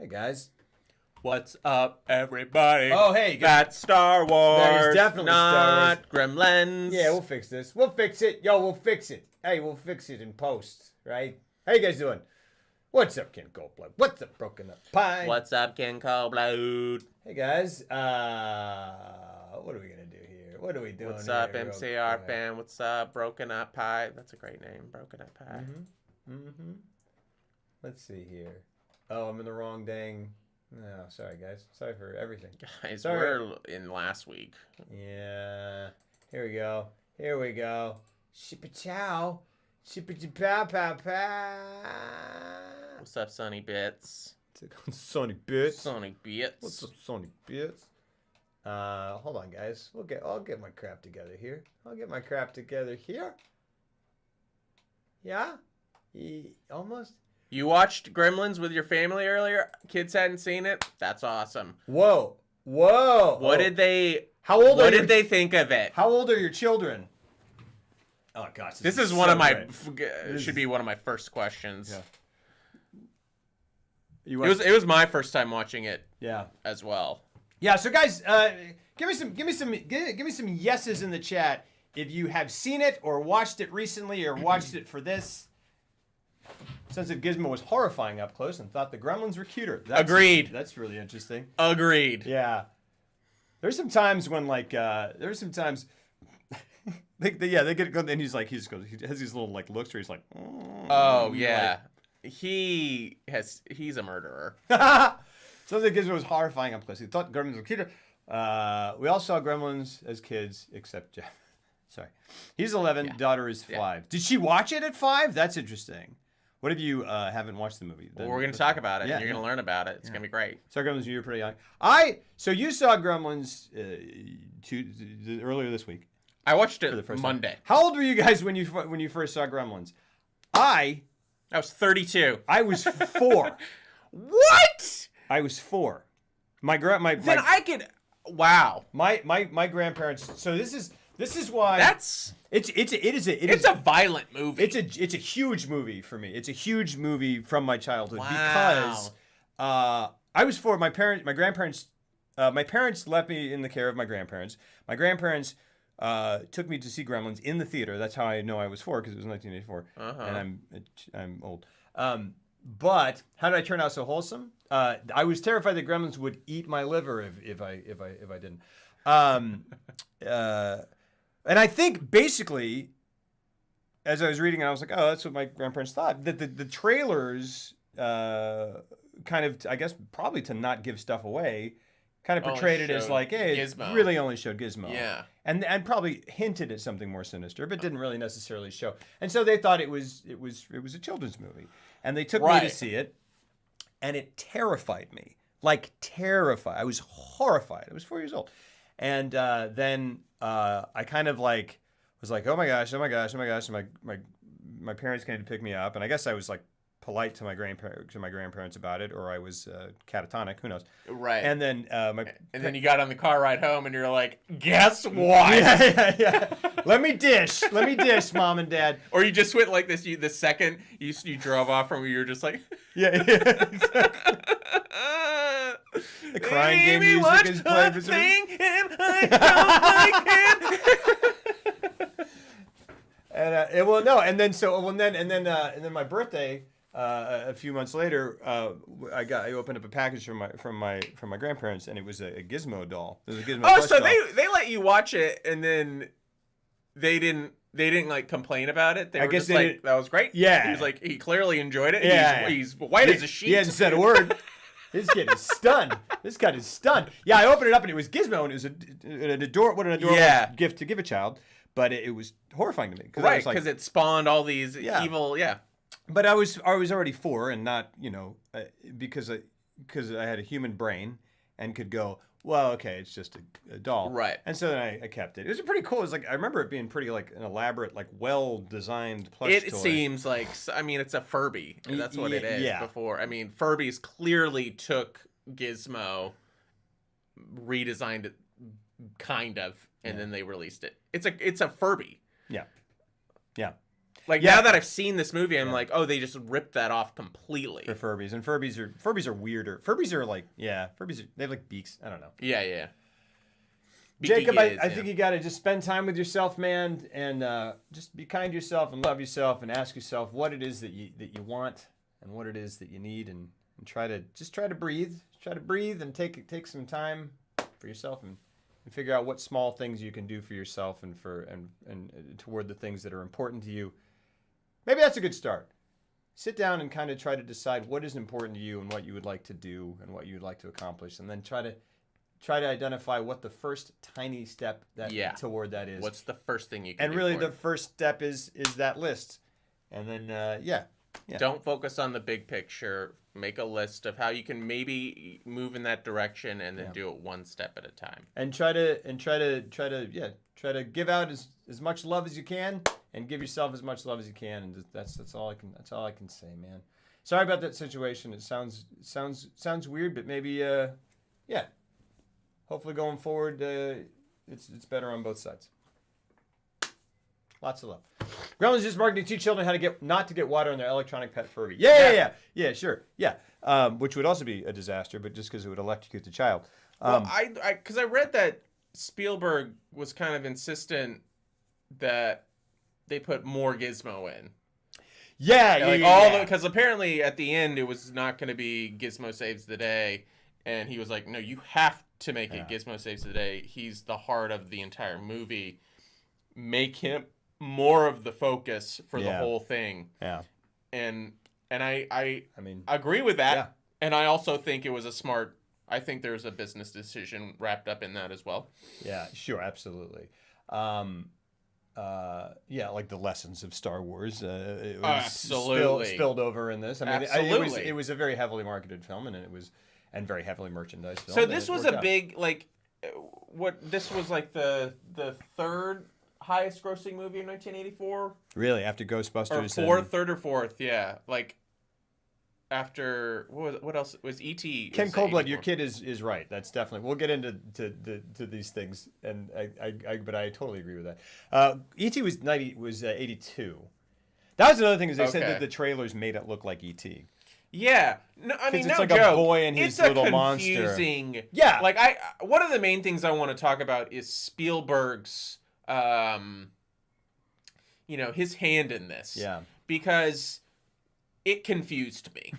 Hey guys. What's up, everybody? Oh, hey. That's Star Wars. There's definitely Star not Gremlins. Yeah, we'll fix this. We'll fix it. Yo, we'll fix it. Hey, we'll fix it in post, right? How you guys doing? What's up, Ken Coldblood? What's up, Broken Up Pie? What's up, Ken Coldblood? Hey guys. What are we gonna do here? What are we doing? What's up, here? MCR fan? What's up, Broken Up Pie? That's a great name, Broken Up Pie. Let's see here. Oh, I'm in the wrong dang. No, sorry guys. Sorry for everything. Guys, Sorry. we're in last week. Yeah. Here we go. Here we go. Shippa-chow. Shippa-chow-pow-pow-pow. What's up, Sonny Bits? Sonny Bits. Sonny Bits. What's up, Sonny Bits? Hold on, guys. I'll get my crap together here. Yeah? Almost? You watched Gremlins with your family earlier? Kids hadn't seen it? That's awesome. Whoa. What did they... How old What did they think of it? How old are your children? Oh gosh, This is one of my should be one of my first questions. Yeah. It was my first time watching it. Yeah. As well. Yeah. So guys, give me some yeses in the chat if you have seen it or watched it recently or watched it for this. Since Gizmo was horrifying up close and thought the Gremlins were cuter. Agreed. That's really interesting. Agreed. Yeah. There's some times when they get and he has these little like looks where he's like, oh yeah, he's a murderer. Something Gizmo was horrifying up close. He thought Gremlins were cuter. We all saw Gremlins as kids, except Jeff. Sorry, he's 11. Yeah. Daughter is 5. Yeah. Did she watch it at 5? That's interesting. What if you haven't watched the movie? Well, we're going to talk about it. Yeah, and you're going to learn about it. It's going to be great. Saw Gremlins when you were pretty young. So you saw Gremlins earlier this week. I watched it Monday. Time. How old were you guys when you first saw Gremlins? I was 32. I was 4. What? I was 4. Wow. My grandparents. So this is why it's a violent movie. It's a huge movie for me. It's a huge movie from my childhood because I was 4. My parents left me in the care of my grandparents. My grandparents took me to see Gremlins in the theater. That's how I know I was 4 because it was 1984, and I'm old. But how did I turn out so wholesome? I was terrified that Gremlins would eat my liver if I didn't. And I think basically, as I was reading it, I was like, oh, that's what my grandparents thought. That the trailers kind of, I guess, probably to not give stuff away, kind of portrayed it as like, hey, Gizmo. It really only showed Gizmo. Yeah. And probably hinted at something more sinister, but didn't really necessarily show. And so they thought it was a children's movie. And they took me to see it, and it terrified me. Like, terrified. I was horrified. I was 4 years old. And then I kind of like was like, oh my gosh. And my parents came to pick me up, and I guess I was like polite to my grandparents about it, or I was catatonic. Who knows? Right. And then then you got on the car ride home, and you're like, guess what? Yeah. Let me dish, Mom and Dad. Or you just went like this. The second you drove off from, you were just like, yeah. Exactly. The crying game music is playing. And I don't like it. And then my birthday, a few months later, I opened up a package from my grandparents, and it was a Gizmo doll. It was a Gizmo plush so doll. they let you watch it, and then they didn't like complain about it. I guess that was great. Yeah, he was like, he clearly enjoyed it. Yeah, he's white as a sheet. He hadn't said a word. This kid is stunned. Yeah, I opened it up and it was Gizmo, and it was an adorable gift to give a child, but it was horrifying to me. Right, because it spawned all these evil. Yeah. But I was already 4, and not because I had a human brain and could go, well, okay, it's just a doll. Right. And so then I kept it. It was pretty cool. It was like, I remember it being pretty like an elaborate, like well-designed plush toy. It seems like, I mean, it's a Furby. That's what it is before. I mean, Furbies clearly took Gizmo, redesigned it kind of, and then they released it. It's a Furby. Yeah. Yeah. Like now that I've seen this movie, I'm like, oh, they just ripped that off completely. For Furbies. And Furbies are weirder. Furbies are like, they have like beaks. I don't know. Yeah. Jacob, I think you got to just spend time with yourself, man, and just be kind to yourself and love yourself and ask yourself what it is that you want and what it is that you need, and try to breathe. Try to breathe and take some time for yourself and figure out what small things you can do for yourself and toward the things that are important to you. Maybe that's a good start. Sit down and kind of try to decide what is important to you and what you would like to do and what you would like to accomplish, and then try to identify what the first tiny step toward that is. What's the first thing you can do? And really, the first step is that list, and then Don't focus on the big picture. Make a list of how you can maybe move in that direction, and then do it one step at a time. And try to give out as much love as you can, and give yourself as much love as you can, and that's all I can say, man. Sorry about that situation. It sounds weird, but maybe hopefully going forward, it's better on both sides. Lots of love. Gremlins just marketing to teach children how to not to get water on their electronic pet Furby. Yeah, sure. Yeah. Which would also be a disaster, but just because it would electrocute the child. Well, because I read that Spielberg was kind of insistent that they put more Gizmo in. Because apparently at the end it was not going to be Gizmo Saves the Day, and he was like, no, you have to make it Gizmo Saves the Day. He's the heart of the entire movie. Make him more of the focus for the whole thing. Yeah. And I mean, agree with that. Yeah. And I also think it was I think there's a business decision wrapped up in that as well. Yeah, sure, absolutely. Like the lessons of Star Wars. It was spilled over in this. I mean, it was a very heavily marketed film, and and very heavily merchandised film. So this was a big this was like the third highest grossing movie in 1984. Really, after Ghostbusters? Third or fourth, yeah. Like after what else was E.T. Ken Coldblood, your kid is right. That's definitely. We'll get into these things, and but I totally agree with that. E.T. was 82. That was another thing is they said that the trailers made it look like E.T. Yeah, no, I mean, it's like a boy and his little monster. Yeah, like one of the main things I want to talk about is Spielberg's, his hand in this. Yeah, because it confused me,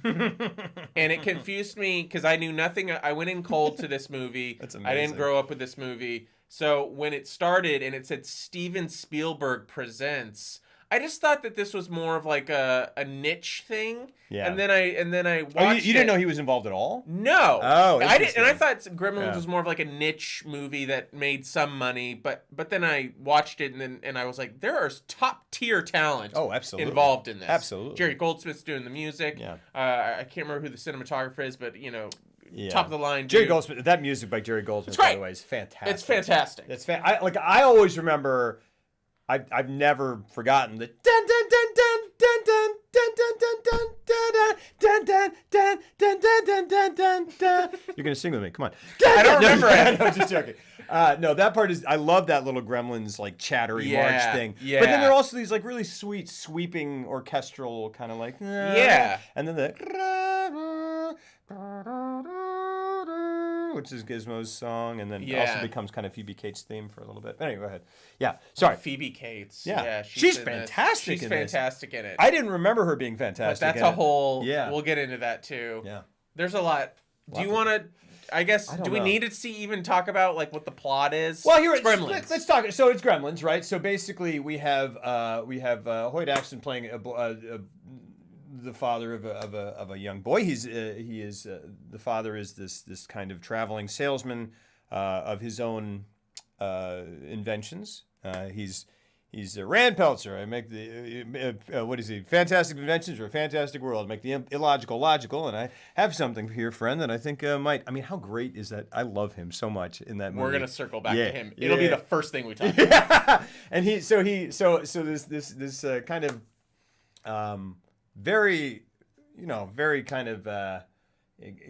and it confused me because I knew nothing. I went in cold to this movie. That's amazing. I didn't grow up with this movie, so when it started and it said Steven Spielberg presents, I just thought that this was more of like a niche thing. Yeah. And then I watched you didn't know he was involved at all? No. Oh, I didn't, and I thought Gremlins was more of like a niche movie that made some money, but then I watched it and I was like, there are top tier talent involved in this. Absolutely. Jerry Goldsmith's doing the music. Yeah. I can't remember who the cinematographer is, but top of the line. Jerry Goldsmith. That music by Jerry Goldsmith, by the way, is fantastic. It's fantastic. I always remember. I've never forgotten the dun dun dun dun dun dun dun dun dun dun dun dun dun dun dun dun dun. You're gonna sing with me, come on. I don't remember it. No, just joking. No, that part is. I love that little Gremlins like chattery march thing. Yeah. But then there are also these like really sweet sweeping orchestral kind of like and then the which is Gizmo's song, and then also becomes kind of Phoebe Cates' theme for a little bit. But anyway, go ahead. Yeah, sorry. Phoebe Cates. Yeah, she's fantastic. She's fantastic in it. I didn't remember her being fantastic. But that's a whole. Yeah, we'll get into that too. Yeah, there's a lot. Do you want to? I guess. Do we need to even talk about like what the plot is? Well, here it's Gremlins. Let's talk. So it's Gremlins, right? So basically, we have Hoyt Axton playing the father of a young boy. The father is this kind of traveling salesman of his own inventions. He's Rand Peltzer. I make the what is he? Fantastic inventions for a fantastic world. Make the illogical logical. And I have something here, friend, that I think might. I mean, how great is that? I love him so much in that movie. We're gonna circle back to him. It'll be the first thing we talk about. And so this kind of very kind of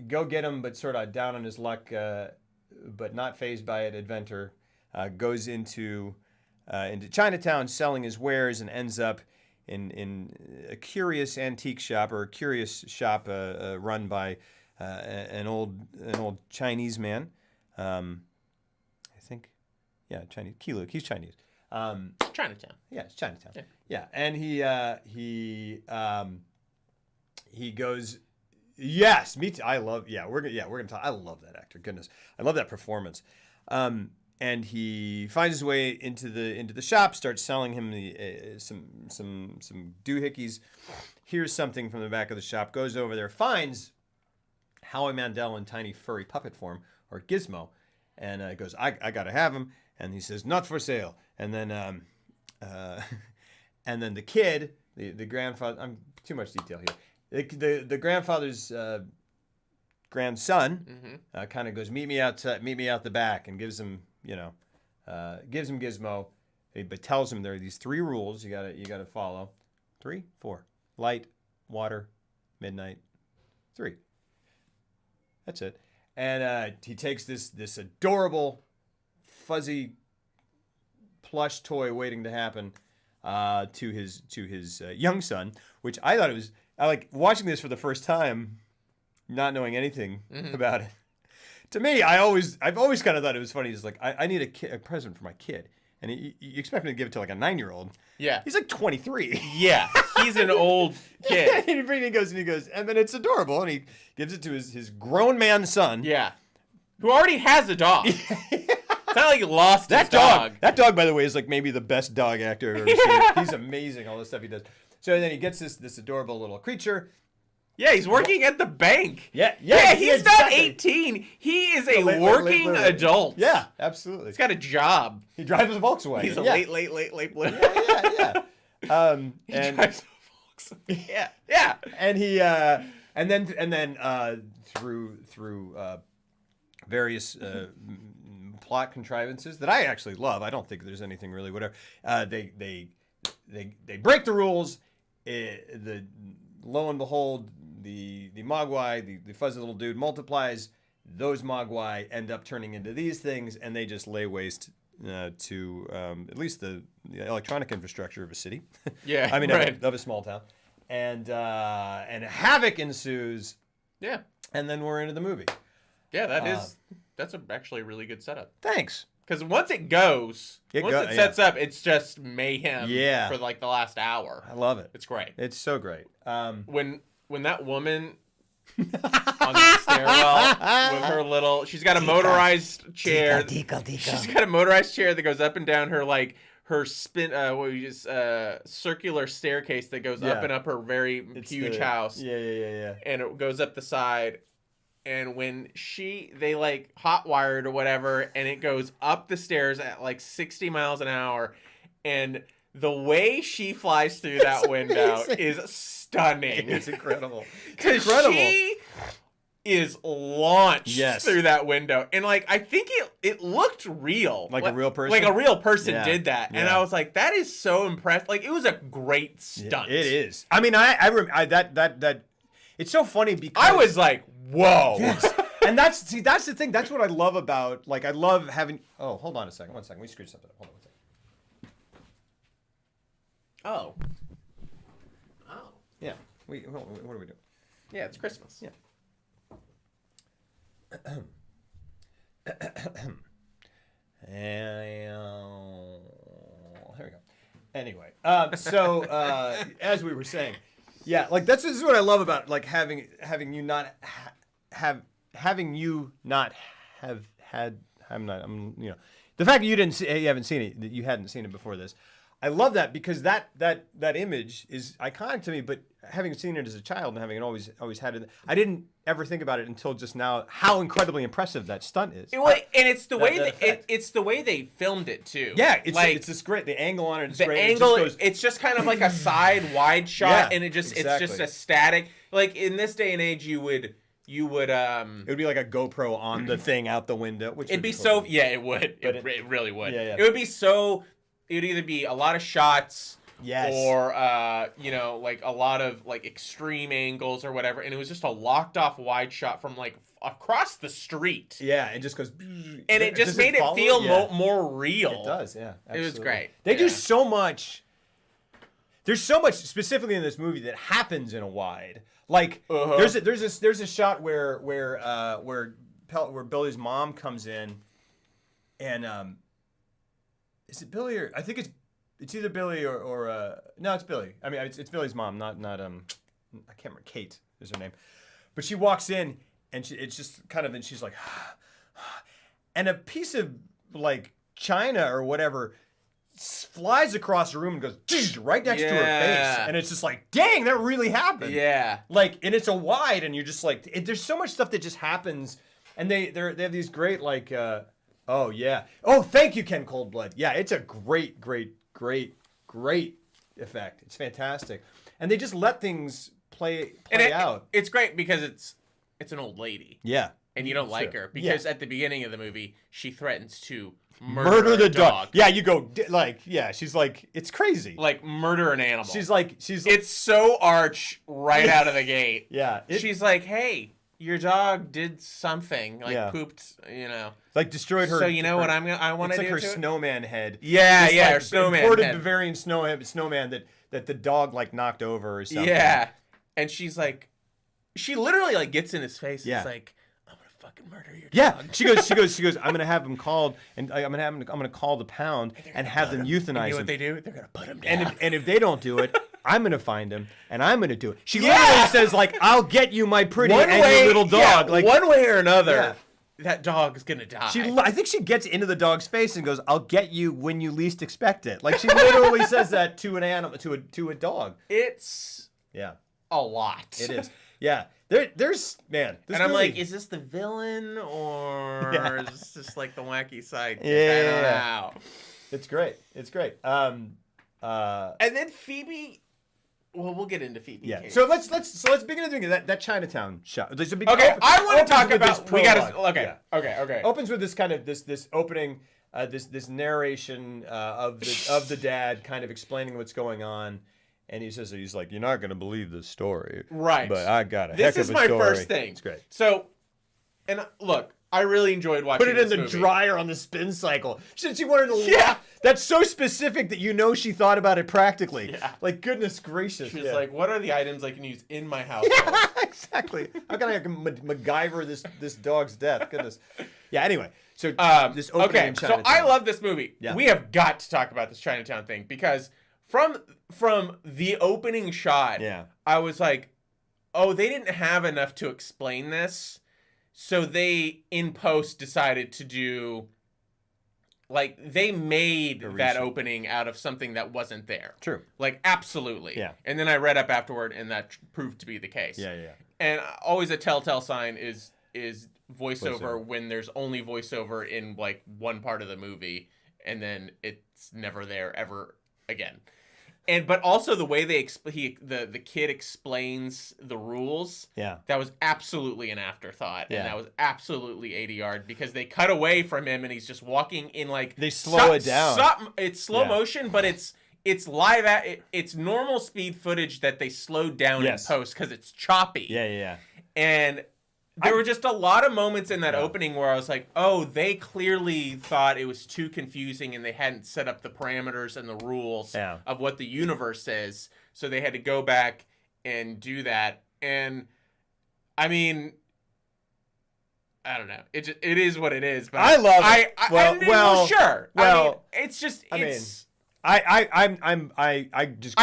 go get him, but sort of down on his luck, but not fazed by it. Inventor goes into Chinatown selling his wares and ends up in a curious antique shop, or a curious shop run by an old Chinese man. I think, yeah, Chinese. Kiluk, he's Chinese. Chinatown. Yeah, it's Chinatown. Yeah, and he goes. Yes, me too. I love. Yeah, we're gonna talk. I love that actor. Goodness, I love that performance. And he finds his way into the shop, starts selling him some doohickeys. Hears something from the back of the shop, goes over there, finds Howie Mandel in tiny furry puppet form, or Gizmo, and goes, I gotta have him. And he says, not for sale. And then the kid, the grandfather. I'm too much detail here. The grandfather's grandson kind of goes, meet me out the back, and gives him Gizmo, but tells him there are these 3 rules you gotta follow. 3, 4: light, water, midnight. 3. That's it. And he takes this adorable, fuzzy plush toy waiting to happen to his young son, which I thought I like watching this for the first time, not knowing anything about it. To me, I've always kind of thought it was funny. He's like, I need a present for my kid. And you expect me to give it to like a 9-year-old. Yeah. He's like 23. Yeah. He's an old kid. And he goes, and then it's adorable. And he gives it to his grown man son. Yeah. Who already has a dog. It's not like he lost his dog. That dog, by the way, is like maybe the best dog actor I've ever seen. He's amazing, all the stuff he does. So then he gets this adorable little creature. Yeah, he's working at the bank. Yeah, he's not 18. He is a working adult. Yeah, absolutely. He's got a job. He drives a Volkswagen. He's a late bloomer. Yeah. He drives a Volkswagen. Yeah. And then through various plot contrivances that I actually love. I don't think there's anything really whatever. They break the rules. Lo and behold, the Mogwai, the fuzzy little dude, multiplies. Those Mogwai end up turning into these things, and they just lay waste to at least the electronic infrastructure of a city. Yeah, I mean, right. of a small town, and havoc ensues. Yeah, and then we're into the movie. Yeah, that's actually a really good setup. Thanks. Because once it sets up, it's just mayhem for like the last hour. I love it. It's great. It's so great. When that woman on the stairwell with her little, she's got a motorized chair. She's got a motorized chair that goes up and down her spin, circular staircase that goes up and up her very huge house. Yeah. And it goes up the side. And when they like hot wired or whatever, and it goes up the stairs at like 60 miles an hour, and the way she flies through that window is stunning. It's incredible. She is launched through that window, and like I think it looked real, like a real person. Like a real person did that, and I was like, that is so impressed. Like it was a great stunt. It is. I mean, that. It's so funny because I was like, whoa. Yes. And that's the thing. That's what I love about, like, I love having, oh, hold on a second. 1 second. We screwed something up. Hold on 1 second. Oh. Yeah. What are we doing? Yeah, it's Christmas. Yeah. Here we go. Anyway, so as we were saying, yeah, like this is what I love about like having you not have the fact that you haven't seen it, that you hadn't seen it before this. I love that because that image is iconic to me, but having seen it as a child and having always had it, I didn't ever think about it until just now how incredibly impressive that stunt is. And it's the way it's the way they filmed it too. Yeah, it's just great. The angle on it is great. Angle, it's just kind of like a side wide shot, and it's just a static. Like in this day and age, it would be like a GoPro on the thing out the window, which it'd be cool. So it would. It really would. Yeah. It would be so. It would either be a lot of shots, or like a lot of like extreme angles or whatever, and it was just a locked off wide shot from like across the street. Yeah, it just goes, and it just made it feel more real. It does, yeah. Absolutely. It was great. They do so much. there's so much specifically in this movie that happens in a wide. Like there's a shot where Billy's mom comes in, and is it Billy or I think it's either Billy or no, it's Billy. I mean, it's Billy's mom, not I can't remember. Kate is her name, but she walks in and it's just kind of, and she's like, and a piece of like china or whatever flies across the room and goes right next to her face, and it's just like, dang, that really happened. Yeah, like, and it's a wide, and you're just like, there's so much stuff that just happens, and they have these great like, oh yeah, oh thank you Ken Coldblood, yeah, it's a great effect, it's fantastic, and they just let things play out. It's great because it's an old lady. Yeah. And you don't like her because at the beginning of the movie she threatens to murder the dog. Yeah, you go like, yeah, she's like, it's crazy. Like murder an animal. She's like it's so arch right out of the gate. Yeah. She's like, hey, your dog did something, like pooped, you know. Like destroyed her. So you know what I want to do? It's like her snowman head. Yeah, this, like, her snowman imported head. Bavarian snowman that the dog like knocked over or something. Yeah. And she's like, she literally like gets in his face. Yeah. It's like, I'm gonna fucking murder your dog. Yeah. She goes. I'm gonna have him called, and I'm gonna call the pound and have them euthanize him. You know what they do? They're gonna put him down. And if they don't do it, I'm gonna find him and I'm gonna do it. She literally says like, I'll get you, my pretty angry little dog. Like one way or another. That dog is gonna die. I think she gets into the dog's face and goes, "I'll get you when you least expect it." Like she literally says that to an animal, to a dog. It's a lot. It is. Yeah. There's man. And I'm like, is this the villain or is this just like the wacky side? Yeah. I don't know. It's great. It's great. And then Phoebe. Well, we'll get into Phoebe. Yeah. So let's begin doing that Chinatown shot. There's a big I want to talk about. We got to. Okay. Opens with this kind of this opening, this narration of the dad kind of explaining what's going on, and he's like, you're not gonna believe this story, right? But I got a heck of a story. This is my first thing. It's great. So, and look, I really enjoyed watching. Put it in the dryer on the spin cycle. She wanted to That's so specific that you know she thought about it practically. Yeah. Like, goodness gracious. She was like, what are the items I can use in my house? Yeah, exactly. How can I MacGyver this dog's death? Goodness. Yeah, anyway. So, this opening in Chinatown. So I love this movie. Yeah. We have got to talk about this Chinatown thing because from the opening shot, I was like, oh, they didn't have enough to explain this. So they, in post, decided to do, like, they made that opening out of something that wasn't there. True. Like, absolutely. Yeah. And then I read up afterward, and that proved to be the case. Yeah. And always a telltale sign is voiceover when there's only voiceover in, like, one part of the movie, and then it's never there ever again. But also the way the kid explains the rules, that was absolutely an afterthought, and that was absolutely ADR'd because they cut away from him and he's just walking in like they slow it down. It's slow motion, but it's live it's normal speed footage that they slowed down in post because it's choppy. Yeah. And there were just a lot of moments in that opening where I was like, oh, they clearly thought it was too confusing and they hadn't set up the parameters and the rules of what the universe is. So they had to go back and do that. And, I mean, I don't know. It is what it is. But I love it. Sure. Well, I mean, it's just, I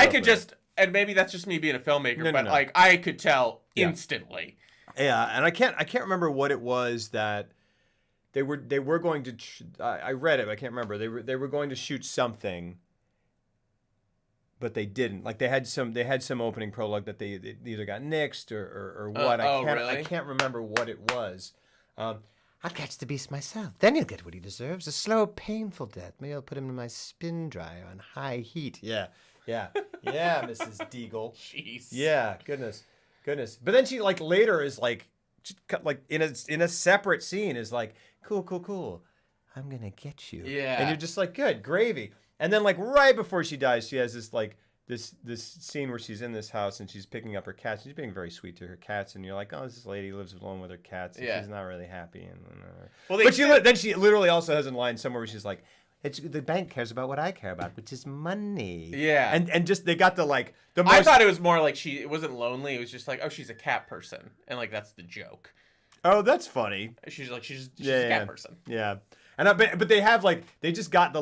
could just, and maybe that's just me being a filmmaker, but like, I could tell instantly. Yeah, and I can't remember what it was that they were going to. I read it, but I can't remember. They were going to shoot something, but they didn't. Like they had some opening prologue that they either got nixed or what. I can't remember what it was. I'll catch the beast myself. Then you'll get what he deserves: a slow, painful death. Maybe I'll put him in my spin dryer on high heat. Yeah, Mrs. Deagle. Jeez. Yeah, goodness. But then she like later is like in a separate scene is like, cool. I'm gonna get you. Yeah. And you're just like, good gravy. And then like right before she dies, she has this like this scene where she's in this house and she's picking up her cats. She's being very sweet to her cats, and you're like, oh, this lady lives alone with her cats. And she's not really happy. And then she literally also has a line somewhere where she's like, the bank cares about what I care about, which is money. Yeah. And just they got the most. I thought it was more like it wasn't lonely. It was just like, oh, she's a cat person, and like that's the joke. Oh, that's funny. She's a cat person. Yeah. And but they have they just got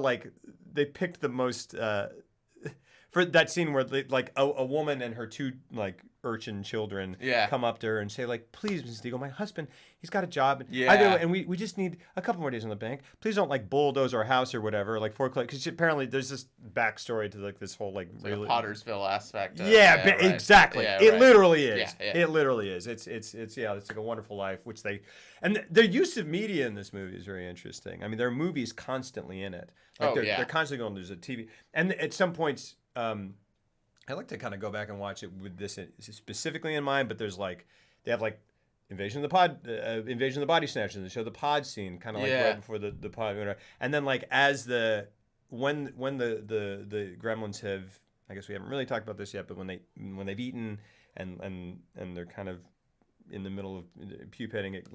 they picked the most for that scene where a woman and her two urchin children come up to her and say please, Mrs. Deagle, my husband, he's got a job, and we just need a couple more days on the bank. Please don't bulldoze our house or whatever, foreclose, because apparently there's this backstory to this whole real Pottersville aspect. Right. Exactly. Yeah, it right. literally is. Yeah. It literally is. It's like A Wonderful Life, which and their use of media in this movie is very interesting. I mean, there are movies constantly in it. They're constantly going. There's a TV, and at some points. I like to kind of go back and watch it with this specifically in mind, but there's they have Invasion of the Body Snatchers. They show the pod scene kind of right before the pod, whatever. And then as when the Gremlins have, I guess we haven't really talked about this yet, but when they've eaten and they're kind of in the middle of pupating, it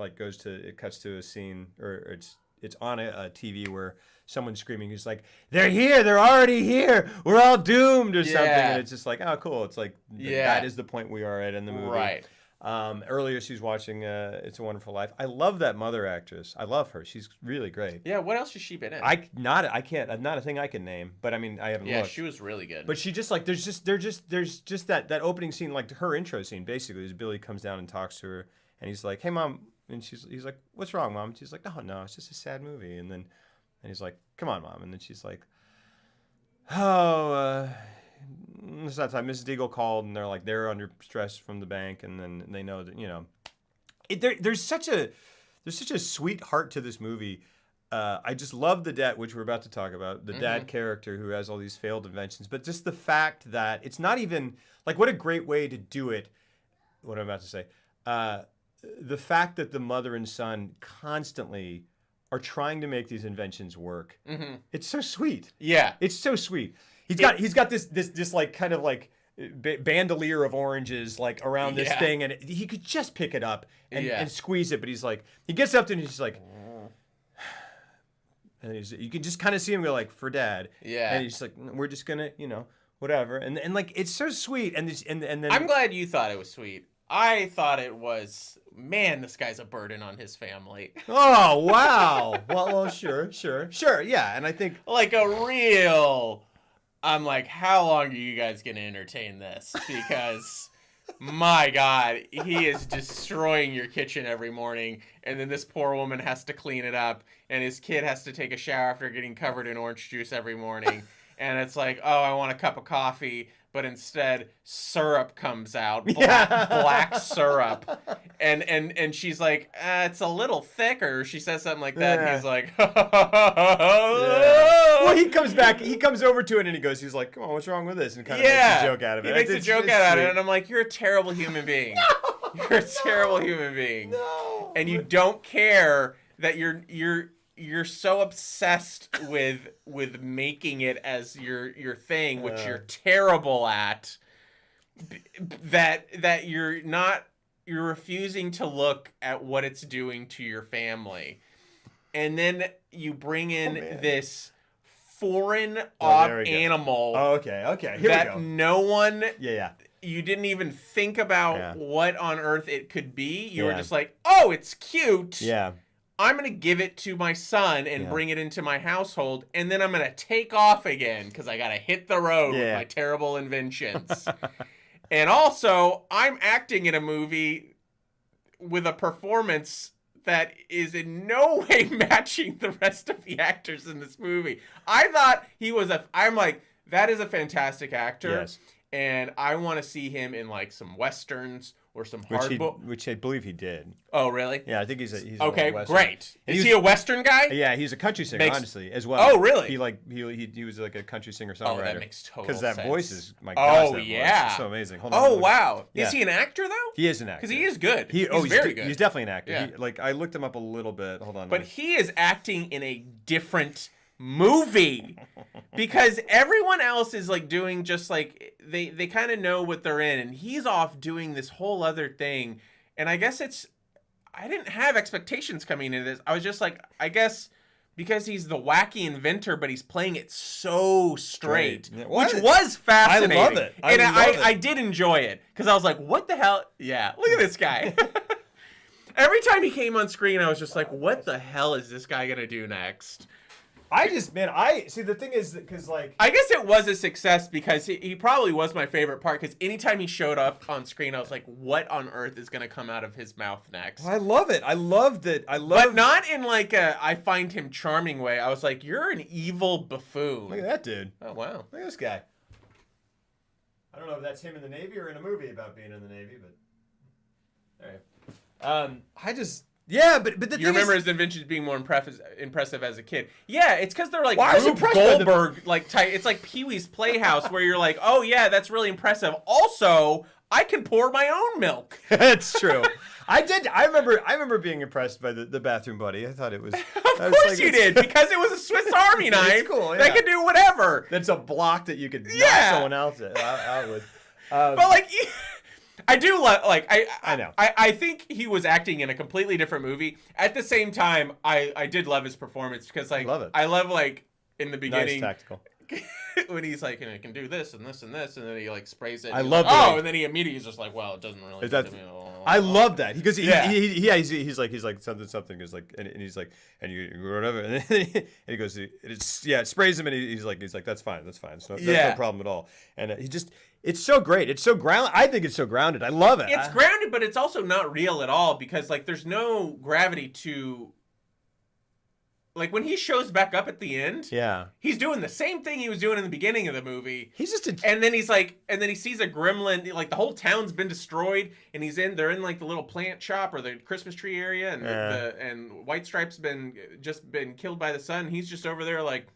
cuts to a scene, or it's on a TV where someone's screaming. He's like, "They're here! They're already here! We're all doomed!" or something. And it's just oh, cool. It's that is the point we are at in the movie. Right. Earlier, she was watching It's a Wonderful Life. I love that mother actress. I love her. She's really great. Yeah. What else has she been in? Not a thing I can name. But I mean, I haven't looked. Yeah, she was really good. But she just there's just that opening scene, her intro scene, basically, as Billy comes down and talks to her, and he's like, "Hey, Mom." And he's like, "What's wrong, Mom?" And she's like, No, it's just a sad movie." And he's like, "Come on, Mom." And then she's like, "Oh, it's that time Mrs. Deagle called, and they're under stress from the bank, and then they know that there's such a sweet heart to this movie. I just love the dad, which we're about to talk about, the dad character who has all these failed inventions, but just the fact that it's not even what a great way to do it. What I'm about to say. The fact that the mother and son constantly are trying to make these inventions work. Mm-hmm. It's so sweet. Yeah. It's so sweet. He's got this kind of bandolier of oranges around this thing, and he could just pick it up and squeeze it, but he gets up to it and he's just and you can just kind of see him go for Dad. Yeah. And he's we're just gonna, whatever. And it's so sweet. And then I'm glad you thought it was sweet. I thought it was, man, this guy's a burden on his family. Oh, wow. well, sure. Yeah, and I think I'm how long are you guys going to entertain this? Because, my God, he is destroying your kitchen every morning, and then this poor woman has to clean it up, and his kid has to take a shower after getting covered in orange juice every morning. And it's oh, I want a cup of coffee. But instead, syrup comes out, black syrup, and she's it's a little thicker. She says something like that, and he's Well, he comes over to it, and he's like, "Come on, what's wrong with this?" And kind of makes a joke out of it. He makes a joke out of it, and I'm you're a terrible human being. No! You're a terrible human being. No. And you don't care that you're so obsessed with making it as your thing, which you're terrible at, that you're refusing to look at what it's doing to your family. And then you bring in this foreign animal. Oh, okay. Here we go. No one you didn't even think about what on earth it could be. You were just oh, it's cute. Yeah. I'm going to give it to my son and bring it into my household, and then I'm going to take off again because I got to hit the road with my terrible inventions. And also, I'm acting in a movie with a performance that is in no way matching the rest of the actors in this movie. I thought he was that is a fantastic actor. Yes. And I want to see him in some Westerns or some which I believe he did. Oh, really? Yeah, I think he's okay. Great. Is he a Western guy? Yeah, he's a country singer, honestly, as well. Oh, really? He was a country singer songwriter. Oh, that makes total sense. Because that voice is my gosh. Oh, that yeah. voice is so amazing. Hold on. Oh, wow. Yeah. Is he an actor though? He is an actor. Because he is good. He's very good. He's definitely an actor. Yeah. I looked him up a little bit. Hold on. But he is acting in a different movie because everyone else is doing just they kind of know what they're in, and he's off doing this whole other thing. And I guess I didn't have expectations coming into this. I was just I guess because he's the wacky inventor, but he's playing it so straight, yeah. which was fascinating. I love it. I did enjoy it because I was like, what the hell? Yeah, look at this guy. Every time he came on screen, I was just like, what the hell is this guy going to do next? See, the thing is, because, like... I guess it was a success because he probably was my favorite part, because anytime he showed up on screen, I was like, what on earth is going to come out of his mouth next? I love it. I loved it. But not in, like, I find him charming way. I was like, you're an evil buffoon. Look at that dude. Oh, wow. Look at this guy. I don't know if that's him in the Navy or in a movie about being in the Navy, but... All right. Yeah, but the thing you remember his inventions being more impressive as a kid. Yeah, it's because they're like Rube Goldberg like type. It's like Pee-wee's Playhouse where you're like, oh yeah, that's really impressive. Also, I can pour my own milk. That's true. I remember being impressed by the bathroom buddy. I thought it was. Of course you did, because it was a Swiss Army knife. Cool, yeah. That could do whatever. That's a block that you could knock someone else out with. But like. I do like I know. I think he was acting in a completely different movie. At the same time, I did love his performance because like I love like in the beginning nice tactical. when he's like, I can do this and this and this, and then he like sprays it. I love that. Oh, and then he immediately is just like, well, it doesn't really. I love that because he's like something is like and he's like and you whatever and then he goes it sprays him and he's like that's fine that's no problem at all and it's so great, it's so grounded. I think it's so grounded. I love it. It's grounded, but it's also not real at all because like there's no gravity to. Like, when he shows back up at the end, he's doing the same thing he was doing in the beginning of the movie. He's just and then he's like, and then he sees a gremlin, like, the whole town's been destroyed, and they're in, like, the little plant shop or the Christmas tree area, and and White Stripe's been killed by the sun. He's just over there, like,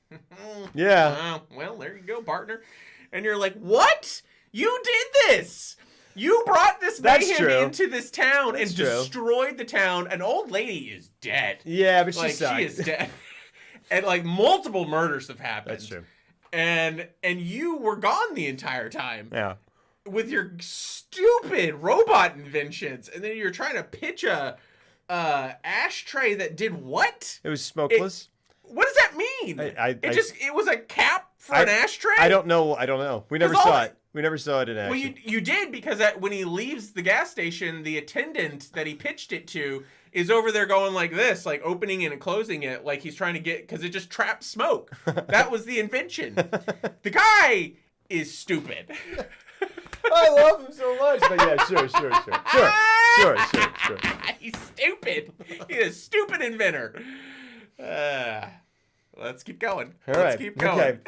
well, there you go, partner. And you're like, what? You did this! You brought this mayhem into this town and destroyed the town. An old lady is dead. Yeah, but she is dead. And like multiple murders have happened. That's true. And you were gone the entire time. Yeah. With your stupid robot inventions, and then you're trying to pitch a ashtray that did what? It was smokeless. What does that mean? It was a cap for an ashtray? I don't know. We never saw it. We never saw it in action. Well, you did because when he leaves the gas station, the attendant that he pitched it to is over there going like this, like opening it and closing it, like he's trying to get, because it just traps smoke. That was the invention. The guy is stupid. I love him so much, but yeah, sure. He's stupid. He's a stupid inventor. Let's keep going. Let's keep going. Okay.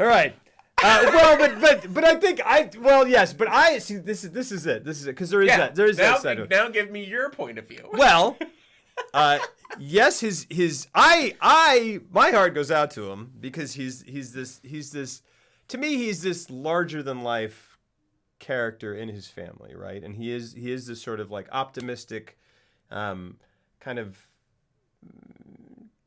All right. But I think yes, but I see this is it because there is that side of it. Now give me your point of view. Well, yes, my heart goes out to him because he's this to me he's this larger than life character in his family, right? And he is this sort of like optimistic kind of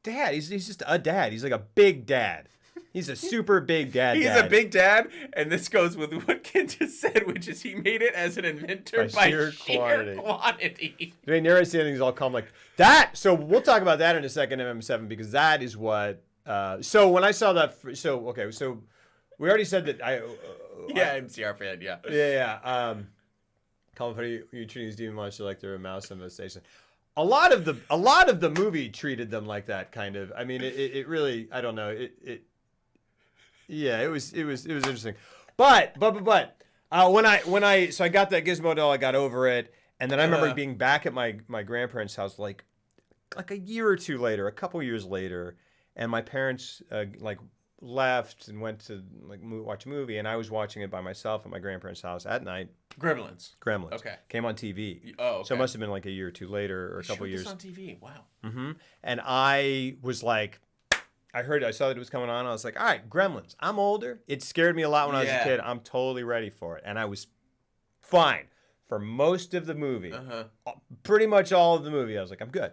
dad. He's just a dad. He's like a big dad. He's a super big dad. He's a big dad, and this goes with what Ken just said, which is he made it as an inventor by sheer quantity. I mean, never see anything's all calm like that. So we'll talk about that in a second, MM7, because that is what. So when I saw that, so we already said that MCR fan, yeah. Yeah. Colin, how are you treating these demon monsters like they're a mouse in the station? A lot of the movie treated them like that, kind of. I mean, it really, I don't know, Yeah, it was interesting, but when I got that Gizmo doll, I got over it, and then I remember being back at my grandparents' house like a year or two later, a couple years later, and my parents left and went to watch a movie, and I was watching it by myself at my grandparents' house at night. Gremlins. Okay. Came on TV. Oh, okay. So it must have been like a year or two later, or a couple years. This on TV. Wow. Mm-hmm. And I was like. I saw that it was coming on. I was like, all right, Gremlins. I'm older. It scared me a lot when I was a kid. I'm totally ready for it. And I was fine for most of the movie. Pretty much all of the movie. I was like, I'm good.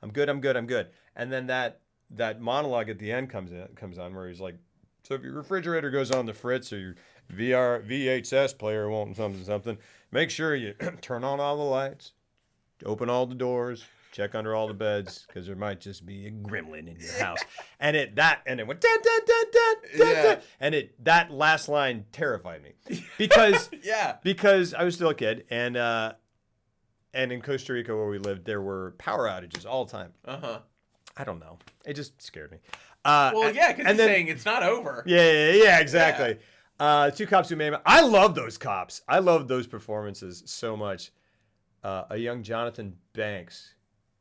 And then that monologue at the end comes on where he's like, so if your refrigerator goes on the fritz or your VHS player won't something, make sure you turn on all the lights, open all the doors, check under all the beds, because there might just be a gremlin in your house. And it went dun, dun, dun, dun, dun, dun, and that last line terrified me because because I was still a kid, and in Costa Rica where we lived, there were power outages all the time. I don't know, it just scared me. Well, yeah, because you're saying it's not over. Yeah, exactly. Two cops who made it. I love those cops. I love those performances so much. A young Jonathan Banks.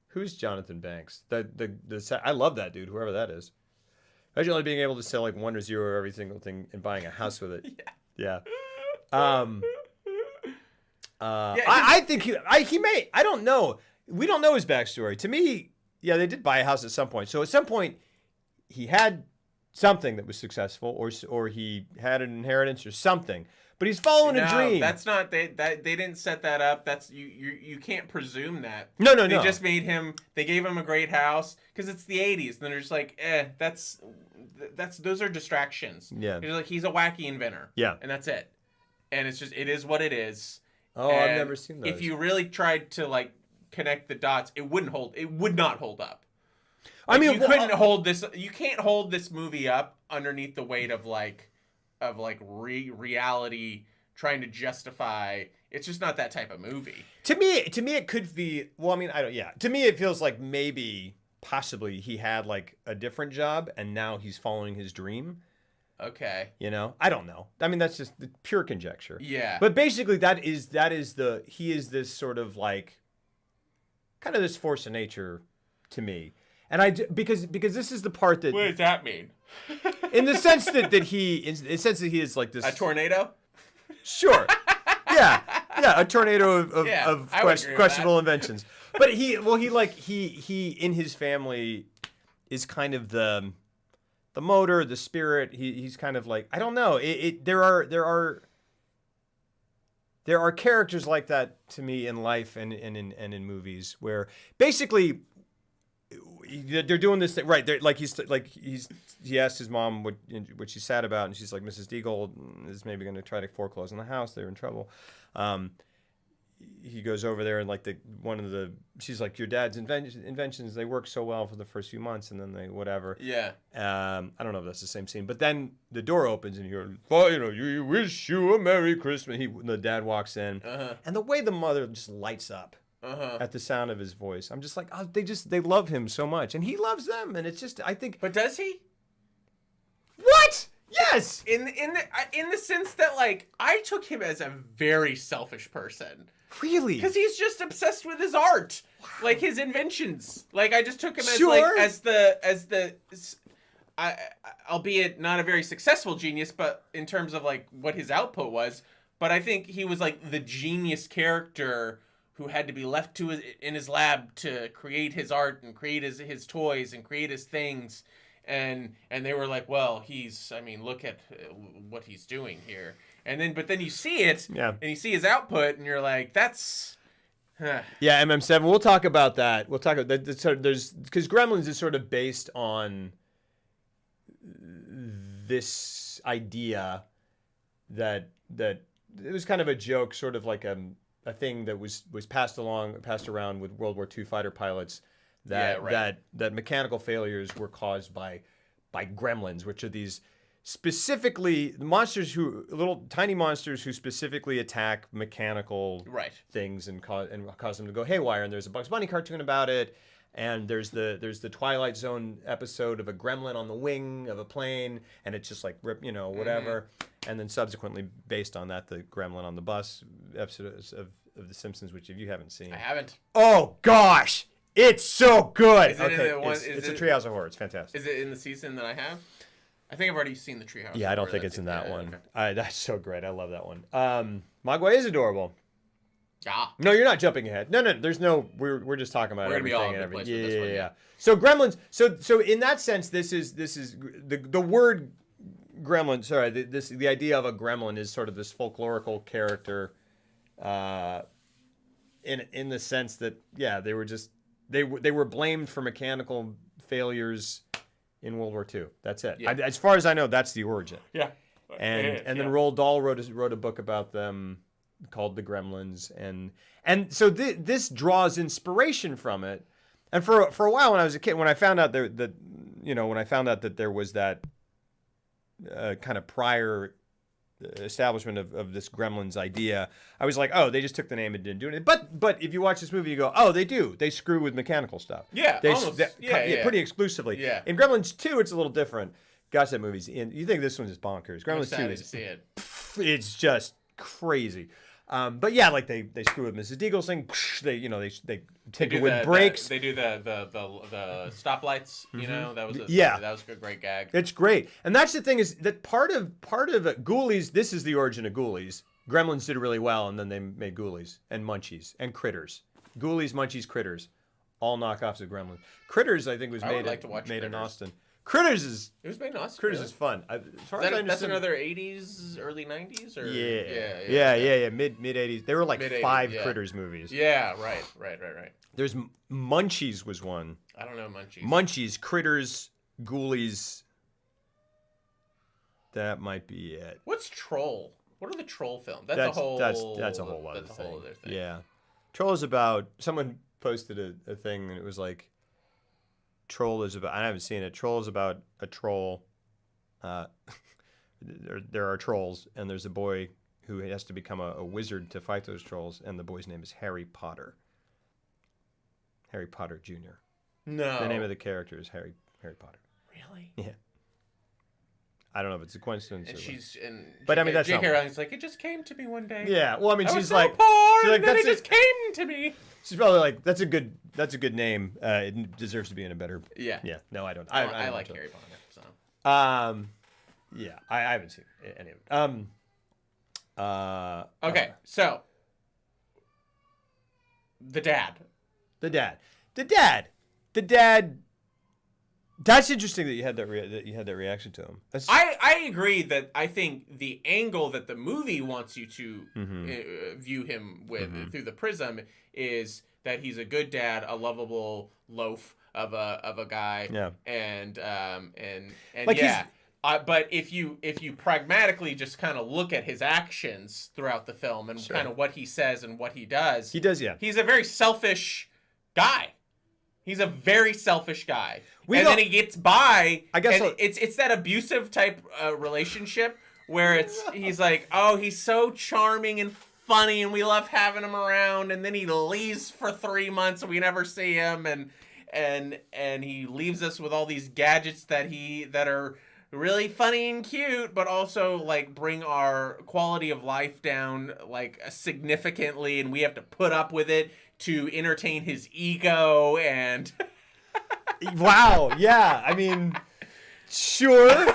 Who's Jonathan Banks? I love that dude, whoever that is. Imagine only being able to sell like 1 or 0 every single thing and buying a house with it. Yeah. I think he may. I don't know. We don't know his backstory. To me, yeah, they did buy a house at some point. So at some point, he had something that was successful, or he had an inheritance or something. But he's following a dream. That's not they didn't set that up. That's you can't presume that. No. They just made him. They gave him a great house because it's the '80s. And they're just like, those are distractions. Yeah. They're like, he's a wacky inventor. Yeah. And that's it. And it's just, it is what it is. Oh, and I've never seen those. If you really tried to like connect the dots, it would not hold up. Like, I mean, you couldn't hold this. You can't hold this movie up underneath the weight of reality trying to justify. It's just not that type of movie. To me, it could be. Well, I mean, I don't. Yeah. To me, it feels like maybe, possibly, he had like a different job, and now he's following his dream. Okay. You know, I don't know. I mean, that's just the pure conjecture. Yeah. But basically, he is this sort of like, kind of this force of nature, to me. And because this is the part that. What does that mean? In the sense that he is like this. A tornado? Sure. Yeah, a tornado of questionable inventions. But he in his family is kind of the motor, the spirit. He's kind of like, I don't know. There are characters like that to me in life and in movies where basically they're doing this thing right. He asked his mom what she's sad about, and she's like, Mrs. Deagle is maybe going to try to foreclose on the house. They're in trouble. He goes over there and she's like, your dad's inventions, they work so well for the first few months, and then they whatever. Yeah. I don't know if that's the same scene, but then the door opens and you're, well, you wish you a Merry Christmas. The dad walks in, and the way the mother just lights up. At the sound of his voice, I'm just like, oh, they love him so much, and he loves them, and it's just, I think. But does he? What? Yes. In the sense that, like, I took him as a very selfish person. Really? Because he's just obsessed with his art, like his inventions. Like, I just took him as albeit not a very successful genius, but in terms of like what his output was. But I think he was like the genius character who had to be left in his lab to create his art and create his toys and create his things. And they were like, well, look at what he's doing here. But then you see it, and you see his output, and you're like, that's... Yeah, MM7, we'll talk about that. We'll talk about that. Because Gremlins is sort of based on this idea that it was kind of a joke, sort of like a thing that was passed around with World War II fighter pilots, that mechanical failures were caused by gremlins, which are these specifically little tiny monsters who specifically attack mechanical things and cause them to go haywire. And there's a Bugs Bunny cartoon about it. And there's the Twilight Zone episode of a gremlin on the wing of a plane, and it's just like whatever. And then subsequently, based on that, the Gremlin on the Bus episodes of The Simpsons, which if you haven't seen, I haven't. Oh gosh, it's so good. Is it in the one? It's a Treehouse of Horror. It's fantastic. Is it in the season that I have? I think I've already seen the Treehouse. Yeah, I don't think it's in that one. Okay. That's so great. I love that one. Mogwai is adorable. Yeah. No, you're not jumping ahead. No. There's no. We're just talking about everything. We're gonna be all over the place with this one. Yeah. So Gremlins. So in that sense, this is the word gremlin. Sorry, the idea of a gremlin is sort of this folklorical character, in the sense that they were blamed for mechanical failures in World War II. That's it. Yeah. As far as I know, that's the origin. Yeah. And then Roald Dahl wrote a book about them. called the Gremlins, and so this draws inspiration from it. And for a while when I was a kid, when I found out that there was that kind of prior establishment of this Gremlins idea, I was like, oh, they just took the name and didn't do anything. But if you watch this movie, you go, oh, they screw with mechanical stuff. Yeah, pretty exclusively. Yeah. In Gremlins 2, it's a little different. Gosh, that movie's you think this one is bonkers. Gremlins 2 is it's just crazy. But yeah, like they screw with Mrs. Deagle's thing. They tinker with brakes. They do the stoplights. You know, that was a great gag. It's great, and that's the thing is that part of Ghoulies. This is the origin of Ghoulies. Gremlins did really well, and then they made Ghoulies and Munchies and Critters. Ghoulies, Munchies, Critters, all knockoffs of Gremlins. Critters, I think, was made in Austin. Critters it was made in Austin. Critters is fun. That's another 80s, early 90s, or yeah. Mid 80s. There were like Mid-80s, 5 Critters movies. Yeah, right. There's Munchies was one. I don't know Munchies. Munchies, Critters, Ghoulies. That might be it. What's Troll? What are the Troll films? That's a whole other thing. Yeah, Troll is about someone posted a thing and it was like. Troll is about. I haven't seen it. Troll is about a troll. There are trolls, and there's a boy who has to become a wizard to fight those trolls, and the boy's name is Harry Potter. Harry Potter Jr. No. The name of the character is Harry Potter. Really? Yeah. I don't know if it's a coincidence. But I mean, that's J.K. Rowling's like, it just came to me one day. Yeah. Well, I mean, she's like, poor, and then it just came to me. She's probably like, that's a good name. It deserves to be in a better. Yeah. Yeah. No, I don't. I like Harry Potter. So. Yeah. I haven't seen any of it. Okay. So. The dad. That's interesting that you had that reaction to him. I agree that I think the angle that the movie wants you to view him with through the prism is that he's a good dad, a lovable loaf of a guy, and like yeah. But if you pragmatically just kind of look at his actions throughout the film and kind of what he says and what he does, he's a very selfish guy. He's a very selfish guy. Then he gets by. I guess it's that abusive type relationship where he's like, oh, he's so charming and funny and we love having him around, and then he leaves for 3 months and we never see him, and he leaves us with all these gadgets that are really funny and cute, but also like bring our quality of life down like significantly, and we have to put up with it to entertain his ego and wow, yeah. I mean, sure.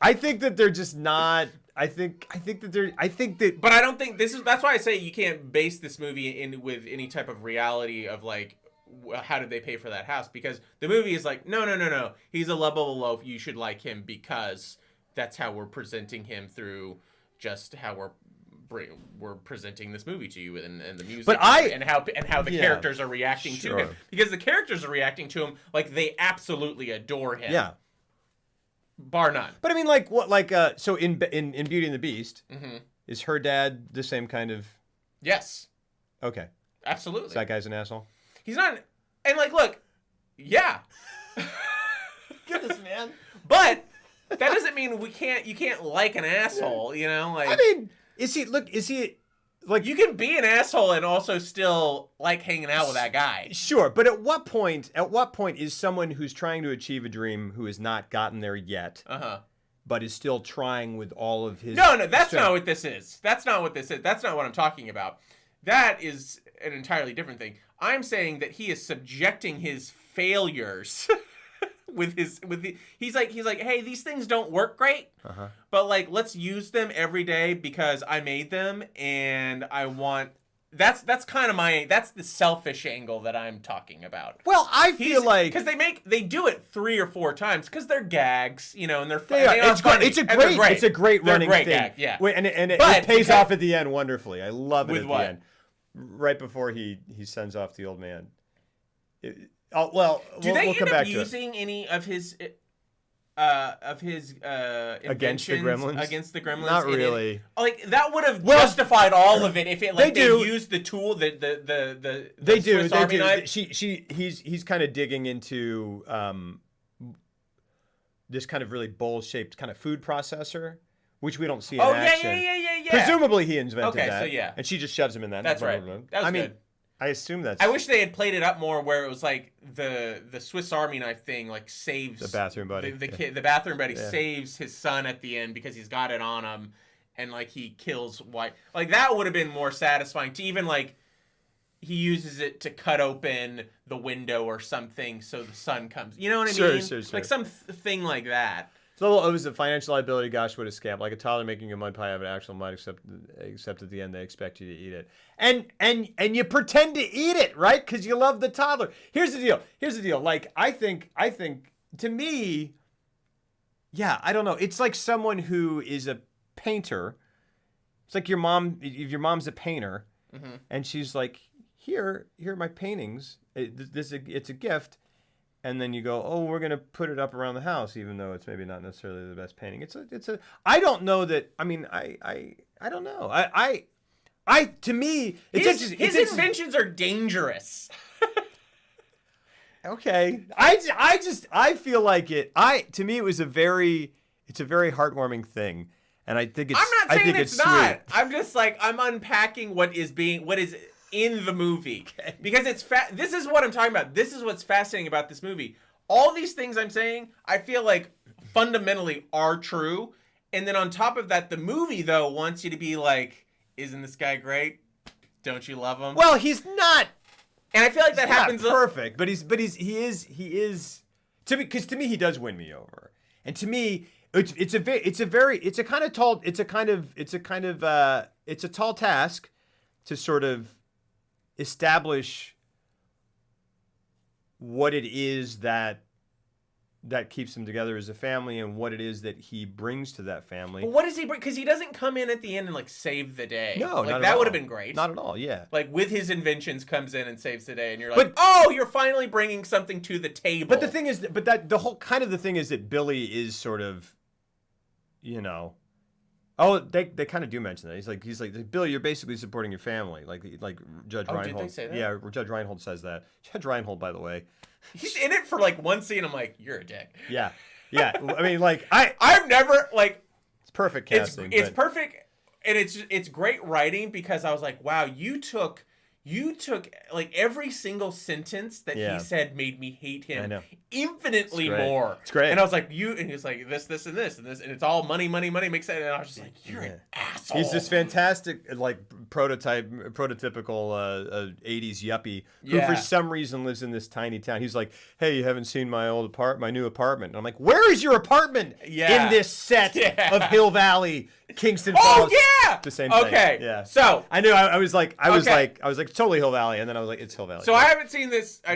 I think that they're just not. I think that. But I don't think that's why I say you can't base this movie in with any type of reality of like, how did they pay for that house? Because the movie is like, no. He's a lovable loaf. You should like him because that's how we're presenting him through just how we're presenting this movie to you and the music and how the characters are reacting to him, because the characters are reacting to him like they absolutely adore him. Yeah. Bar none. But I mean, like what? Like so in Beauty and the Beast, is her dad the same kind of? Yes. Okay. Absolutely. So that guy's an asshole. He's not. And like, look, yeah. Goodness, man. But that doesn't mean you can't like an asshole, you know? Like, I mean, is he like, you can be an asshole and also still like hanging out with that guy? Sure, but at what point is someone who's trying to achieve a dream who has not gotten there yet, but is still trying with all of his No, that's not what this is. That's not what this is. That's not what I'm talking about. That is an entirely different thing. I'm saying that he is subjecting his failures he's like, hey, these things don't work great, but like, let's use them every day because I made them and I want. That's kind of that's the selfish angle that I'm talking about. Well, I feel like because they do it 3 or 4 times because they're gags, you know, and they're funny. It's a great running thing. Gag, yeah. And it pays off at the end wonderfully. I love it at the end. Right before he sends off the old man. Do they end up using any of his against the Gremlins. Against the Gremlins. Not really. Like that would have justified all of it if it like they used the tool the they Swiss do Army knife. He's kind of digging into this kind of really bowl-shaped kind of food processor, which we don't see in action. Yeah. Presumably he invented that. Okay, so yeah. And she just shoves him in that. That's right. That was good. I assume that's... I wish they had played it up more where it was like the Swiss Army knife thing like saves... The bathroom buddy. The kid, the bathroom buddy saves his son at the end because he's got it on him and like he kills White. Like that would have been more satisfying to even like he uses it to cut open the window or something so the sun comes. You know what I mean? Sure. Like some thing like that. So it was a financial liability. Gosh, what a scam! Like a toddler making a mud pie have an actual mud, except at the end they expect you to eat it, and you pretend to eat it, right? Because you love the toddler. Here's the deal. Like I think to me, yeah, I don't know. It's like someone who is a painter. It's like your mom. If your mom's a painter, and she's like, here are my paintings. It's a gift. And then you go, oh, we're gonna put it up around the house, even though it's maybe not necessarily the best painting. It's a. I don't know that. I mean, I don't know. To me, his inventions are dangerous. Okay, I feel like it. To me, it's a very heartwarming thing, and I think it's. I'm not saying it's not. Sweet. I'm just like I'm unpacking what is in the movie because this is what I'm talking about. This is what's fascinating about this movie. All these things I'm saying, I feel like fundamentally are true. And then on top of that, the movie though wants you to be like, isn't this guy great? Don't you love him? Well, he's not. And I feel like that happens perfect, but he is to me, because to me he does win me over. And to me it's a tall task to sort of establish what it is that keeps them together as a family and what it is that he brings to that family. But what does he bring? Because he doesn't come in at the end and like save the day. No, like that would have been great. Not at all. Yeah. Like with his inventions comes in and saves the day, and you're like, oh, you're finally bringing something to the table. But the thing is, the whole kind of the thing is that Billy is sort of, you know. Oh, they kind of do mention that. He's like, Bill, you're basically supporting your family, like Judge Reinhold. Did they say that? Yeah, Judge Reinhold says that. Judge Reinhold, by the way, he's in it for like one scene. I'm like, you're a dick. Yeah. I mean, like I've never like. It's perfect casting. It's perfect, and it's great writing because I was like, wow, you took like every single sentence that he said made me hate him infinitely more. It's great. And I was like, and he was like, this, and this, and this, and it's all money makes sense. And I was just like, you're an asshole. He's this fantastic, like, prototypical 80s yuppie who for some reason lives in this tiny town. He's like, hey, you haven't seen my new apartment. And I'm like, where is your apartment in this set of Hill Valley, Kingston Falls? Oh, yeah! The same thing. Okay. Yeah. So I knew I was like, it's totally Hill Valley. And then I was like, it's Hill Valley. So I've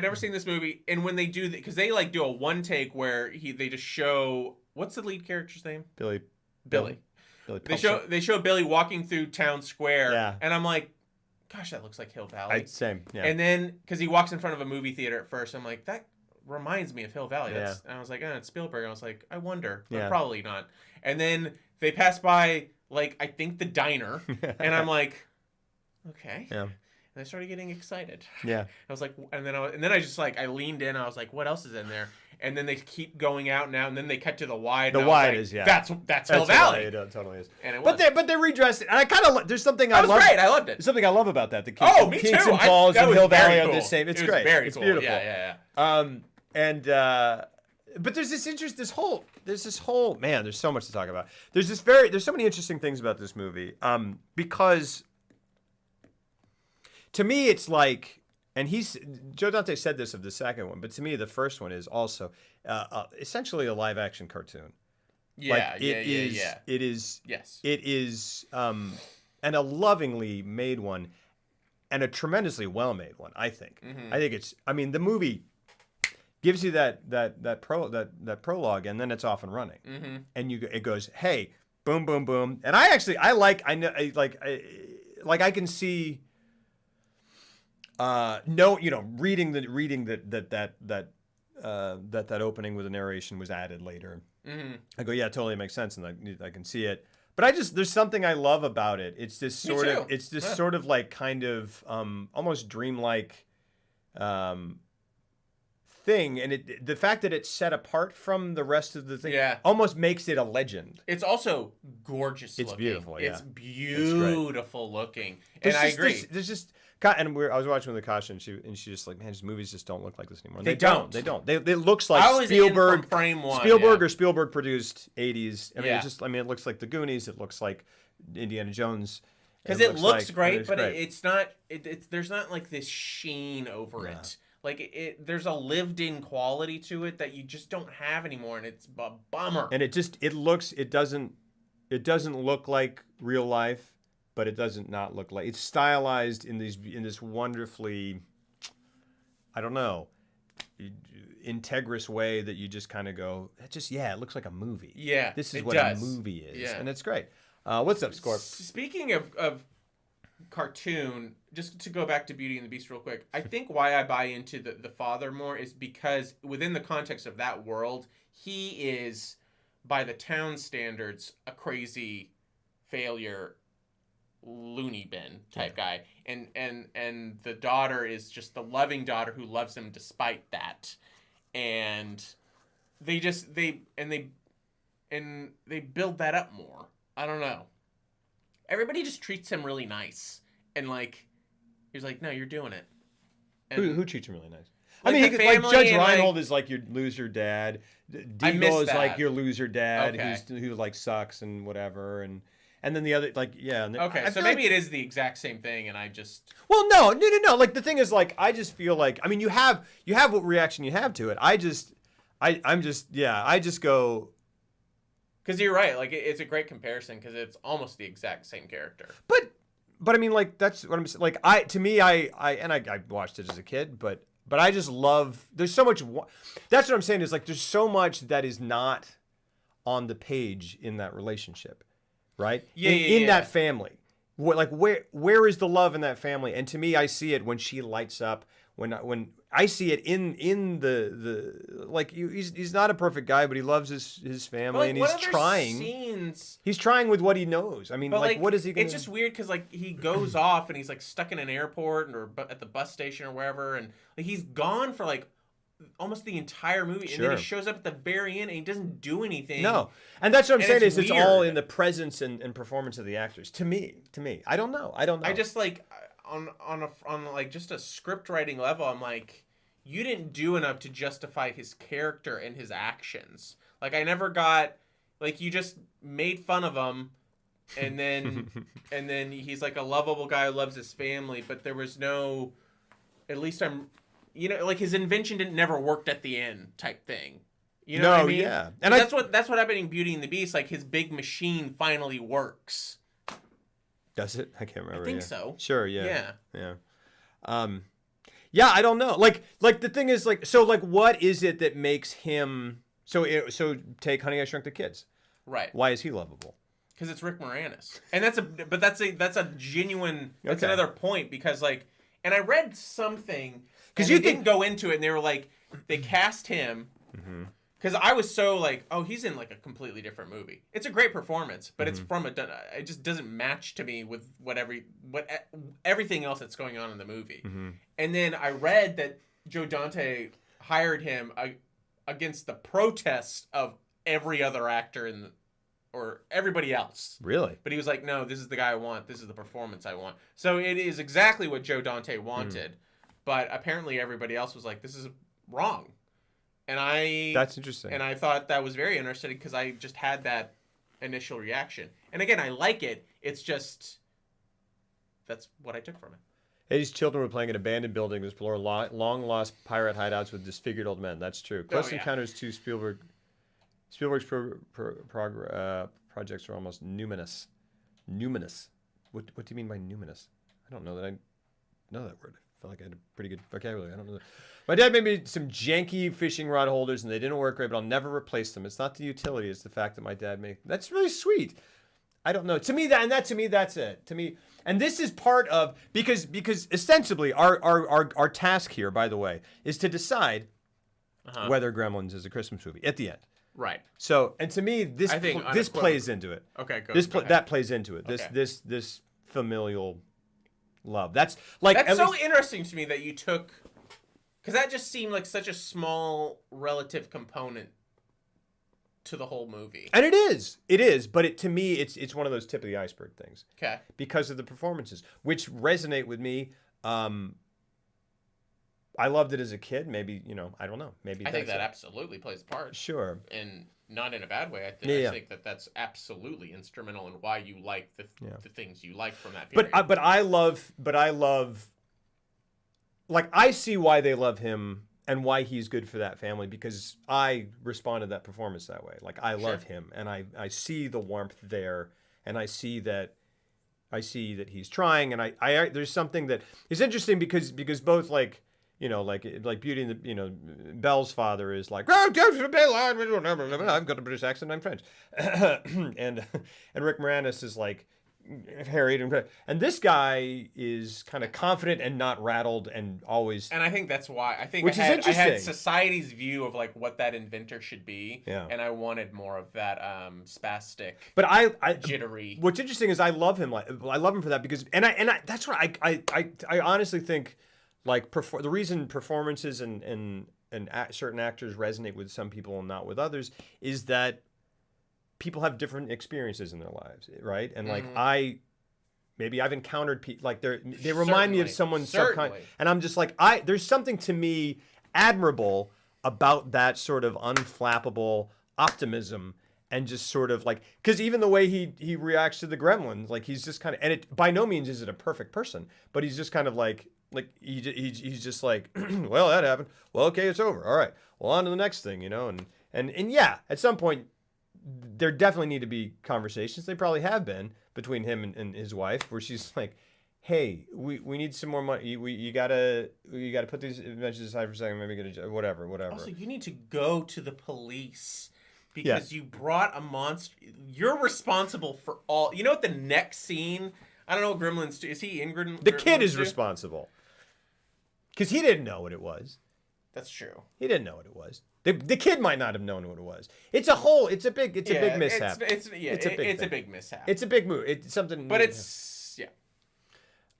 never seen this movie. And when they do that, because they like do a one take where they just show, what's the lead character's name? Billy. They show Billy walking through town square. Yeah. And I'm like, gosh, that looks like Hill Valley. Same. Yeah. And then, because he walks in front of a movie theater at first, I'm like, that reminds me of Hill Valley. Yeah. And I was like, it's Spielberg. And I was like, I wonder. But Yeah. probably not. And then they pass by, like, I think the diner. And I'm like, okay. Yeah. And I started getting excited. Yeah. I was like, and then I just like, I leaned in. I was like, what else is in there? And then they keep going out now, and then they cut to the wide. The wide is That's Hill Valley. It totally is. And it was. But they redressed it, and I kind of there's something I love. That was great. I loved it. There's something I love about that. The me Kingston too. Falls and Hill Valley cool. on this same. It's great. Very it's cool. Beautiful. Yeah. But there's this interest. There's so much to talk about. There's so many interesting things about this movie. Because to me, it's like. And Joe Dante said this of the second one, but to me, the first one is also essentially a live-action cartoon. Yeah, It is. Yes. It is, and a lovingly made one, and a tremendously well-made one. I think. Mm-hmm. I think it's. I mean, the movie gives you that prologue, and then it's off and running, and it goes, hey, boom, boom, boom, and I can see. Reading that opening with the narration was added later, Mm-hmm. I go, yeah, it totally makes sense, and I can see it. But there's something I love about it. It's this sort of like kind of almost dreamlike thing, and the fact that it's set apart from the rest of the thing almost makes it a legend. It's also gorgeous looking. It's beautiful, yeah. It's beautiful looking. And I agree. There's just I was watching with Akasha, and she's just like, man, these movies just don't look like this anymore. And they don't. They don't. It looks like Spielberg frame one. Or Spielberg produced 80s. I mean, it looks like The Goonies. It looks like Indiana Jones. Because it looks great, but it's not. There's not like this sheen over it. Like there's a lived-in quality to it that you just don't have anymore, and it's a bummer. And it doesn't look like real life, but it doesn't not look like it's stylized in this wonderfully, I don't know, integrous way that you just kind of go, it looks like a movie. Yeah, this is what a movie is, and it's great. What's up, Scorp? Speaking of cartoon, just to go back to Beauty and the Beast real quick, I think why I buy into the father more is because within the context of that world, he is, by the town standards, a crazy failure, loony bin type guy, and the daughter is just the loving daughter who loves him despite that, and they build that up more. I don't know. Everybody just treats him really nice, and like he's like, no, you're doing it. And who treats him really nice? Like, I mean, like Judge Reinhold is like your loser dad. Deagle is like your loser dad who like sucks and whatever, and then the other so maybe it is the exact same thing, and I just no. Like the thing is, like I just feel like, I mean, you have what reaction you have to it. I just go. Because you're right, like it's a great comparison because it's almost the exact same character. But I mean, like that's what I'm saying. Like I watched it as a kid, but I just love. There's so much. That's what I'm saying is like there's so much that is not on the page in that relationship, right? In that family. Where is the love in that family? And to me, I see it when she lights up. When I see it in the like he's not a perfect guy, but he loves his family, and he's trying. He's trying with what he knows. I mean, like what is he gonna... It's just weird because like he goes off and he's like stuck in an airport or at the bus station or wherever, and like he's gone for like almost the entire movie, and then he shows up at the very end and he doesn't do anything. No, and that's what I'm saying is it's all in the presence and performance of the actors. To me, I don't know. I just like. On like just a script writing level, I'm like, you didn't do enough to justify his character and his actions. Like I never got, like you just made fun of him, and then he's like a lovable guy who loves his family, but there was no, at least like his invention never worked at the end type thing. You know what I mean? Yeah, and that's what happened in Beauty and the Beast. Like his big machine finally works. Does it? I can't remember. I think so. Sure. Yeah. Yeah. I don't know. Like the thing is, like, so, like, what is it that makes him so take Honey, I Shrunk the Kids. Right. Why is he lovable? Because it's Rick Moranis, and that's a genuine. That's another point because like, and I read something because you didn't go into it, and they were like, they cast him. Mm-hmm. Because I was so like, oh, he's in like a completely different movie. It's a great performance, but it's from it just doesn't match to me with everything else that's going on in the movie. Mm-hmm. And then I read that Joe Dante hired him against the protest of every other actor or everybody else. Really? But he was like, no, this is the guy I want. This is the performance I want. So it is exactly what Joe Dante wanted, but apparently everybody else was like, this is wrong. And that's interesting. And I thought that was very interesting because I just had that initial reaction. And again, I like it. It's just that's what I took from it. These children were playing in abandoned buildings, explore long lost pirate hideouts with disfigured old men. That's true. Close Encounters 2 Spielberg's projects are almost numinous. Numinous. What do you mean by numinous? I don't know that I know that word. I felt like I had a pretty good vocabulary. I don't know that. My dad made me some janky fishing rod holders, and they didn't work great, but I'll never replace them. It's not the utility; it's the fact that my dad made. That's really sweet. I don't know. To me, that's it. To me, and this is part of because ostensibly our task here, by the way, is to decide whether Gremlins is a Christmas movie at the end. Right. So, and to me, this plays into it. Okay, go. That plays into it. This familial love. That's like that's so interesting to me that you took, because that just seemed like such a small relative component to the whole movie. And it is, but to me, it's one of those tip of the iceberg things. Okay. Because of the performances, which resonate with me. I loved it as a kid. Maybe, I don't know. Maybe I think that absolutely plays a part. Sure. And not in a bad way. I think that's absolutely instrumental in why you like the things you like from that period. But I love, like, I see why they love him and why he's good for that family, because I responded to that performance that way. Like, I love him, and I see the warmth there, and I see that he's trying, and I there's something that is interesting because both, like, like Beauty and the, Belle's father is like, oh, I've got a British accent, I'm French. and Rick Moranis is like harried, and this guy is kind of confident and not rattled and always. And I think that's why which is interesting. I had society's view of like what that inventor should be, and I wanted more of that spastic, but I jittery. What's interesting is I love him. I love him for that because I that's what I honestly think. Like the reason performances and certain actors resonate with some people and not with others is that people have different experiences in their lives, right? And like maybe I've encountered people like they remind me of someone subconscious, and I'm just like there's something to me admirable about that sort of unflappable optimism. And just sort of like, because even the way he reacts to the Gremlins, like he's just kind of, and it by no means is it a perfect person, but he's just kind of like he's just like, well, that happened. Well, okay, it's over. All right, well, on to the next thing, and yeah, at some point there definitely need to be conversations. They probably have been between him and his wife, where she's like, hey, we need some more money. You gotta put these inventions aside for a second. Maybe get a whatever. Also, you need to go to the police. Because you brought a monster. You're responsible for all. You know what the next scene? I don't know what Gremlins do. Is he in Gremlins? The kid is responsible. Because he didn't know what it was. That's true. He didn't know what it was. The kid might not have known what it was. It's a big mishap. It's a big mishap. It's a big move. It's something. But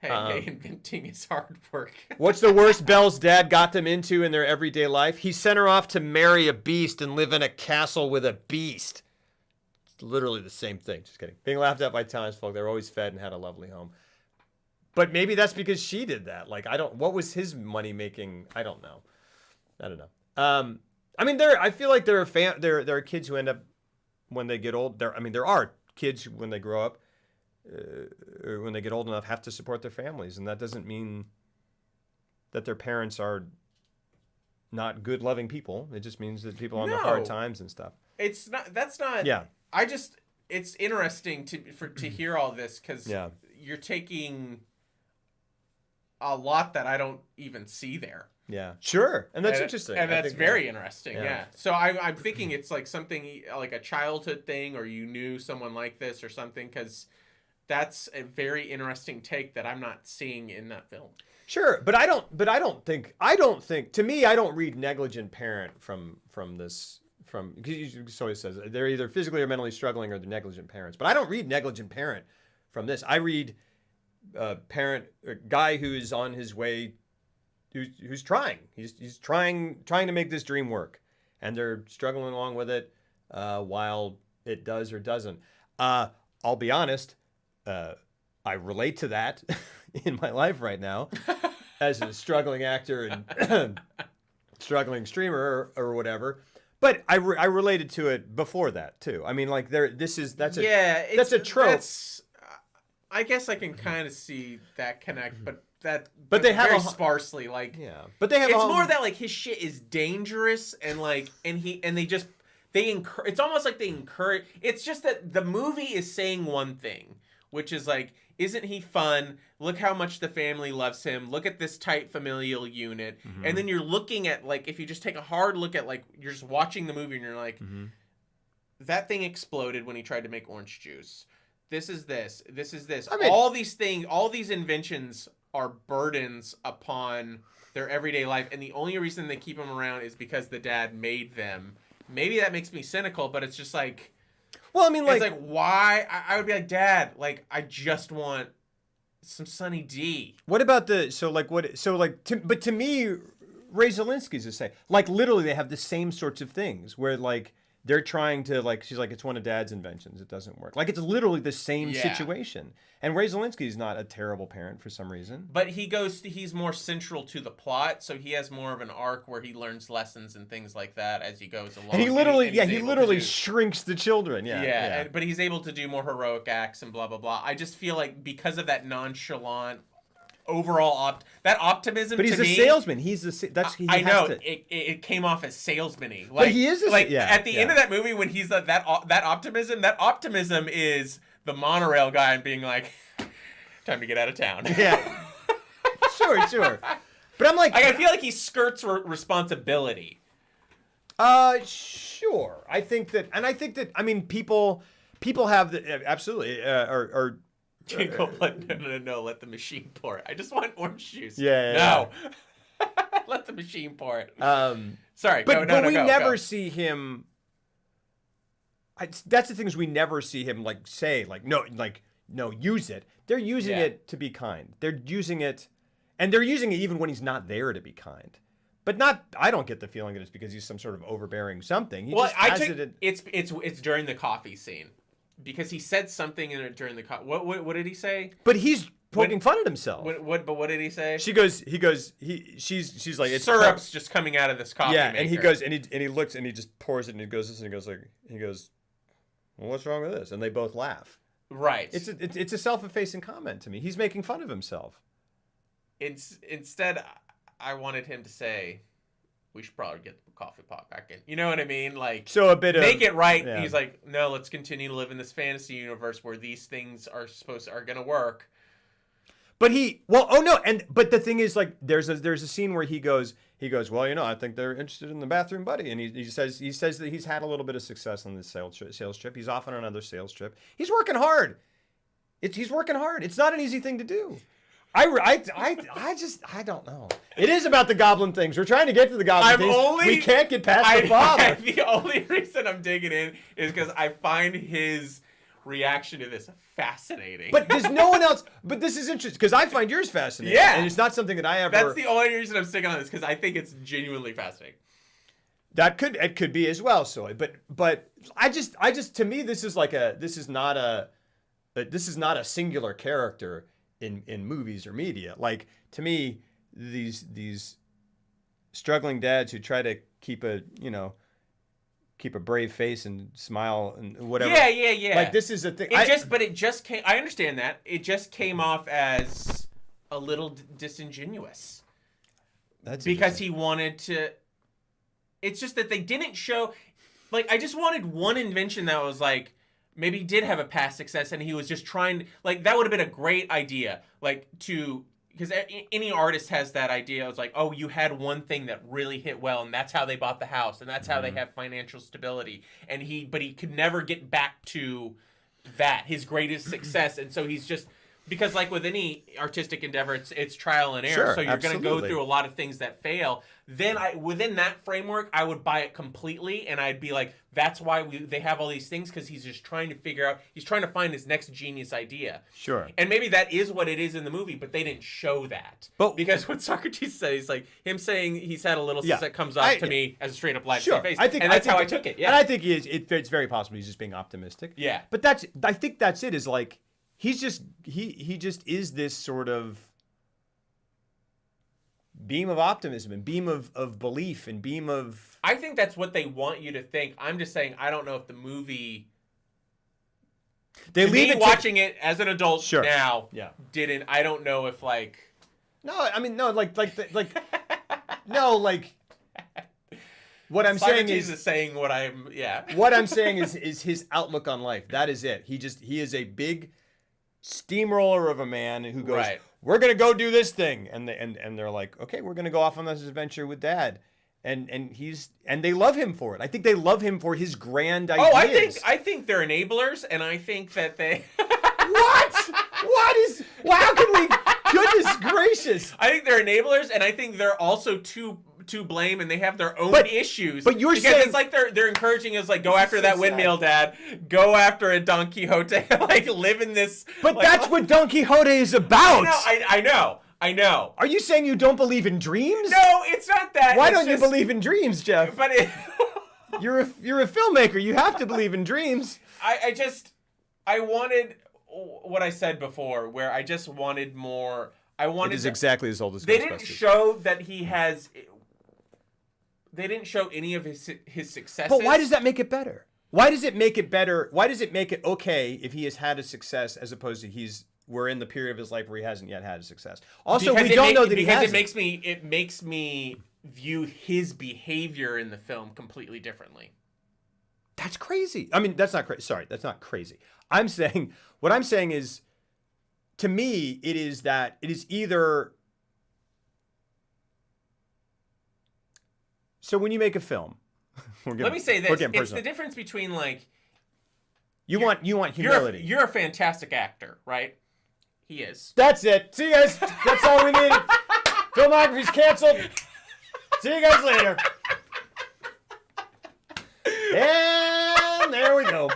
Hey, inventing is hard work. What's the worst Belle's dad got them into in their everyday life? He sent her off to marry a beast and live in a castle with a beast. It's literally the same thing. Just kidding. Being laughed at by townsfolk, they were always fed and had a lovely home. But maybe that's because she did that. Like, what was his money making? I don't know. I mean, I feel like there are kids who end up when they get old. There are kids who, when they grow up, or when they get old enough, have to support their families, and that doesn't mean that their parents are not good, loving people. It just means that people on the hard times and stuff. It's not. That's not. Yeah. It's interesting to hear all this because you're taking a lot that I don't even see there. Yeah, sure, and that's interesting, and that's very interesting. Yeah. So I'm thinking it's like something like a childhood thing, or you knew someone like this or something, because. That's a very interesting take that I'm not seeing in that film. Sure, but I don't think. To me, I don't read negligent parent from this. Because always says they're either physically or mentally struggling or they're negligent parents. But I don't read negligent parent from this. I read a guy who is on his way, who's trying. He's trying to make this dream work, and they're struggling along with it while it does or doesn't. I'll be honest. I relate to that in my life right now as a struggling actor and struggling streamer or whatever. But I related to it before that too. I mean, like that's a trope. I guess I can kind of see that connect, but they have very sparsely. Like, but they have. It's more that like his shit is dangerous and like it's almost like they encourage. It's just that the movie is saying one thing. Which is like, isn't he fun? Look how much the family loves him. Look at this tight familial unit. Mm-hmm. And then you're looking at, like, if you just take a hard look at, like, you're just watching the movie and you're like, that thing exploded when he tried to make orange juice. This is this. This is this. I mean, all these things, all these inventions are burdens upon their everyday life. And the only reason they keep them around is because the dad made them. maybe that makes me cynical, but it's just like, well, I mean, like, it's like, why? I would be like, Dad, like, I just want some Sunny D. What about but to me, Ray Zielinski's the same. Like, literally, they have the same sorts of things where, like, they're trying to, like, she's like, it's one of Dad's inventions. It doesn't work. Like, it's literally the same situation. And Ray Zielinski's not a terrible parent for some reason. But he's more central to the plot, so he has more of an arc where he learns lessons and things like that as he goes along. And he literally shrinks the children. Yeah. But he's able to do more heroic acts and blah, blah, blah. I just feel like because of that nonchalant overall that optimism. But he's to a me, salesman. I know it came off as salesman-y. Like, but he is at the end of that movie when he's that optimism is the monorail guy and being like, time to get out of town. Yeah. Sure. But I'm like, I feel like he skirts responsibility. Sure. I think that I mean people have absolutely No, let the machine pour it. I just want orange juice. Yeah. No. Let the machine pour it. Sorry. But we never see him. That's the thing is we never see him like say like no, use it. They're using it to be kind. They're using it even when he's not there to be kind. But I don't get the feeling that it's because he's some sort of overbearing something. It's during the coffee scene. Because he said something in it during the what did he say? But he's poking fun at himself. What did he say? She's like, it's syrup's just coming out of this coffee maker. And he goes and he looks and he just pours it and he goes this and he goes, well, what's wrong with this? And they both laugh. Right. It's a self-effacing comment to me. He's making fun of himself. Instead, I wanted him to say, we should probably get the coffee pot back in. You know what I mean? Like, so a bit make it right. Yeah. He's like, no, let's continue to live in this fantasy universe where these things are gonna work. But but the thing is, like, there's a scene where he goes, well, I think they're interested in the bathroom buddy, and he says that he's had a little bit of success on this sales trip. He's off on another sales trip. He's working hard. He's working hard. It's not an easy thing to do. I don't know. It is about the goblin things. We're trying to get to the goblin things. We can't get past the father. The only reason I'm digging in is because I find his reaction to this fascinating. But there's no one else. But this is interesting because I find yours fascinating. Yeah. And it's not something that I ever. That's the only reason I'm sticking on this because I think it's genuinely fascinating. It could be as well, Soy. But I just to me this is not a singular character in movies or media. Like, to me, these struggling dads who try to keep a brave face and smile and whatever. Yeah. Like, this is a thing. It just came. I understand that. It just came off as a little disingenuous. That's because he wanted to. It's just that they didn't show. Like, I just wanted one invention that was like, maybe he did have a past success and he was just trying, like, that would have been a great idea, like, because any artist has that idea. It's like, oh, you had one thing that really hit well and that's how they bought the house and that's how they have financial stability. But he could never get back to that, his greatest success. And so he's just, because like with any artistic endeavor, it's trial and error. Sure, so you're going to go absolutely. through a lot of things that fail. Then within that framework, I would buy it completely, and I'd be like, that's why they have all these things, because he's just trying to figure out, he's trying to find his next genius idea. Sure. And maybe that is what it is in the movie, but they didn't show that. Because what Socrates says, he's like, him saying he's had a little success comes off to me as a straight up life face. And that's how I took it. Yeah. And I think it's very possible he's just being optimistic. Yeah. But I think that's it, is like, he just is this sort of beam of optimism and beam of belief and beam of... I think that's what they want you to think. I'm just saying, I don't know if the movie... watching it as an adult now didn't... I don't know if, like... No, I mean, no, like... no, like... What I'm saying is saying what I'm... Yeah. What I'm saying is his outlook on life. That is it. He is a big steamroller of a man who goes... Right. We're gonna go do this thing, and they're like, okay, we're gonna go off on this adventure with Dad, and they love him for it. I think they love him for his grand ideas. I think they're enablers, and I think that they. How can we? Goodness gracious! I think they're enablers, and I think they're also too to blame, and they have their own issues. But you're because saying it's like they're encouraging us, like, go after that windmill, Dad. Go after a Don Quixote. Like, live in this. But like, that's what Don Quixote is about. I know. Are you saying you don't believe in dreams? No, it's not that. Why don't you believe in dreams, Jeff? But you're a filmmaker. You have to believe in dreams. I wanted what I said before, where I just wanted more. It is exactly as old as they didn't show that he has. They didn't show any of his successes. But why does that make it better? Why does it make it better? Why does it make it okay if he has had a success as opposed to we're in the period of his life where he hasn't yet had a success? Also, we don't know that he has. It makes me view his behavior in the film completely differently. That's crazy. I mean, that's not crazy. Sorry, that's not crazy. What I'm saying is, to me, it is either. So when you make a film, let me say this: it's the difference between like. You want humility. You're a fantastic actor, right? He is. That's it. See you guys. That's all we needed. Filmography's canceled. See you guys later. And there we go.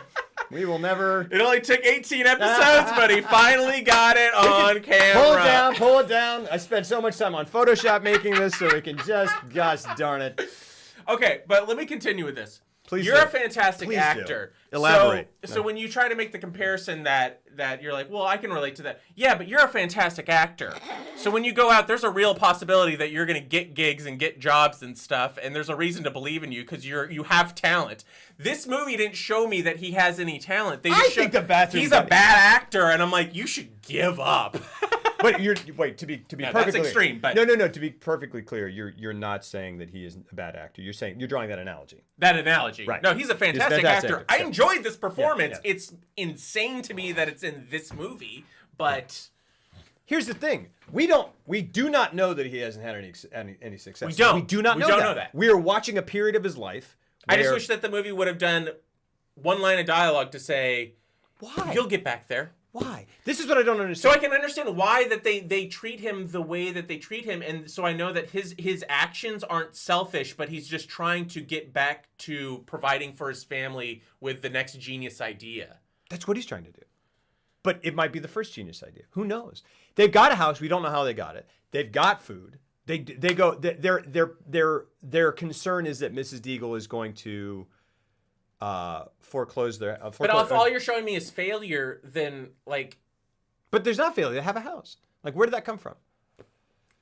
We will never. It only took 18 episodes, but he finally got it on camera. Pull it down. I spent so much time on Photoshop making this, so we can just, gosh darn it. Okay, but let me continue with this. Please You're a fantastic actor. Elaborate. So when you try to make the comparison that you're like, well, I can relate to that. Yeah, but you're a fantastic actor. So when you go out, there's a real possibility that you're going to get gigs and get jobs and stuff, and there's a reason to believe in you because you have talent. This movie didn't show me that he has any talent. He's a bad actor, and I'm like, you should give up. But to be perfectly that's extreme. But no. To be perfectly clear, you're not saying that he is a bad actor. You're drawing that analogy. Right? No, he's a fantastic actor. I enjoyed this performance. Yeah. It's insane to me that it's in this movie. But here's the thing: we do not know that he hasn't had any success. We don't. We do not know that. We are watching a period of his life. I just wish that the movie would have done one line of dialogue to say, "Why? You'll get back there." Why? This is what I don't understand. So I can understand why that they treat him the way that they treat him, and so I know that his actions aren't selfish, but he's just trying to get back to providing for his family with the next genius idea. That's what he's trying to do. But it might be the first genius idea. Who knows? They've got a house. We don't know how they got it. They've got food. Their concern is that Mrs. Deagle is going to foreclose their. But if all you're showing me is failure, then like. But there's not failure. They have a house. Like, where did that come from?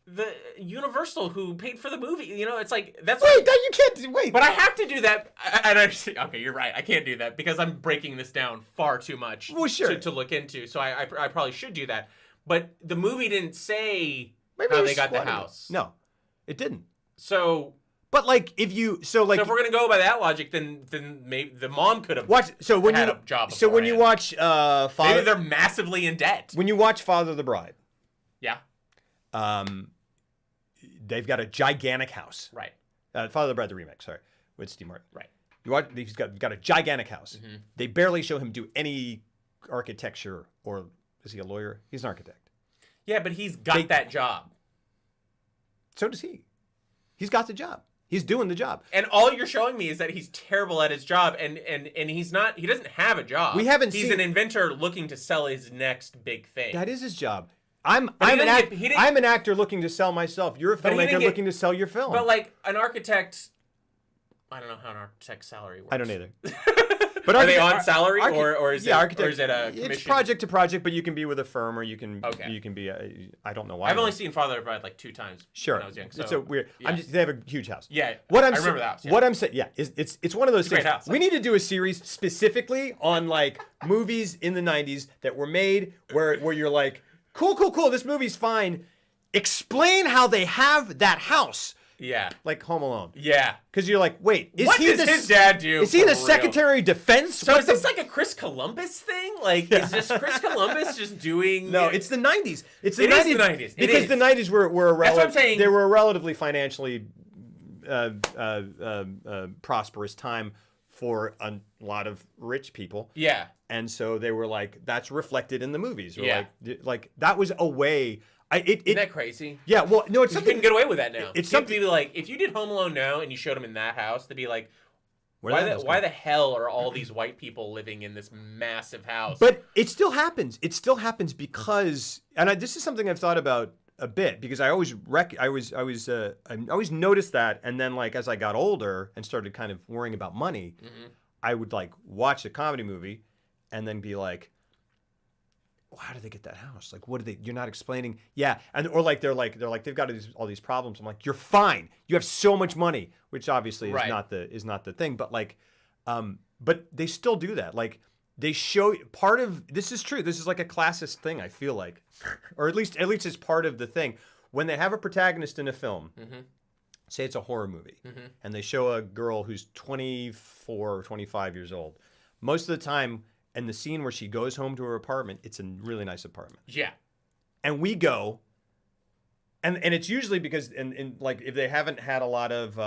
The Universal who paid for the movie. You know, it's like that's. Wait, you can't wait. But I have to do that. Okay, you're right. I can't do that because I'm breaking this down far too much. Well, sure. To look into. So I probably should do that. But the movie didn't say how they got the house. No, it didn't. So. But like, if we're gonna go by that logic, then maybe the mom could have had a job. So when you watch maybe they're massively in debt. When you watch Father of the Bride, yeah, they've got a gigantic house. Right. Father of the Bride, the remake, sorry, with Steve Martin. Right. He's got a gigantic house. Mm-hmm. They barely show him do any architecture, or is he a lawyer? He's an architect. Yeah, but he's got that job. So does he. He's got the job. He's doing the job. And all you're showing me is that he's terrible at his job, and he's not. He doesn't have a job. He's an inventor looking to sell his next big thing. That is his job. I'm an actor looking to sell myself. You're a filmmaker looking to sell your film. But like an architect, I don't know how an architect's salary works. I don't either. But are they on salary or is it a commission? It's project to project, but you can be with a firm or you can be I don't know why. I've only seen Father of the Bride like 2 times when I was young. So, it's so weird. Yeah. They have a huge house. Yeah. I remember that house. Yeah. What I'm saying, it's one of those things. Great house. We need to do a series specifically on like movies in the 90s that were made where you're like, cool. This movie's fine. Explain how they have that house. Yeah. Like Home Alone. Yeah. Because you're like, wait, what does his dad do? Is he the Secretary of Defense? So is this like a Chris Columbus thing? Like, is just Chris Columbus just doing... No, it's the 90s. It's the 90s. It is the 90s. Because the 90s were That's what I'm saying. They were a relatively financially prosperous time for a lot of rich people. Yeah. And so they were like, that's reflected in the movies. Yeah. Like that was a way Isn't that crazy? Yeah, well, no, it's something. You couldn't get away with that now. It's something like if you did Home Alone now and you showed them in that house, they'd be like, why the hell are all these white people living in this massive house? But it still happens. It still happens because, and this is something I've thought about a bit because I always noticed that, and then like as I got older and started kind of worrying about money, I would like watch a comedy movie, and then be like, well, how did they get that house? Like, what are they? You're not explaining. Yeah, and or like they're like they've got all these problems. I'm like, you're fine. You have so much money, which obviously is not the thing. But like, but they still do that. Like they show part of this is true. This is like a classist thing. I feel like, or at least it's part of the thing when they have a protagonist in a film. Say it's a horror movie, and they show a girl who's 24 or 25 years old. Most of the time. And the scene where she goes home to her apartment, it's a really nice apartment. Yeah. And we go, and it's usually because, and like if they haven't had a lot of,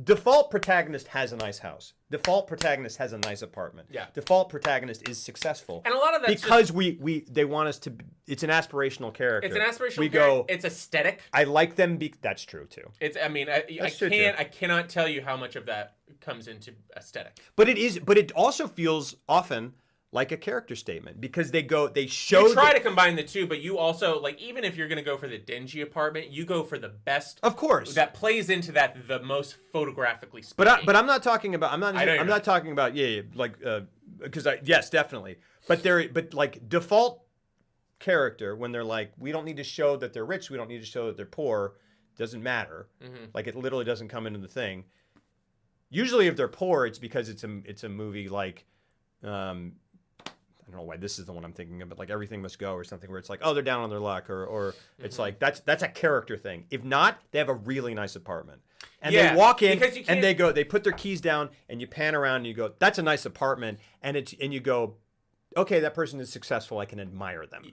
default protagonist has a nice house. Default protagonist has a nice apartment. Yeah. Default protagonist is successcul. And a lot of that's because they want us to. It's an aspirational character. It's an aspirational character. Go. It's aesthetic. I like them. That's true too. I cannot tell you how much of that comes into aesthetic. But it also feels often like a character statement because they show. You try to combine the two, but you also like even if you're going to go for the dingy apartment, you go for the best. Of course, that plays into that the most photographically speaking. But I'm not talking about. I'm not talking about like because yes, definitely. But like default character when they're like, we don't need to show that they're rich, we don't need to show that they're poor. Doesn't matter. Like it literally doesn't come into the thing. Usually, if they're poor, it's because it's a movie like. I don't know why this is the one I'm thinking of, but like Everything Must Go or something where it's like, oh, they're down on their luck, or it's like that's a character thing. If not, they have a really nice apartment, and they walk in and they put their keys down, and you pan around and you go, that's a nice apartment, and you go, okay, that person is successful. I can admire them.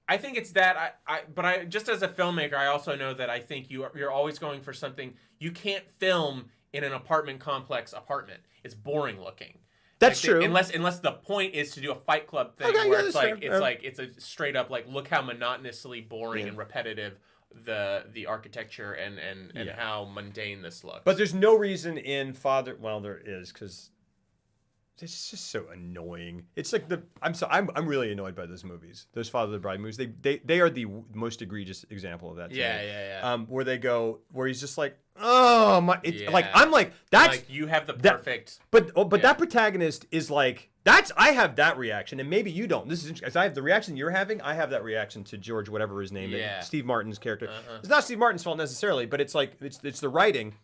I think it's that. But I just as a filmmaker, I also know that I think you're always going for something. You can't film in an apartment complex apartment. It's boring looking. That's true. Unless the point is to do a Fight Club thing where it's a straight up like look how monotonously boring and repetitive the architecture and how mundane this looks. But there's no reason in Father. Well, there is because it's just so annoying. It's like I'm really annoyed by those movies. Those Father of the Bride movies. They are the most egregious example of that. Yeah. Where he's just like, oh my, like I'm like that's like you have the perfect. But that protagonist is like I have that reaction, and maybe you don't. This is interesting. As I have the reaction you're having. I have that reaction to George, whatever his name is, Steve Martin's character. It's not Steve Martin's fault necessarily, but it's like it's the writing,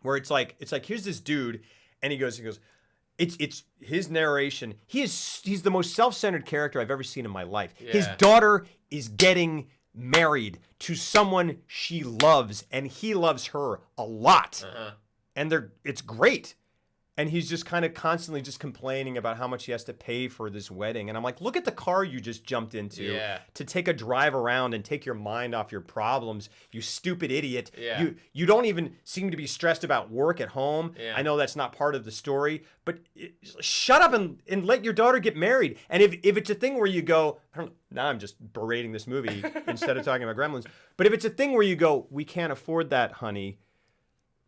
where it's like here's this dude, and he goes. It's his narration. He's the most self-centered character I've ever seen in my life. Yeah. His daughter is getting married to someone she loves, and he loves her a lot. And it's great. And he's just kind of constantly just complaining about how much he has to pay for this wedding. And I'm like, look at the car you just jumped into to take a drive around and take your mind off your problems, you stupid idiot. Yeah. You don't even seem to be stressed about work at home. Yeah. I know that's not part of the story, but shut up and let your daughter get married. And if it's a thing where you go, now I'm just berating this movie instead of talking about Gremlins. But if it's a thing where you go, we can't afford that, honey.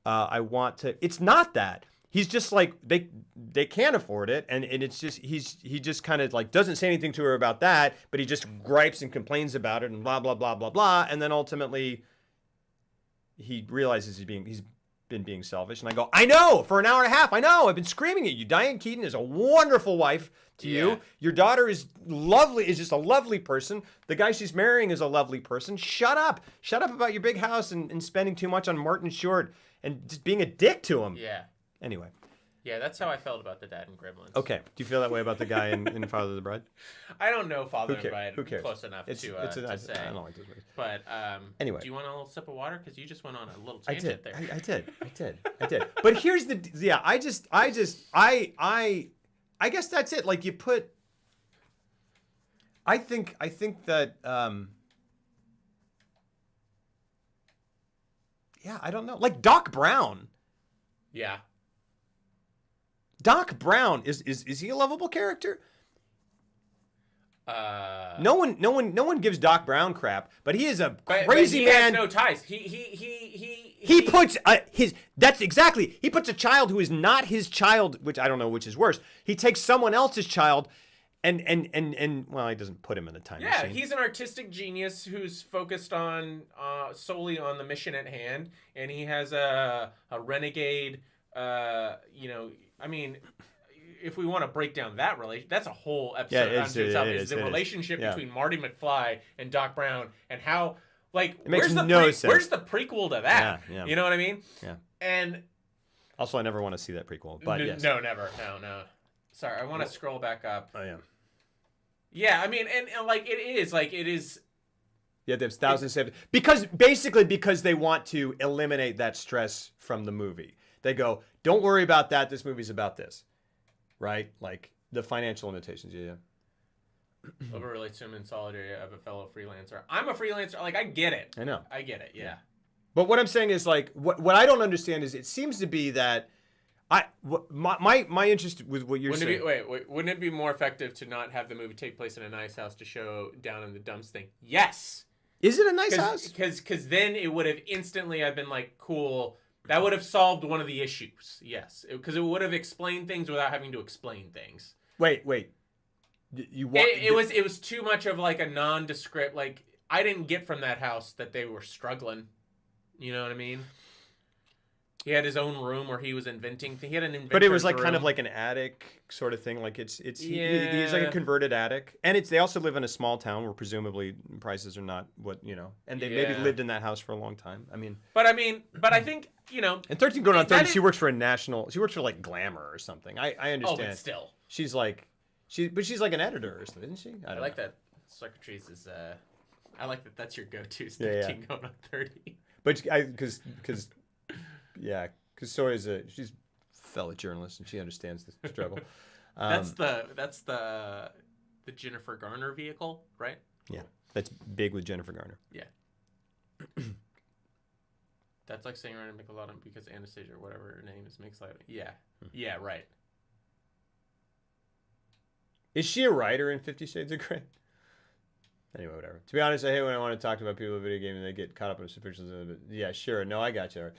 I want to. It's not that. He's just like they can't afford it, and it's just he just kind of like doesn't say anything to her about that, but he just gripes and complains about it and blah blah blah blah blah, and then ultimately he realizes he's been being selfish, and I go, I know, for an hour and a half, I know, I've been screaming at you. Diane Keaton is a wonderful wife to you. Your daughter is lovely, is just a lovely person. The guy she's marrying is a lovely person. Shut up about your big house and spending too much on Martin Short and just being a dick to him. Yeah. Anyway. Yeah, that's how I felt about the dad in Gremlins. Okay. Do you feel that way about the guy in Father of the Bride? I don't know Father of the Bride Who cares? Close enough to say. I don't like those movies. But anyway. Do you want a little sip of water? Because you just went on a little tangent there. I did. But here's the I guess that's it. Like you put. I think that. Yeah, I don't know. Like Doc Brown. Yeah. Doc Brown is he a lovable character? No one gives Doc Brown crap, but he is a crazy man. He has no ties. He puts he puts a child who is not his child, which I don't know which is worse. He takes someone else's child and well, he doesn't put him in the time machine. Yeah, he's an artistic genius who's focused on solely on the mission at hand, and he has a renegade. I mean, if we want to break down that relation, that's a whole episode unto itself. Is the relationship between Marty McFly and Doc Brown, and how it makes no sense. Where's the prequel to that? Yeah. You know what I mean? Yeah. And also, I never want to see that prequel. But yes. No, never. No. Sorry, I want to scroll back up. Oh yeah. Yeah, I mean, and it is. Yeah, there's 1,070 because they want to eliminate that stress from the movie. They go, don't worry about that. This movie's about this. Right? Like the financial limitations. Yeah. Lobo relates to him in solidarity of a fellow freelancer. I'm a freelancer. Like, I get it. I know. I get it. Yeah. But what I'm saying is, like, what I don't understand is it seems to be that my interest with what you're saying. Wouldn't it be more effective to not have the movie take place in a nice house to show down in the dumps thing? Yes. Is it a nice house? Because then it would have instantly, I've been like, cool. That would have solved one of the issues. Yes. Because it would have explained things without having to explain things. Wait. It was too much of like a nondescript, like, I didn't get from that house that they were struggling. You know what I mean? He had his own room where he was inventing. He had an inventor's But it was like room. kind of like an attic sort of thing. Like he's like a converted attic, and they also live in a small town where presumably prices are not what and they maybe lived in that house for a long time. But I think And 13 going on 30, she works for like Glamour or something. I understand. Oh, but still, she's like an editor or something, isn't she? I like that. Secretaries is I like that. That's your go-to. 13 going on 30. But because Sawyer she's a fellow journalist and she understands the struggle. That's the Jennifer Garner vehicle, right? Yeah, that's big with Jennifer Garner. Yeah. That's like saying Ryan McLeod because Anastasia, or whatever her name is, makes like yeah, right. Is she a writer in 50 Shades of Grey? Anyway, whatever. To be honest, I hate when I want to talk about people in video games and they get caught up in superficial. But yeah, sure. No, I got you.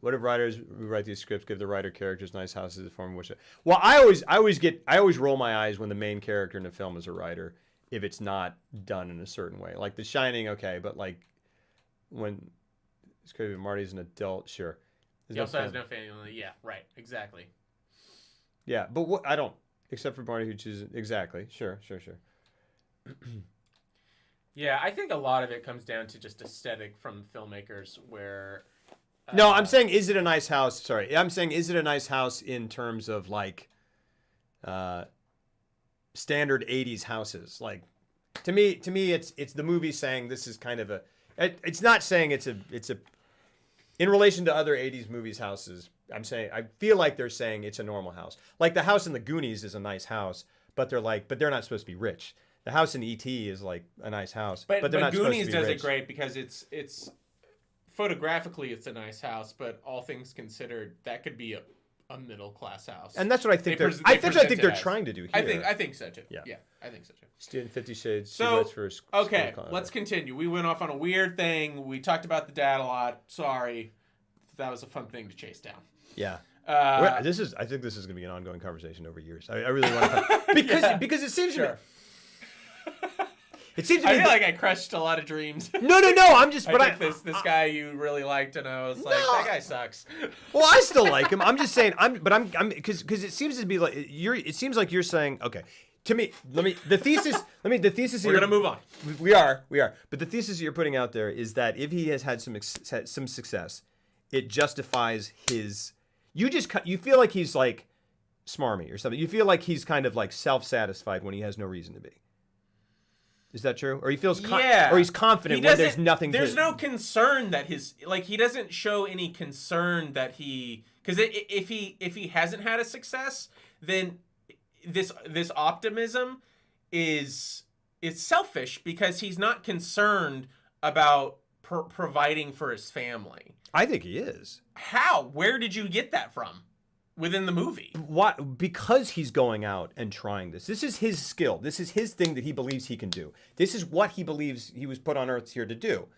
What if writers who write these scripts give the writer characters nice houses to form which? Well, I always roll my eyes when the main character in a film is a writer if it's not done in a certain way. Like The Shining, okay, but like when it's crazy, Marty's an adult, sure. He also has no family. Yeah, right, exactly. Yeah, but what I don't, except for Marty who chooses exactly. Sure. Yeah, I think a lot of it comes down to just aesthetic from filmmakers where. No, I'm saying, is it a nice house? Sorry, I'm saying, is it a nice house in terms of like standard '80s houses? Like, to me, it's the movie saying this is kind of a. It's not saying it's a. In relation to other '80s movies houses, I'm saying I feel like they're saying it's a normal house. Like the house in the Goonies is a nice house, but they're not supposed to be rich. The house in E.T. is like a nice house, but they're not Goonies supposed to be rich. does it great because it's photographically it's a nice house, but all things considered, that could be a middle class house. And that's what I think I think they're trying to do here. I think so too. Yeah, I think so too. Still 50 Shades. So okay, let's continue. We went off on a weird thing. We talked about the dad a lot. Sorry, that was a fun thing to chase down. Yeah. I think this is going to be an ongoing conversation over years. I really want to because it seems to me. It seems to me I feel like I crushed a lot of dreams. No. I'm just. But I took this guy you really liked, and I was like, that guy sucks. Well, I still like him. I'm just saying. I'm because it seems to be like It seems like you're saying, okay. To me, the thesis. We're gonna move on. We are. But the thesis you're putting out there is that if he has had some success, it justifies his. You feel like he's like smarmy or something. You feel like he's kind of like self-satisfied when he has no reason to be. Is that true? Or he feels or he's confident when there's nothing. There's no concern that he doesn't show any concern that because if he hasn't had a success, then this optimism is selfish because he's not concerned about providing for his family. I think he is. How? Where did you get that from? within the movie. Why? Because he's going out and trying this. This is his skill. This is his thing that he believes he can do. This is what he believes he was put on Earth here to do.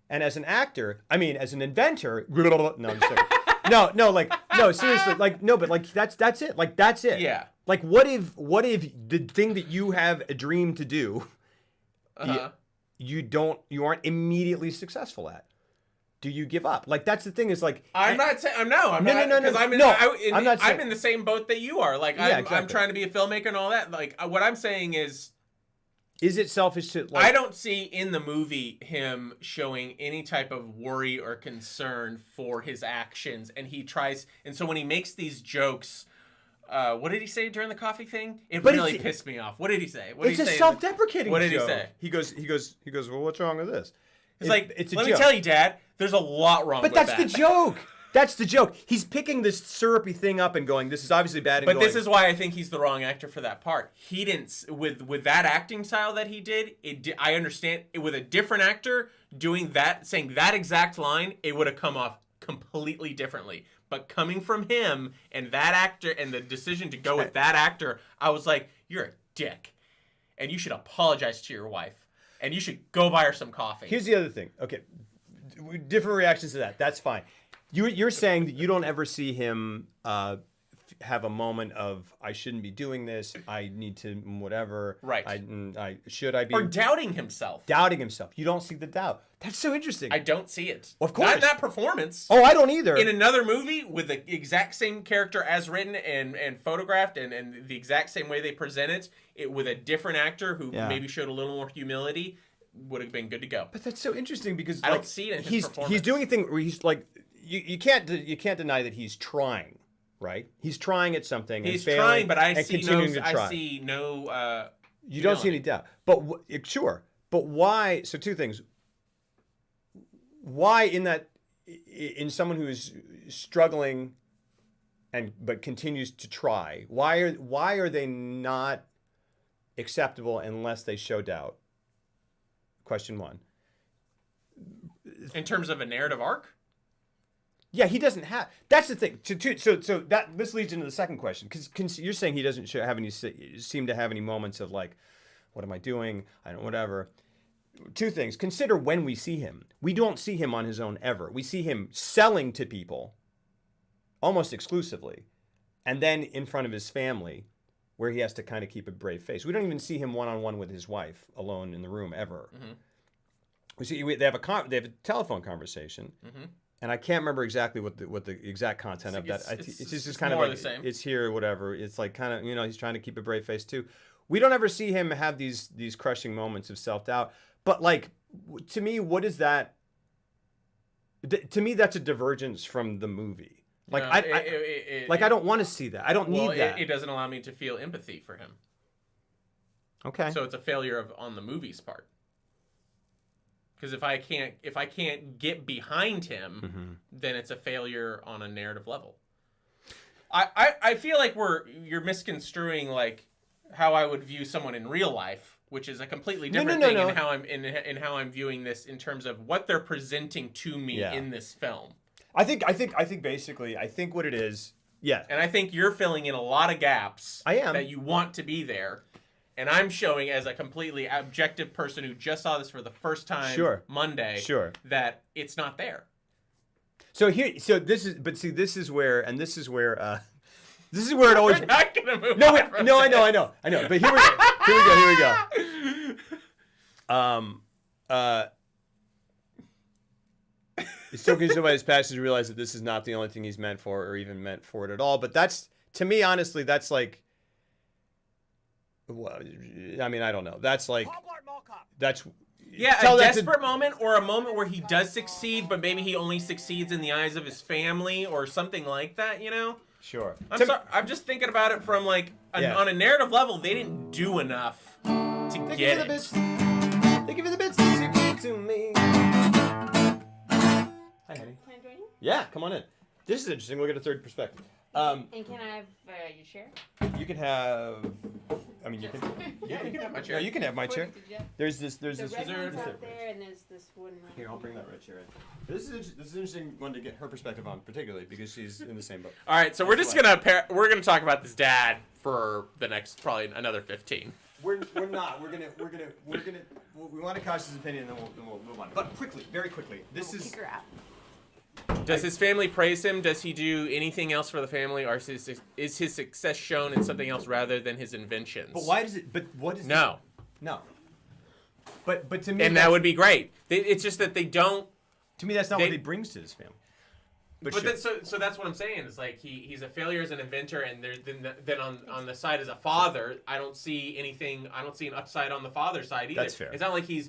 And as an actor, I mean, as an inventor, no, I'm just saying. No, seriously, like, no, but like, that's it. Like, that's it. Yeah. Like, what if the thing that you have a dream to do, you aren't immediately successful at? Do you give up? Like, that's the thing is like, I'm not, because I'm in the same boat that you are. Like, I'm trying to be a filmmaker and all that. Like, what I'm saying is it selfish to, like, I don't see in the movie him showing any type of worry or concern for his actions. And he tries, and so when he makes these jokes, what did he say during the coffee thing? It really pissed me off. What did he say? It's a self-deprecating joke. What did he say? He goes, well, what's wrong with this? It's like, let me tell you, Dad, there's a lot wrong with that. But that's the joke. That's the joke. He's picking this syrupy thing up and going, this is obviously bad. But this is why I think he's the wrong actor for that part. He didn't, with that acting style that he did, I understand, with a different actor doing that, saying that exact line, it would have come off completely differently. But coming from him and that actor and the decision to go with that actor, I was like, you're a dick. And you should apologize to your wife. And you should go buy her some coffee. Here's the other thing. Okay, different reactions to that. That's fine. You're saying that you don't ever see him have a moment of, I shouldn't be doing this. I need to whatever. Right. Should I be? Or doubting himself. Doubting himself. You don't see the doubt. That's so interesting. I don't see it. Of course. Not in that performance. Oh, I don't either. In another movie with the exact same character as written and photographed and the exact same way they present it with a different actor who maybe showed a little more humility, would have been good to go. But that's so interesting because I don't see it in his performance. He's doing a thing where he's like, you can't deny that he's trying, right? He's trying at something. He's trying, but I see no. You don't see any doubt. But sure. But why? So two things. Why in someone who is struggling but continues to try, why are they not acceptable unless they show doubt? Question one. In terms of a narrative arc? Yeah, he doesn't have. That's the thing. So this leads into the second question, because you're saying he doesn't seem to have any moments of like, what am I doing? I don't whatever. Two things. Consider when we see him. We don't see him on his own ever. We see him selling to people almost exclusively, and then in front of his family, where he has to kind of keep a brave face. We don't even see him one-on-one with his wife alone in the room ever. Mm-hmm. We see they have a telephone conversation. Mm-hmm. And I can't remember exactly what the exact content of that. It's just kind of like, the same. It's here or whatever. It's like kind of, he's trying to keep a brave face too. We don't ever see him have these crushing moments of self-doubt. But like, to me, what is that? To me, that's a divergence from the movie. Like, I don't want to see that. I don't need that. It doesn't allow me to feel empathy for him. Okay. So it's a failure on the movie's part. Because if I can't get behind him, mm-hmm. then it's a failure on a narrative level. I feel like you're misconstruing like how I would view someone in real life, which is a completely different thing in how I'm viewing this in terms of what they're presenting to me in this film. I think basically what it is. Yeah. And I think you're filling in a lot of gaps. I am. That you want to be there. And I'm showing as a completely objective person who just saw this for the first time Monday that it's not there. This is where it always. We're not gonna move on. No, I know. But here we go. It's still gives somebody's passion to realize that this is not the only thing he's meant for, or even meant for it at all. But that's, to me, honestly, that's like. Well, I mean, I don't know. That's like, that's a desperate moment, or a moment where he does succeed, but maybe he only succeeds in the eyes of his family, or something like that. Sure. I'm just thinking about it from like on a narrative level. They didn't do enough to get it. They give you the bits to me. Hi, honey. Can I join you? Yeah, come on in. This is interesting. We'll get a third perspective. And can I have your share? You can have I mean, you can. Yeah, you can have my chair. No, you can have my chair. There's this. The red one's out there, and there's this wooden one. Here, I'll bring that red chair in. This is an interesting one to get her perspective on, particularly because she's in the same boat. All right, so we're gonna talk about this dad for the next probably another 15. We're not. We want to couch his opinion, and then we'll move on. But quickly, very quickly, this is. Kick her out. Does his family praise him? Does he do anything else for the family, or is his success shown in something else rather than his inventions? But why does it? But what is? No. No. But to me, and that would be great. It's just that they don't. To me, that's not what he brings to his family. But sure. So that's what I'm saying. It's like he's a failure as an inventor, and then on the side as a father, I don't see anything. I don't see an upside on the father's side either. That's fair. It's not like he's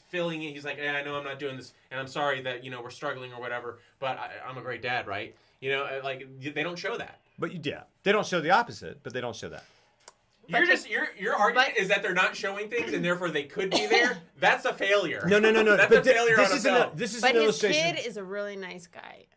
filling it. He's like, I know I'm not doing this, and I'm sorry that we're struggling or whatever. But I'm a great dad, right? Like they don't show that. But yeah, they don't show the opposite. But they don't show that. Your argument is that they're not showing things and therefore they could be there. That's a failure. No. That's a failure on a film. This is an illustration. But his kid is a really nice guy.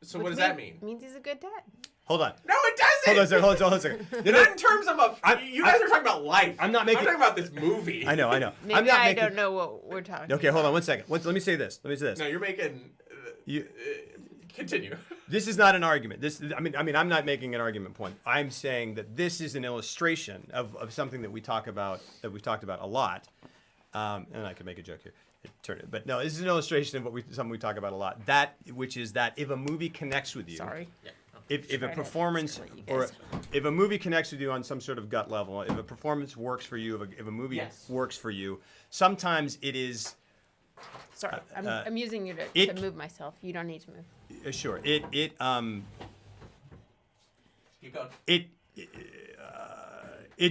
So what does that mean? It means he's a good dad. Hold on. No, it doesn't. Hold on a second. Not in terms of you guys are talking about life. I'm talking about this movie. I know. Maybe I don't know what we're talking about. Okay, hold on 1 second. Let me say this. No, you're making... continue. This is not an argument. I mean, I'm not making an argument point. I'm saying that this is an illustration of something that we've talked about a lot. And I could make a joke here. But no, this is an illustration of something we talk about a lot. Which is that if a movie connects with you, if a performance or if a movie connects with you on some sort of gut level, if a performance works for you, if a movie works for you, sometimes it is. Sorry, I'm using you to move myself. You don't need to move. Sure. It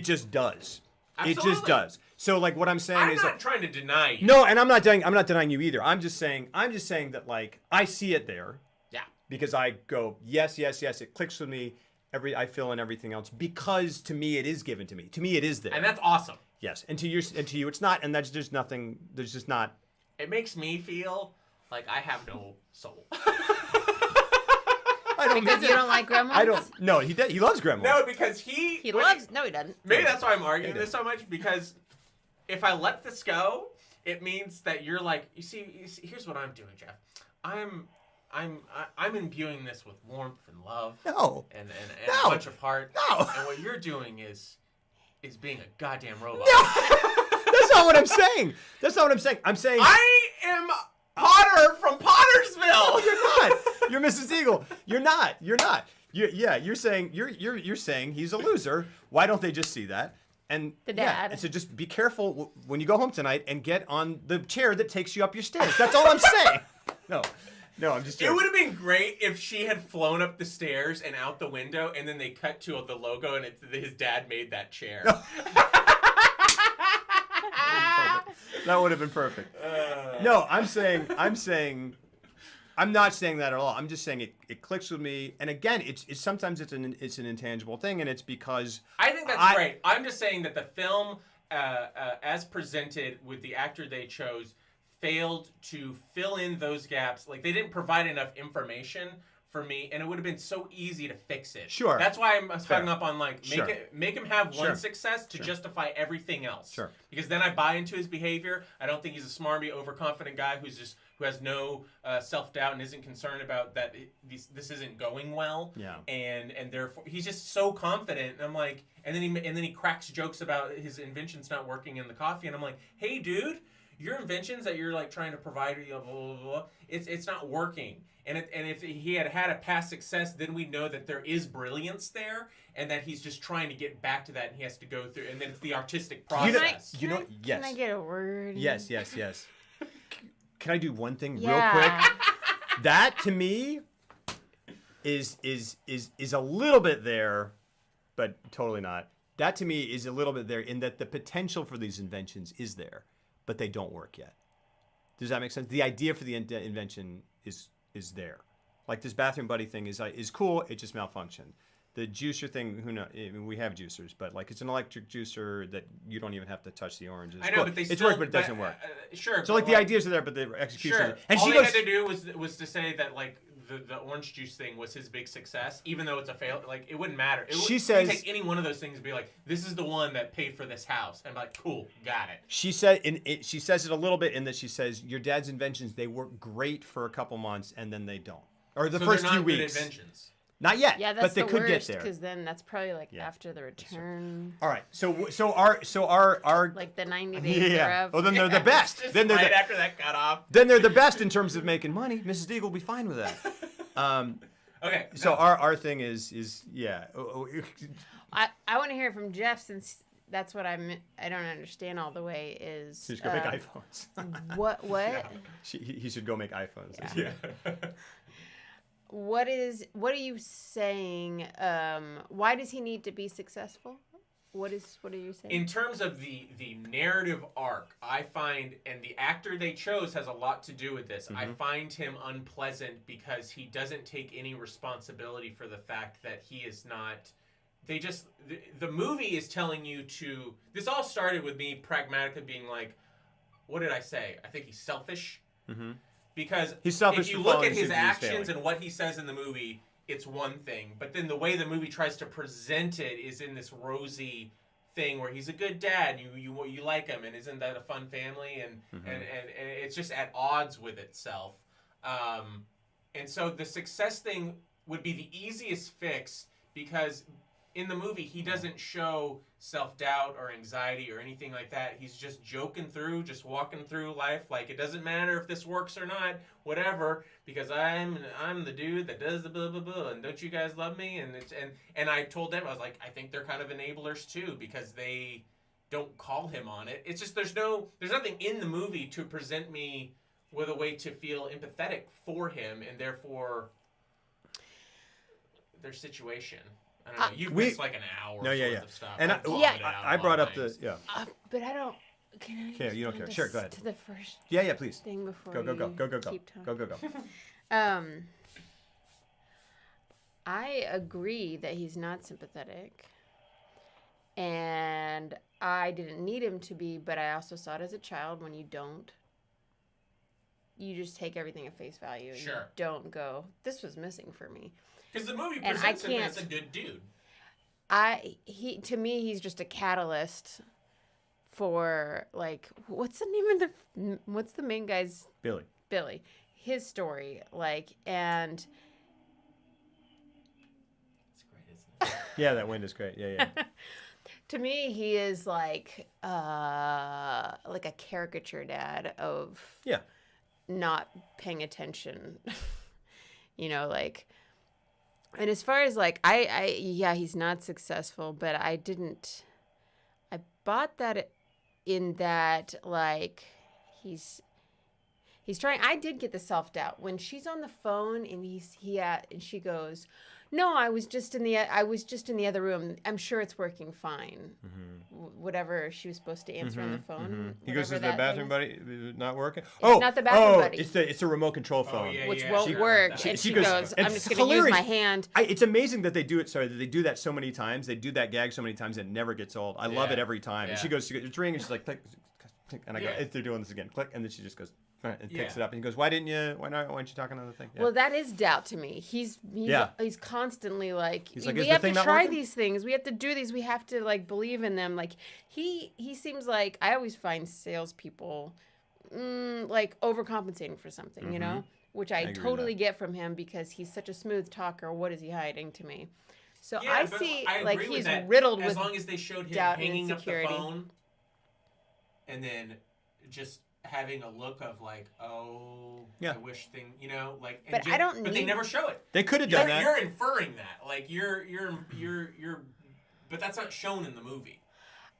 just does. Absolutely. It just does. So like what I'm saying is I'm not trying to deny you. No, and I'm not denying you either. I'm just saying that like I see it there. Yeah. Because I go, yes, it clicks with me. I fill in everything else because to me it is given to me. To me it is there. And that's awesome. Yes. And to you it's not, and there's just not. It makes me feel like I have no soul. Because you don't like Gremlins? I don't. No, he loves Gremlins. No, because he loves. No, he doesn't. Maybe that's why I'm arguing this so much, because if I let this go, it means that you're like, you see, here's what I'm doing, Jeff. I'm imbuing this with warmth and love. No. And a bunch of heart. No. And what you're doing is being a goddamn robot. No. That's not what I'm saying. I'm saying I am Potter from Pottersville. No, you're not. You're Mrs. Eagle. You're not. You're saying he's a loser. Why don't they just see that? And the dad. And so just be careful when you go home tonight and get on the chair that takes you up your stairs. That's all I'm saying. No, I'm just joking. It would have been great if she had flown up the stairs and out the window, and then they cut to the logo, and his dad made that chair. That would have been perfect. No, I'm not saying that at all. I'm just saying it clicks with me. And again, it's sometimes it's an intangible thing, and it's because I think that's great. I'm just saying that the film, as presented with the actor they chose, failed to fill in those gaps. Like they didn't provide enough information for me, and it would have been so easy to fix it. Sure. That's why I'm hung up on make him have one success to justify everything else. Sure. Because then I buy into his behavior. I don't think he's a smarmy, overconfident guy who has no self-doubt and isn't concerned about that this isn't going well. Yeah. And therefore he's just so confident. And I'm like, and then he cracks jokes about his inventions not working in the coffee, and I'm like, hey dude, your inventions that you're like trying to provide, blah, blah, blah, it's not working. And if he had a past success, then we know that there is brilliance there, and that he's just trying to get back to that, and he has to go through, and then it's the artistic process. Yes. Can I get a word? Yes. Can I do one thing real quick? That to me is a little bit there, but totally not. That to me is a little bit there in that the potential for these inventions is there, but they don't work yet. Does that make sense? The idea for the invention is there. Like this bathroom buddy thing is cool. It just malfunctioned. The juicer thing, who knows? I mean, we have juicers, but like it's an electric juicer that you don't even have to touch the oranges. I know, but it's worked, but it doesn't work. Sure. So like the ideas are there, but the execution. Sure. And all she they goes, had to do was to say that like the orange juice thing was his big success, even though it's a fail. Like, it wouldn't matter. She says, take any one of those things and be like, this is the one that paid for this house, and I'm like, cool, got it. She said, she says it a little bit in that she says, your dad's inventions, they work great for a couple months and then they don't, or the first few weeks. Good inventions. Not yet, yeah, that's but they the could worst, get there. Because then that's probably like after the return. All right, so our like the 90 days thereof. Oh, then they're the best. Then they're after that cut off. Then they're the best in terms of making money. Mrs. Deagle will be fine with that. Okay. So our thing is I want to hear from Jeff, since that's what I don't understand all the way. Is he should go make iPhones. What? Yeah. He should go make iPhones. Yeah. What are you saying? Why does he need to be successful? What are you saying? In terms of the narrative arc, I find, and the actor they chose has a lot to do with this. Mm-hmm. I find him unpleasant because he doesn't take any responsibility for the fact that he is not. They just the movie is telling you to. This all started with me pragmatically being like, what did I say? I think he's selfish. Mm-hmm. Because if you look at his actions and what he says in the movie, it's one thing. But then the way the movie tries to present it is in this rosy thing where he's a good dad, you like him, and isn't that a fun family? And it's just at odds with itself. And so the success thing would be the easiest fix, because in the movie he doesn't show self-doubt or anxiety or anything like that. He's just joking through, just walking through life like, it doesn't matter if this works or not, whatever, because I'm the dude that does the blah blah blah, and don't you guys love me? And I told them, I was like, I think they're kind of enablers too, because they don't call him on it. It's just there's nothing in the movie to present me with a way to feel empathetic for him, and therefore their situation. I don't know. You've missed like an hour worth of stuff. And I brought up the but I don't. Can I? Okay, you don't care. Sure, go ahead. To the first. Yeah, please. Thing before go. Keep talking. Go. I agree that he's not sympathetic, and I didn't need him to be. But I also saw it as a child. When you don't, you just take everything at face value. And sure. You don't go, this was missing for me. Because the movie presents him as a good dude. To me, he's just a catalyst for, like, what's the main guy's? Billy. His story, like, and. It's great, isn't it? Yeah, that wind is great. Yeah. To me, he is like a caricature dad of. Yeah. Not paying attention. Like. And as far as, like, he's not successful, but I bought that in that, like, he's trying. I did get the self-doubt when she's on the phone and and she goes, no, I was just in the other room. I'm sure it's working fine. Mm-hmm. Whatever she was supposed to answer on the phone. Mm-hmm. He goes, is the bathroom buddy not working? It's not the bathroom buddy. It's a remote control phone. Which won't work. And she goes, I'm just going to use my hand. It's amazing that they do it. Sorry, that they do that so many times. They do that gag so many times, it never gets old. I love it every time. Yeah. And she goes, it's ringing, and she's like, click, click, and I go, they're doing this again, click, and then she just goes. And picks it up and he goes, why aren't you talking on the thing? Yeah. Well, that is doubt to me. He's constantly like, we have to try these things. We have to do these. We have to, like, believe in them. Like, he seems like, I always find salespeople like overcompensating for something, which I totally get from him because he's such a smooth talker. What is he hiding to me? So I see, like, he's riddled with doubt and insecurity. As long as they showed him hanging up the phone and then just having a look of like, I wish thing, like. And but they never show it. They could have done that. You're inferring that, like you're, but that's not shown in the movie.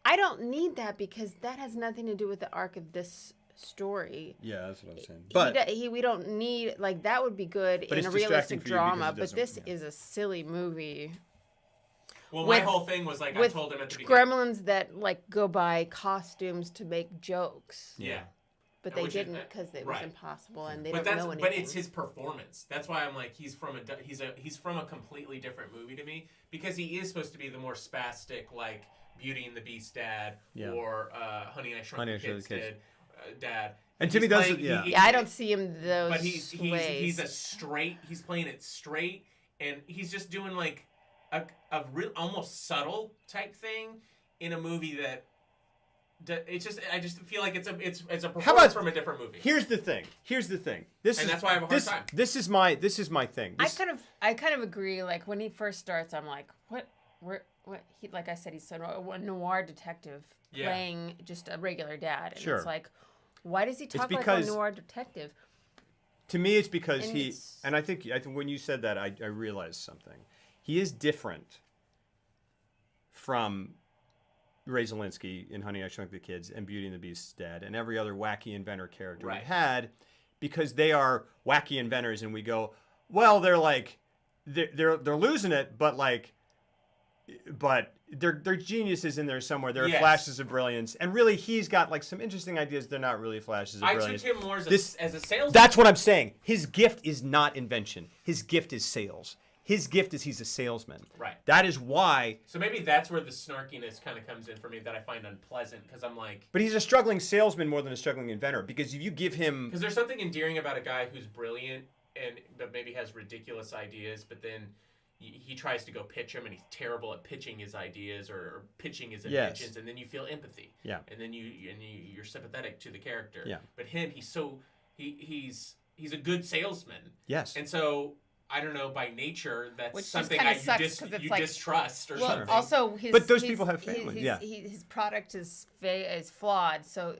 I don't need that because that has nothing to do with the arc of this story. Yeah, that's what I'm saying. But we don't need, like, that would be good in a realistic drama, but this is a silly movie. Well, my whole thing was like, I told him at the beginning. Gremlins that, like, go buy costumes to make jokes. Yeah. But they didn't because it was impossible, and they don't know anything. But it's his performance. That's why I'm like, he's from a completely different movie to me, because he is supposed to be the more spastic, like, Beauty and the Beast dad, or Honey, I Shrunk the Kids did. dad. And to me, that's I don't see him those. But he's playing it straight, and he's just doing like a real almost subtle type thing in a movie that. I just feel like it's a performance from a different movie. Here's the thing. That's why I have a hard time. This is my thing. I kind of agree. Like when he first starts, I'm like, what? He, like I said, he's a noir detective playing just a regular dad, and it's like, why does he talk like a noir detective? To me, it's because and I think when you said that, I realized something. He is different from Ray Zelinsky in Honey, I Shrunk the Kids and Beauty and the Beast's dad and every other wacky inventor character we had, because they are wacky inventors, and we go, well, they're like, they're losing it, but they're geniuses in there somewhere. There are flashes of brilliance, and really, he's got like some interesting ideas. They're not really flashes of brilliance. I took him more as a salesman. That's what I'm saying. His gift is not invention. His gift is sales. His gift is he's a salesman. Right. That is why. So maybe that's where the snarkiness kind of comes in for me that I find unpleasant, because I'm like. But he's a struggling salesman more than a struggling inventor, because if you give him. Because there's something endearing about a guy who's brilliant but maybe has ridiculous ideas, but then he tries to go pitch them, and he's terrible at pitching his ideas or pitching his inventions, and then you feel empathy. Yeah. And then you're sympathetic to the character. Yeah. But him, he's a good salesman. Yes. And so. I don't know, by nature, that's which something you distrust or something. Also, but those people have families. His product is flawed. So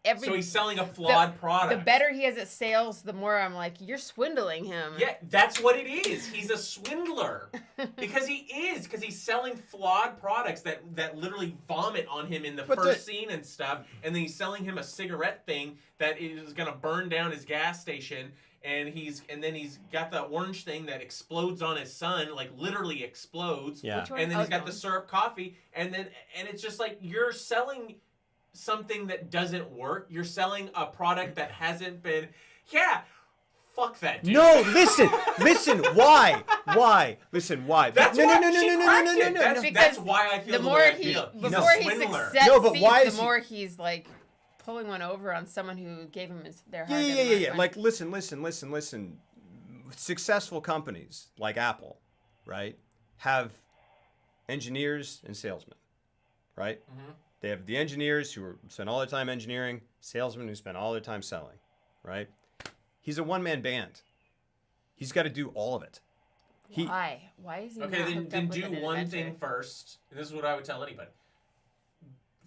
every so he's selling a flawed product. The better he is at sales, the more I'm like, you're swindling him. Yeah, that's what it is. He's a swindler because he's selling flawed products that literally vomit on him in the first scene and stuff, and then he's selling him a cigarette thing that is going to burn down his gas station. And then he's got the orange thing that explodes on his son, like literally explodes. Yeah. And then he's got the syrup coffee, and it's just like you're selling something that doesn't work. You're selling a product that hasn't been. Yeah. Fuck that dude. No, listen, why? Listen, why? That's no. That's why I feel the more he succeeds, the more he's like pulling one over on someone who gave him their hard Yeah. Like, listen. Successful companies like Apple, right, have engineers and salesmen, right? Mm-hmm. They have the engineers who spend all their time engineering, salesmen who spend all their time selling, right? He's a one-man band. He's got to do all of it. Why? Why is he okay, then do one thing first. And this is what I would tell anybody.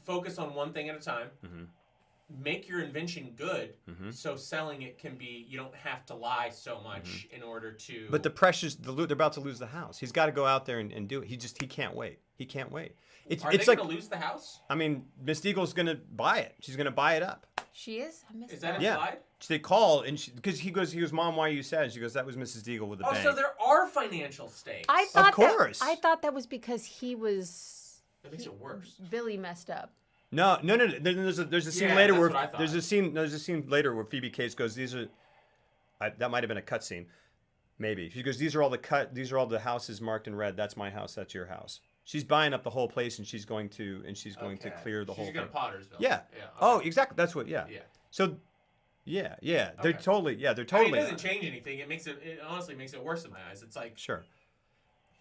Focus on one thing at a time. Mm-hmm. Make your invention good, so selling it can be. You don't have to lie so much in order to. But the pressures, they're about to lose the house. He's got to go out there and do it. He can't wait. He can't wait. Are they going to lose the house? I mean, Miss Deagle's going to buy it. She's going to buy it up. She is. I missed that. Is that implied? Yeah. They call and because he goes, Mom, why are you sad? She goes, that was Mrs. Deagle with the bank. Oh, so there are financial stakes. Of course. I thought that was because he was. That makes it worse. Billy messed up. No. There's a scene later where there's a scene later where Phoebe Cates goes, these are. That might have been a cut scene, maybe. She goes, these are all the houses marked in red. That's my house. That's your house. She's buying up the whole place, and she's going to clear the whole thing. She's going to Pottersville. Yeah. Okay. Oh, exactly. That's what. Yeah. So. Yeah. They're totally. I mean, it doesn't change anything. It honestly makes it worse in my eyes. It's like sure.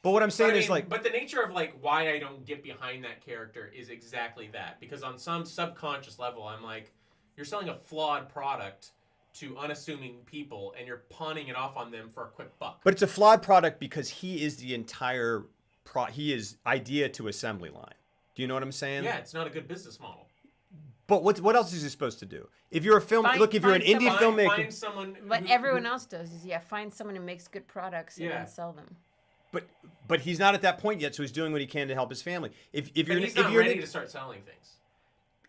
But what I'm saying is like. But the nature of like why I don't get behind that character is exactly that, because on some subconscious level I'm like, you're selling a flawed product to unassuming people and you're pawning it off on them for a quick buck. But it's a flawed product because he is the entire he is idea to assembly line. Do you know what I'm saying? Yeah, it's not a good business model. But what else is he supposed to do? If you're a if you're an indie filmmaker, find someone. What everyone else does is find someone who makes good products and then sell them. But he's not at that point yet, so he's doing what he can to help his family. If you're ready to start selling things.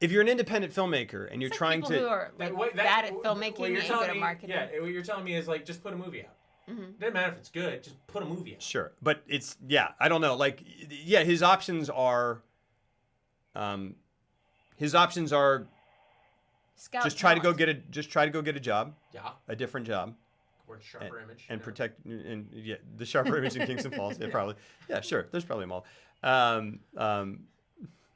If you're an independent filmmaker and you're trying to, who are bad at filmmaking and good at marketing. Yeah, what you're telling me is like just put a movie out. Mm-hmm. Doesn't matter if it's good, just put a movie out. Sure, but it's I don't know. Like his options are. Scout just try to go get a job. Yeah. A different job. Work Sharper Image. And protect the Sharper Image in Kingston Falls. Yeah, probably. Yeah, sure. There's probably a mall.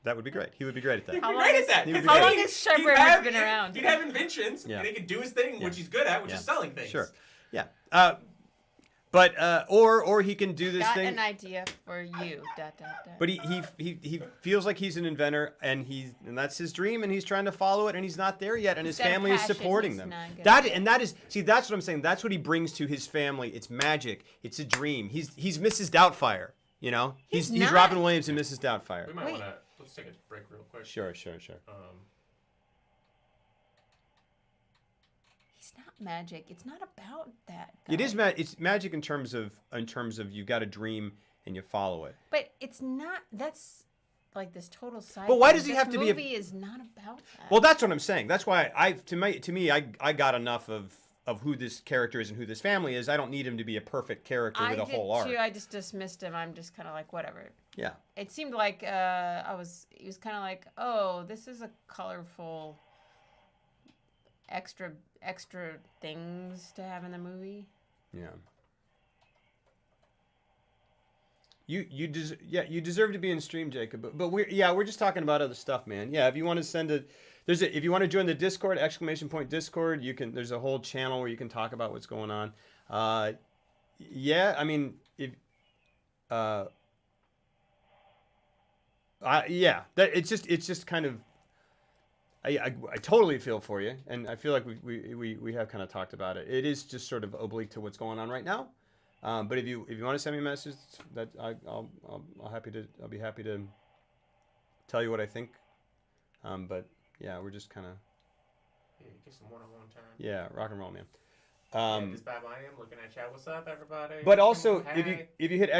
That would be great. He would be great at that. He'd be great at that. How long has Sharper been around? He'd have inventions, and he could do his thing, which he's good at, which is selling things. Sure. Yeah. But or he can do this thing. Got an idea for you. ... But he feels like he's an inventor, and that's his dream, and he's trying to follow it, and he's not there yet, and his family is supporting them. That's what I'm saying. That's what he brings to his family. It's magic. It's a dream. He's Mrs. Doubtfire. You know, he's Robin Williams and Mrs. Doubtfire. We might want to let's take a break real quick. Sure. He's not magic. It's not about that. It is it's magic in terms of you got a dream and you follow it. But it's not. That's like this total side. But why does he have to be? This movie is not about that. Well, that's what I'm saying. That's why to me I got enough of who this character is and who this family is. I don't need him to be a perfect character with a whole arc. I just dismissed him. I'm just kind of like, whatever. Yeah. It seemed like he was kind of like, oh, this is a colorful extra things to have in the movie. Yeah. You deserve to be in stream, Jacob. But we're just talking about other stuff, man. Yeah, if you want to send it. If you want to join the Discord, !Discord, you can. There's a whole channel where you can talk about what's going on. Yeah, I mean, it's just kind of. I totally feel for you, and I feel like we have kind of talked about it. It is just sort of oblique to what's going on right now. But if you want to send me a message, that I'll be happy to tell you what I think. But. Yeah, we're just kind of. Yeah, get some one-on-one time. Yeah, rock and roll, man. This Bad Lion looking at chat. What's up, everybody? But also, if you hit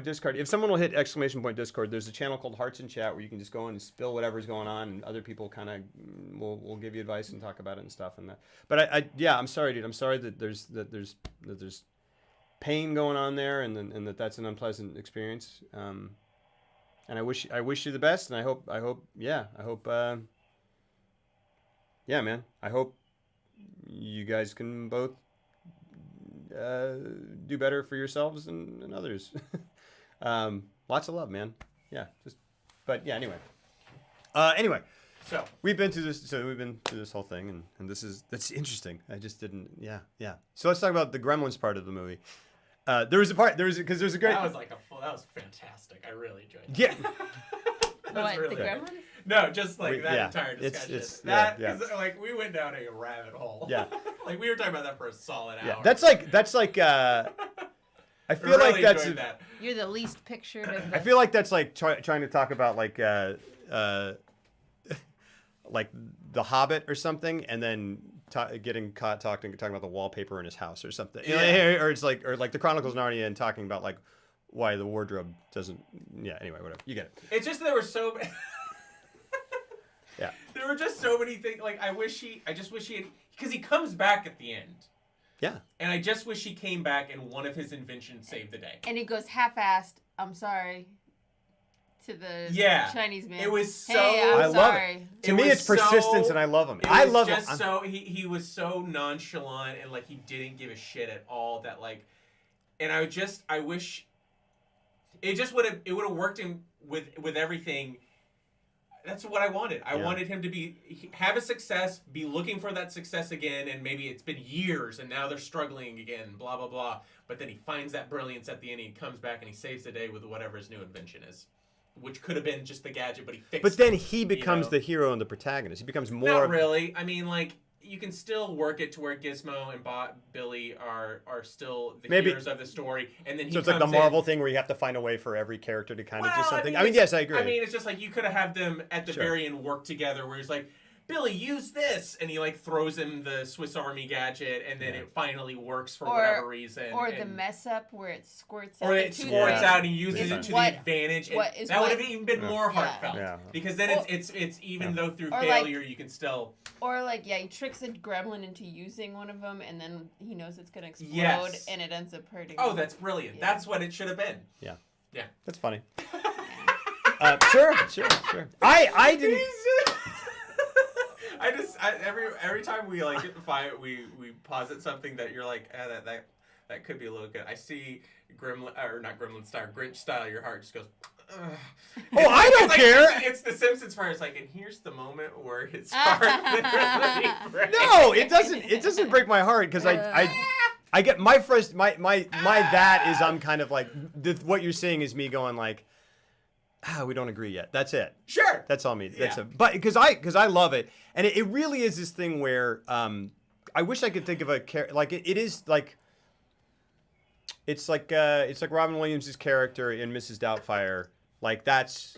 !Discord, if someone will hit !Discord, there's a channel called Hearts and Chat where you can just go in and spill whatever's going on, and other people kind of will give you advice and talk about it and stuff and that. But I'm sorry, dude. I'm sorry that there's pain going on there, and that's an unpleasant experience. And I wish you the best, and I hope. Yeah, man. I hope you guys can both do better for yourselves and others. Lots of love, man. Yeah. But yeah. Anyway. So we've been through this. So we've been through this whole thing, and that's interesting. I just didn't. Yeah. So let's talk about the Gremlins part of the movie. Because there's a great. That was fantastic. I really enjoyed it. Yeah. What, the Gremlins? No, just like that entire discussion. It's like we went down a rabbit hole. Yeah. Like we were talking about that for a solid hour. Yeah. That's like I feel really like that's that. You're the least pictured of the... I feel like that's like trying to talk about like The Hobbit or something, and then getting caught talking about the wallpaper in his house or something. Yeah. Or it's like the Chronicles of Narnia and talking about like why the wardrobe doesn't. Yeah. Anyway, whatever. You get it. It's just there were so. Yeah. There were just so many things. Like I just wish he had, because he comes back at the end. Yeah. And I just wish he came back and one of his inventions saved the day. And he goes half-assed. I'm sorry. To the Chinese man. It was so. Hey, I'm sorry. It. To me, it's persistence, and I love him. I love him. So he was so nonchalant and like he didn't give a shit at all. That like, and I wish. It would have worked in with everything. That's what I wanted. I wanted him to have a success, be looking for that success again, and maybe it's been years and now they're struggling again, blah, blah, blah. But then he finds that brilliance at the end, he comes back and he saves the day with whatever his new invention is. Which could have been just the gadget, but he fixed it. But then he becomes the hero and the protagonist. He becomes more... Not really. I mean, like, you can still work it to where Gizmo and Billy are still the heroes of the story, and then he so it's like the Marvel thing where you have to find a way for every character to kind of do something. I mean, yes, I agree. I mean, it's just like you could have them at the very end work together, where he's like, Billy, use this, and he like throws him the Swiss Army gadget, and then it finally works for whatever reason. Or the mess up where it squirts out. Or it squirts out and he uses it to the advantage. And that would have even been more heartfelt. Yeah. Because then it's even though through failure you can still. Or like he tricks a gremlin into using one of them, and then he knows it's gonna explode, and it ends up hurting. Oh, that's brilliant. Yeah. That's what it should have been. Yeah. Yeah. That's funny. Sure. I didn't. Every time we like we posit something that you're like that could be a little good. I see not Gremlin style, Grinch style. Your heart just goes. I don't care. It's the Simpsons part. It's like, and here's the moment where his heart literally breaks. No, it doesn't. It doesn't break my heart because I get my first my that is I'm kind of like what you're saying is me going like, we don't agree yet. That's it. Sure. That's all me. That's but because I love it, and it really is this thing where I wish I could think of a like it is like. It's like Robin Williams' character in Mrs. Doubtfire. Like that's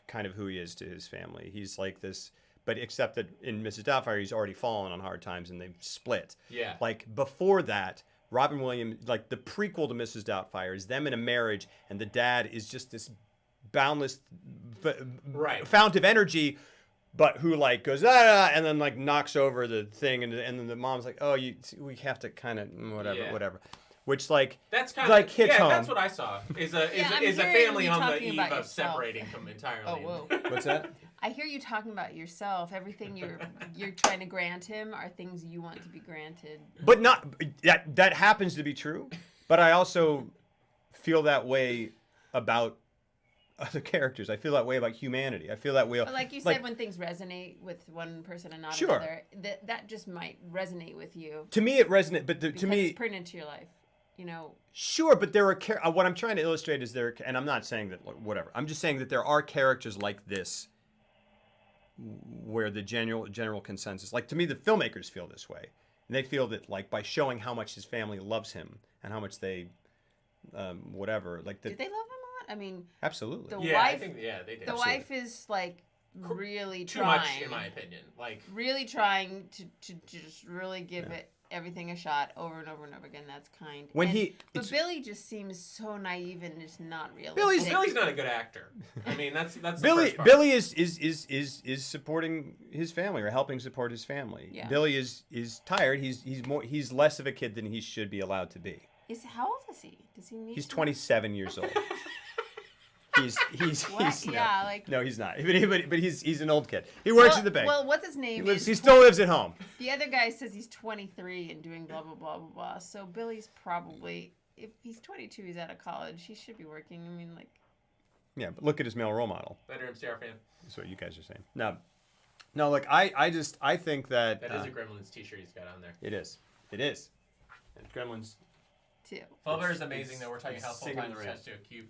kind of who he is to his family. He's like this, but except that in Mrs. Doubtfire, he's already fallen on hard times and they've split. Yeah. Like before that, Robin Williams, like the prequel to Mrs. Doubtfire, is them in a marriage, and the dad is just this boundless fount of energy. But who like goes and then like knocks over the thing and then the mom's like, oh, we have to kind of whatever, which like that's kind of like hits home. That's what I saw is a family on the eve of separating from entirely. Oh, whoa. What's that? I hear you talking about yourself. Everything you're trying to grant him are things you want to be granted. But not that happens to be true. But I also feel that way about other characters. I feel that way about humanity. I feel that way. But like you said, when things resonate with one person and not another, that just might resonate with you. To me, it resonates. But to me, it's printed into your life. You know. Sure, but there are what I'm trying to illustrate is and I'm not saying that whatever. I'm just saying that there are characters like this, where the general consensus, like to me, the filmmakers feel this way, and they feel that like by showing how much his family loves him and how much they, whatever, like did they love him? I mean, absolutely. The wife, I think they did. The wife is like really too trying. Much, in my opinion. Like really trying to just really give it everything a shot over and over and over again. That's kind. But Billy just seems so naive and just not realistic. Billy's not a good actor. I mean, that's Billy. Billy is supporting his family or helping support his family. Yeah. Billy is tired. He's less of a kid than he should be allowed to be. How old is he? Does he need? He's 27 years old. He's no, he's not. But he's an old kid. He works at the bank. Well, what's his name? He still lives at home. The other guy says he's 23 and doing blah blah blah blah blah. So Billy's probably, if he's 22, he's out of college. He should be working. I mean, like. Yeah, but look at his male role model. Better MCR fan. That's what you guys are saying. No, like I think that is a Gremlins T-shirt he's got on there. It is. It's Gremlins. Too. Flubber is amazing. Though we're talking how full time has to a cube.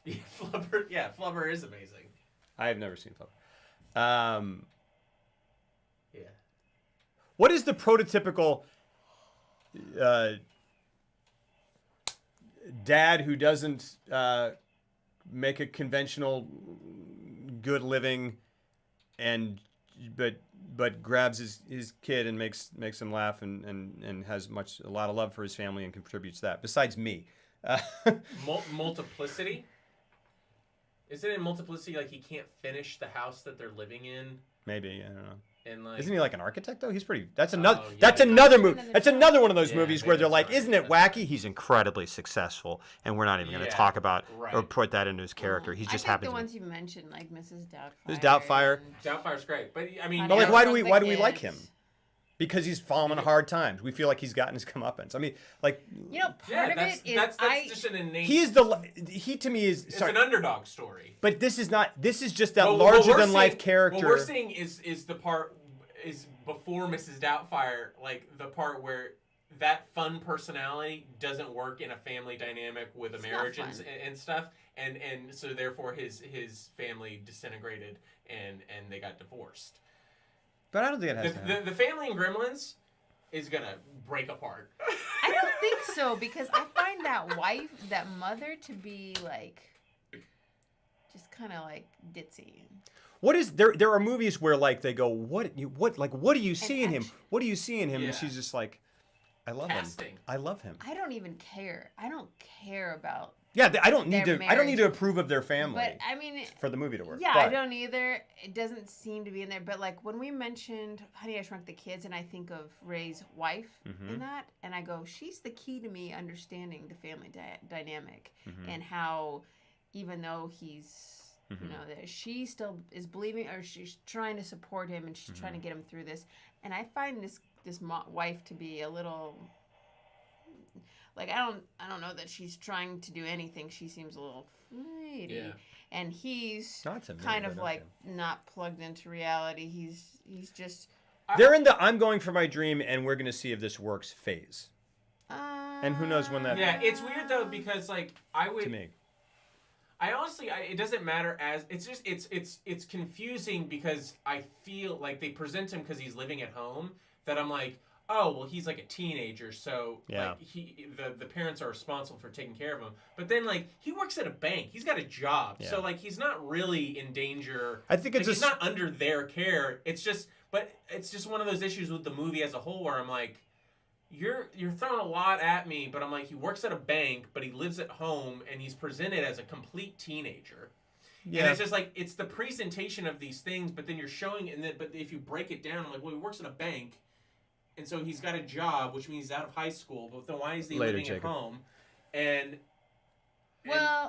Yeah, Flubber is amazing. I have never seen Flubber. Yeah. What is the prototypical dad who doesn't make a conventional good living but grabs his kid and makes him laugh and has a lot of love for his family and contributes that, besides me? Multiplicity? Isn't it in Multiplicity like he can't finish the house that they're living in? Maybe, I don't know. And like, isn't he like an architect though? He's pretty. That's another movie. That's another one of those movies where they're like, "Isn't it wacky? He's incredibly successful, and we're not even going to talk about or put that into his character. He just happens." The ones you mentioned, like Mrs. Doubtfire. Mrs. Doubtfire. Doubtfire's great, but I mean, but like, why do we like him? Because he's fallen on hard times. We feel like he's gotten his comeuppance. I mean, like, part of it is that's just an innate. He to me is. It's an underdog story. But this is not. This is just that larger than life character. What we're seeing is the part is before Mrs. Doubtfire, like the part where that fun personality doesn't work in a family dynamic with a marriage and stuff, and so therefore his family disintegrated and they got divorced. But I don't think it has to happen. The family in Gremlins is gonna break apart. I don't think so, because I find that mother to be like, just kind of like ditzy. What is there? There are movies where like they go, what do you see in him? What do you see in him? Yeah. And she's just like, I love him. I love him. I don't even care. I don't care about. Yeah, I don't need to. I don't need to approve of their family. But I mean, for the movie to work. Yeah, I don't either. It doesn't seem to be in there. But like when we mentioned Honey, I Shrunk the Kids, and I think of Ray's wife in that, and I go, she's the key to me understanding the family dynamic and how, even though he's, that she still is believing, or she's trying to support him, and she's trying to get him through this. And I find this wife to be a little. like I don't know that she's trying to do anything. She seems a little flighty. Yeah. And he's kind of like not plugged into reality. He's just they're in the I'm going for my dream and we're gonna see if this works phase. And who knows when that it's weird though because like I would to me. I honestly it doesn't matter as it's just it's confusing because I feel like they present him because he's living at home that I'm like, oh, well, he's like a teenager, so like the parents are responsible for taking care of him. But then like he works at a bank, he's got a job, so like he's not really in danger. I think it's he's not under their care. It's just one of those issues with the movie as a whole where I'm like, you're throwing a lot at me, but I'm like, he works at a bank, but he lives at home, and he's presented as a complete teenager. Yeah. And it's just like it's the presentation of these things, but then you're showing, but if you break it down, I'm like, well, he works at a bank. And so he's got a job, which means he's out of high school. But then why is he living at home? And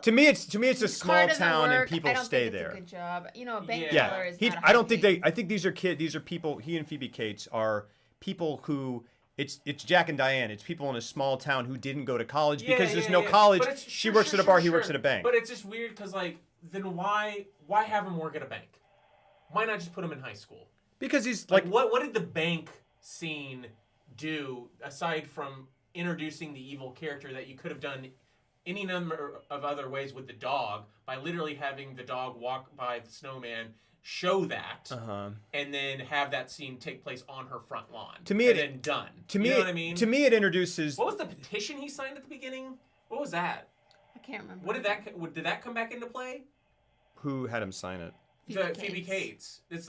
to me, it's a small town and people stay there. It's a good job. You know, a bank teller is not I don't think I think these are kids. These are people. He and Phoebe Cates are people who. It's Jack and Diane. It's people in a small town who didn't go to college because there's no college. She works at a bar. He works at a bank. But it's just weird because like then why have him work at a bank? Why not just put him in high school? Because he's like what did the bank scene do aside from introducing the evil character that you could have done any number of other ways with the dog by literally having the dog walk by the snowman, show that, and then have that scene take place on her front lawn. To me, then done. To me, you know what I mean? To me, it introduces. What was the petition he signed at the beginning? What was that? I can't remember. Did that come back into play? Who had him sign it? Phoebe Cates. It's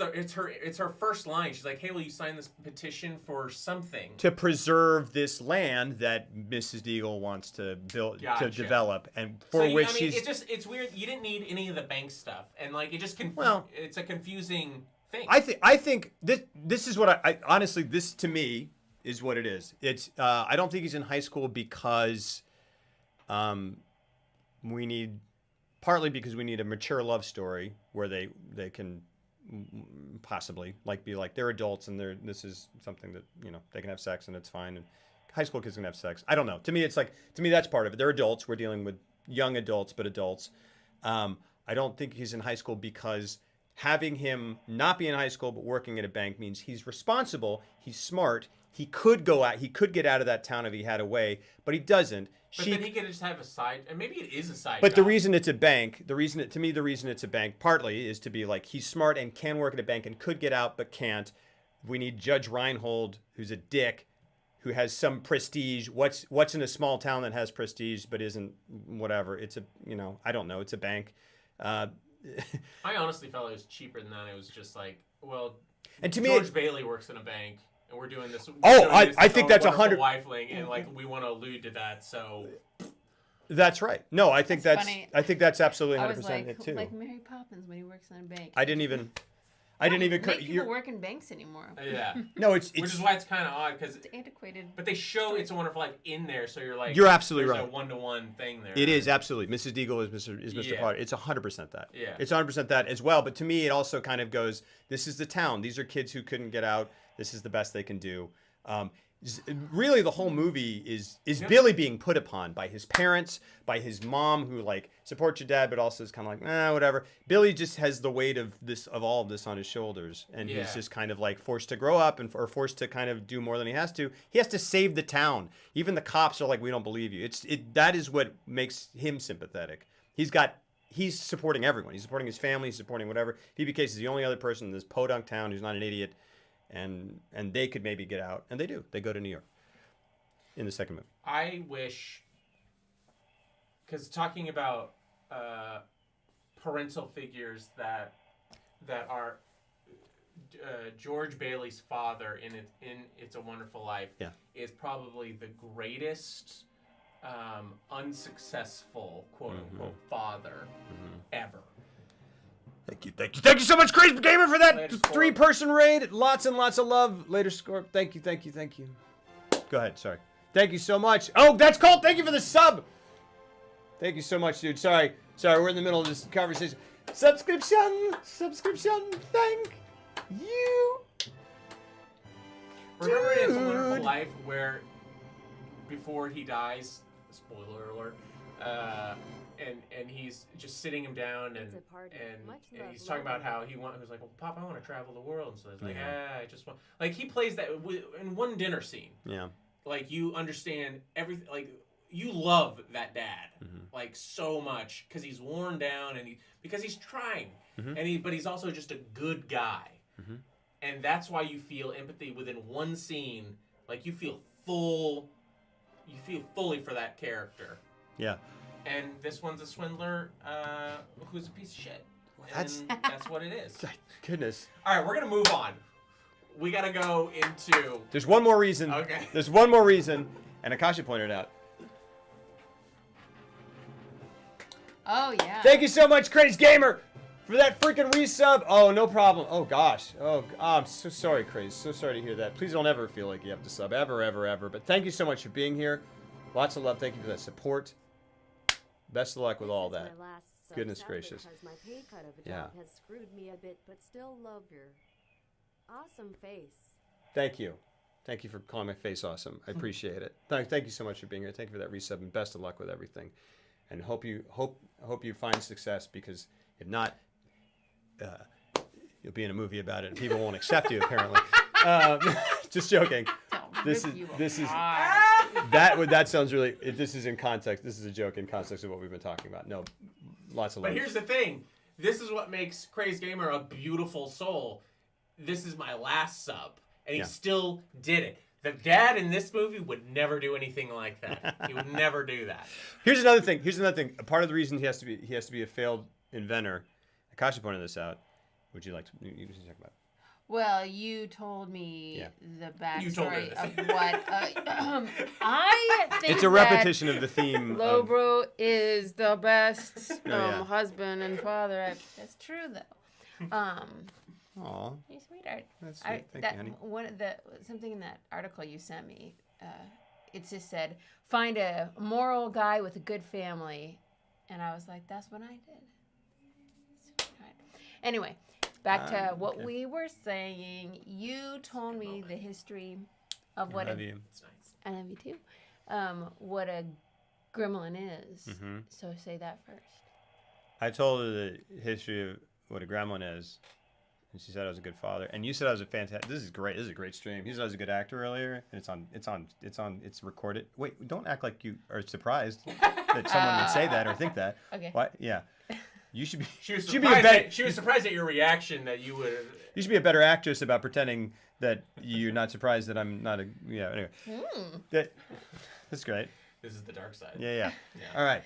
her first line. She's like, "Hey, will you sign this petition for something to preserve this land that Mrs. Deagle wants to build to develop, and for which she's." It's weird. You didn't need any of the bank stuff, and like it just it's a confusing thing. I think this is what I honestly this to me is what it is. It's I don't think he's in high school because we need. Partly because we need a mature love story where they can possibly be like they're adults and this is something that they can have sex and it's fine and high school kids can have sex. I don't know. To me that's part of it. They're adults. We're dealing with young adults, but adults. I don't think he's in high school because having him not be in high school but working at a bank means he's responsible. He's smart. He could go out. He could get out of that town if he had a way, but he doesn't. But then he could just have a side, and maybe it is a side. But job. The reason it's a bank, the reason it's a bank, partly is to be like he's smart and can work at a bank and could get out but can't. We need Judge Reinhold, who's a dick, who has some prestige. What's in a small town that has prestige but isn't whatever? It's I don't know. It's a bank. I honestly felt it was cheaper than that. It was just like, well, and to George Bailey works in a bank. And we're doing this. I think that's 100. Wifeling, and we want to allude to that. So that's right. No, I think that's absolutely 100% it too. Like Mary Poppins when he works in a bank. I didn't even. People work in banks anymore. Yeah. No, it's which is why it's kind of odd because it's antiquated. But they show It's a Wonderful Life in there, so you're like, you're absolutely right. There's a 1-to-1 thing there. It is absolutely. Mrs. Deagle is Mr. Potter. It's 100% that. Yeah. It's 100% that as well. But to me, it also kind of goes. This is the town. These are kids who couldn't get out. This is the best they can do. Really, the whole movie is Billy being put upon by his parents, by his mom, who supports your dad, but also is kind of like, whatever. Billy just has the weight of all of this on his shoulders, and he's just kind of forced to grow up or forced to kind of do more than he has to. He has to save the town. Even the cops are like, we don't believe you. That is what makes him sympathetic. He's supporting everyone. He's supporting his family. He's supporting whatever. Phoebe Cates is the only other person in this podunk town who's not an idiot. And they could maybe get out, and they do. They go to New York in the second movie. I wish, because talking about parental figures that are George Bailey's father in It's a Wonderful Life is probably the greatest unsuccessful quote unquote father ever. Thank you so much, Crazy Gamer, for that 3-person raid. Lots and lots of love. Later score. Thank you. Go ahead. Sorry. Thank you so much. Oh, that's Colt. Thank you for the sub. Thank you so much, dude. Sorry. We're in the middle of this conversation. Subscription. Thank you. Remember in It's a Wonderful Life where before he dies, spoiler alert. And he's just sitting him down and he's talking about how he was like, well, Pop, I want to travel the world. And so he's like, I just want, like, he plays that in one dinner scene. Yeah. Like, you understand everything, like, you love that dad, like, so much, because he's worn down and because he's trying, but he's also just a good guy. And that's why you feel empathy within one scene. Like, you feel fully for that character. Yeah. And this one's a swindler who's a piece of shit. That's what it is. Goodness. All right, we're going to move on. We got to go into... There's one more reason. Okay. There's one more reason, and Akasha pointed out. Oh, yeah. Thank you so much, Crazy Gamer, for that freaking resub. Oh, no problem. Oh, gosh. Oh, I'm so sorry, Crazy. So sorry to hear that. Please don't ever feel like you have to sub. Ever, ever, ever. But thank you so much for being here. Lots of love. Thank you for that support. Best of luck with all that. Goodness gracious. My pay cut of a job has screwed me a bit, but still love your awesome face. Thank you. Thank you for calling my face awesome. I appreciate it. Thank you so much for being here. Thank you for that resub, and best of luck with everything. And hope you find success, because if not, you'll be in a movie about it and people won't accept you apparently. Just joking. This is that sounds really. This is in context. This is a joke in context of what we've been talking about. No, lots of love. But here's the thing. This is what makes Crazed Gamer a beautiful soul. This is my last sub, and he still did it. The dad in this movie would never do anything like that. He would never do that. Here's another thing. A part of the reason he has to be a failed inventor. Akasha pointed this out. Would you like to talk about? Well, you told me the backstory of this. what I think. It's a repetition of the theme. Lobro is the best husband and father. That's true, though. Aw. Hey, sweetheart. That's sweet. Thank you, honey. Something in that article you sent me, it just said, find a moral guy with a good family. And I was like, that's what I did. Sweetheart. Anyway, back to what we were saying. You told me the history of what I love you. It's nice. I love you too. What a gremlin is. Mm-hmm. So say that first. I told her the history of what a gremlin is. And she said I was a good father, and you said I was a fantastic. This is great. This is a great stream. You said I was a good actor earlier, and it's recorded. Wait, don't act like you are surprised that someone would say that or think that. Okay. What? Yeah. You should be. She was surprised at your reaction that you would. You should be a better actress about pretending that you're not surprised that I'm not a. Yeah. Anyway. That's great. This is the dark side. Yeah. All right.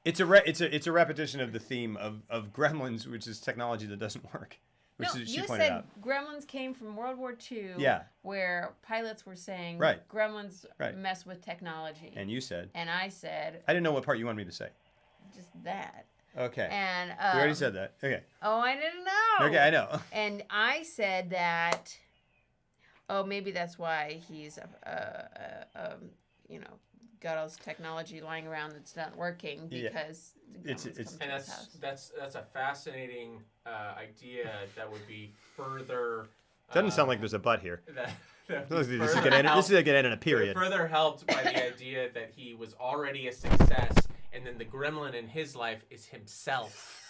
It's a repetition of the theme of Gremlins, which is technology that doesn't work. Which she pointed out. Gremlins came from World War II. Yeah. Where pilots were saying Gremlins mess with technology. And you said. And I said. I didn't know what part you wanted me to say. Just that. Okay. And you already said that. Okay. Oh, I didn't know. Okay, I know. And I said that. Oh, maybe that's why he's got all this technology lying around that's not working because and that's a fascinating idea that would be further. Doesn't sound like there's a but here. This is like an end in a period. Further helped by the idea that he was already a success, and then the gremlin in his life is himself.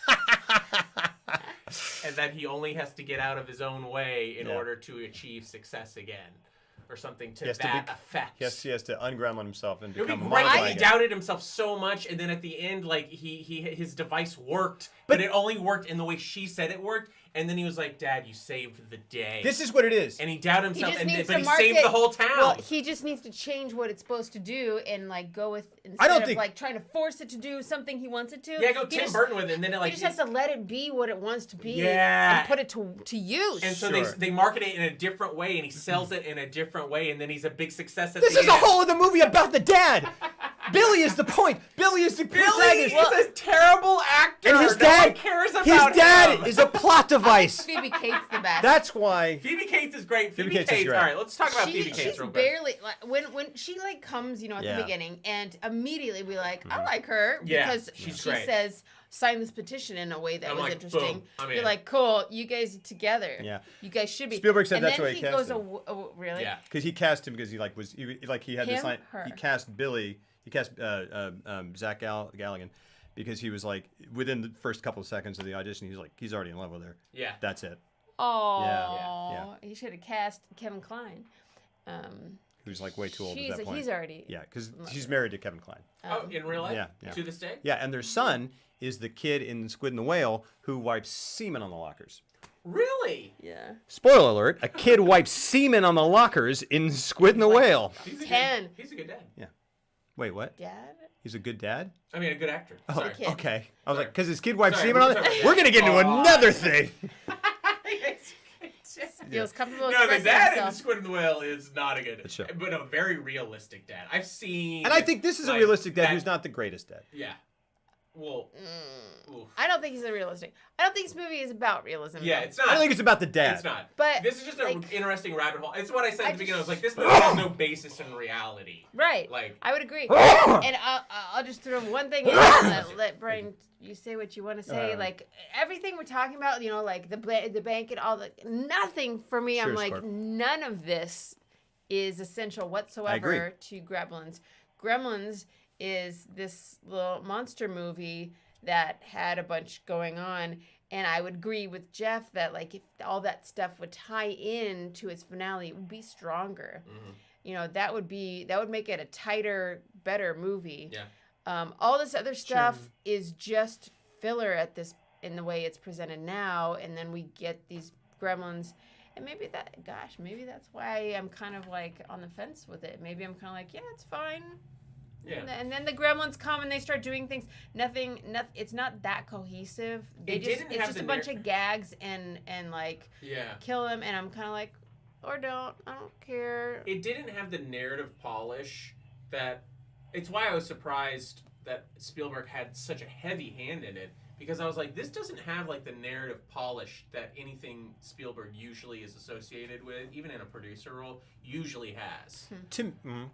And that he only has to get out of his own way in order to achieve success again. Or something to that effect. He has to ungremlin himself and become a monster. He doubted himself so much, and then at the end, like his device worked, but it only worked in the way she said it worked. And then he was like, "Dad, you saved the day." This is what it is. And he doubted himself, but he saved the whole town. Well, he just needs to change what it's supposed to do and like go with instead of like trying to force it to do something he wants it to. Yeah, go Tim Burton with it, and then it like he just has to let it be what it wants to be. Yeah. And put it to use. And so they market it in a different way, and he sells it in a different way, and then he's a big success at the end. This is the whole of the movie about the dad. Billy is the point. Billy is the protagonist. Billy is a terrible actor. And his no dad one cares about his dad him. is a plot device. Phoebe Cates the best. That's why. Phoebe Cates is great. Phoebe Cates is great. All right, let's talk about Phoebe Cates she's real quick. barely when she like comes, you know, at the beginning, and immediately we like, I like her because she says, sign this petition in a way that was interesting. Boom, You're like, cool, you guys are together. Yeah. You guys should be. Spielberg said and that's then why he cast him. Really? Yeah. Because he cast him because he had this line. Her. He cast Billy. He cast Zach Galligan because he was like within the first couple of seconds of the audition, he's already in love with her. Yeah. That's it. Oh. Yeah. He should have cast Kevin Kline. Who's like way too old at that point. He's already. Yeah, because she's married to Kevin Kline. Oh, in real life? Yeah. To this day? Yeah, and their son is the kid in Squid and the Whale who wipes semen on the lockers. Really? Yeah. Spoiler alert, a kid wipes semen on the lockers in Squid and the Whale. He's a good dad. Yeah. Wait, what? Dad? He's a good dad? I mean, a good actor. Oh, Sorry. okay. I was like, because his kid wipes Sorry, semen on it? We're going to get into another thing. Feels comfortable. No, the expressing dad in himself. Squid and the Whale is not a good, That's true. but a very realistic dad. I've seen, And I think this is a like, realistic dad that- who's not the greatest dad. Yeah. Well. Oof. I don't think he's realistic. I don't think this movie is about realism. Yeah, though. it's not. I don't think it's about the dad. It's not. But, this is just an like, interesting rabbit hole. It's what I said at I the beginning. I was just- like, this movie has no basis in reality. Right. Like, I would agree. And I'll just throw one thing in and let Brian, you say what you want to say. Like, everything we're talking about, you know, like the bank and all nothing for me. Sure, I'm like, Scorp. none of this is essential whatsoever to Gremlins. Gremlins is this little monster movie that had a bunch going on. And I would agree with Jeff that, like, if all that stuff would tie in to its finale, it would be stronger. mm-hmm. You know, that would make it a tighter, better movie. Yeah. All this other stuff is just filler in the way it's presented now, and then we get these Gremlins, and maybe that's why I'm kind of like on the fence with it. Maybe I'm kind of like, yeah, it's fine. Yeah. And then the Gremlins come and they start doing things. Nothing. It's not that cohesive. It's just a bunch of gags and like kill them, and I'm kind of like, or don't. I don't care. It didn't have the narrative polish that. It's why I was surprised that Spielberg had such a heavy hand in it, because I was like, this doesn't have like the narrative polish that anything Spielberg usually is associated with, even in a producer role, usually has.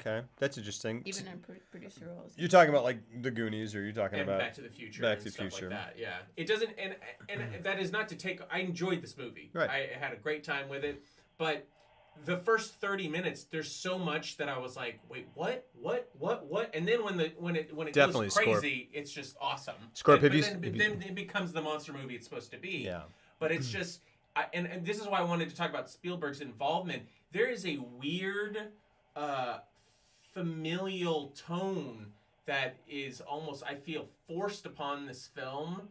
Okay, that's interesting. Even in producer roles. You're talking about like The Goonies, or you're talking And about Back to the Future, Back and to the stuff Future. like that. Yeah, it doesn't, and that is not to take. I enjoyed this movie. Right. I had a great time with it, but the first 30 minutes, there's so much that I was like, wait, what? And then when it Definitely, goes crazy, it's just awesome. Scorp, then it becomes the monster movie it's supposed to be. Yeah. But it's just, and this is why I wanted to talk about Spielberg's involvement. There is a weird, familial tone that is almost, I feel, forced upon this film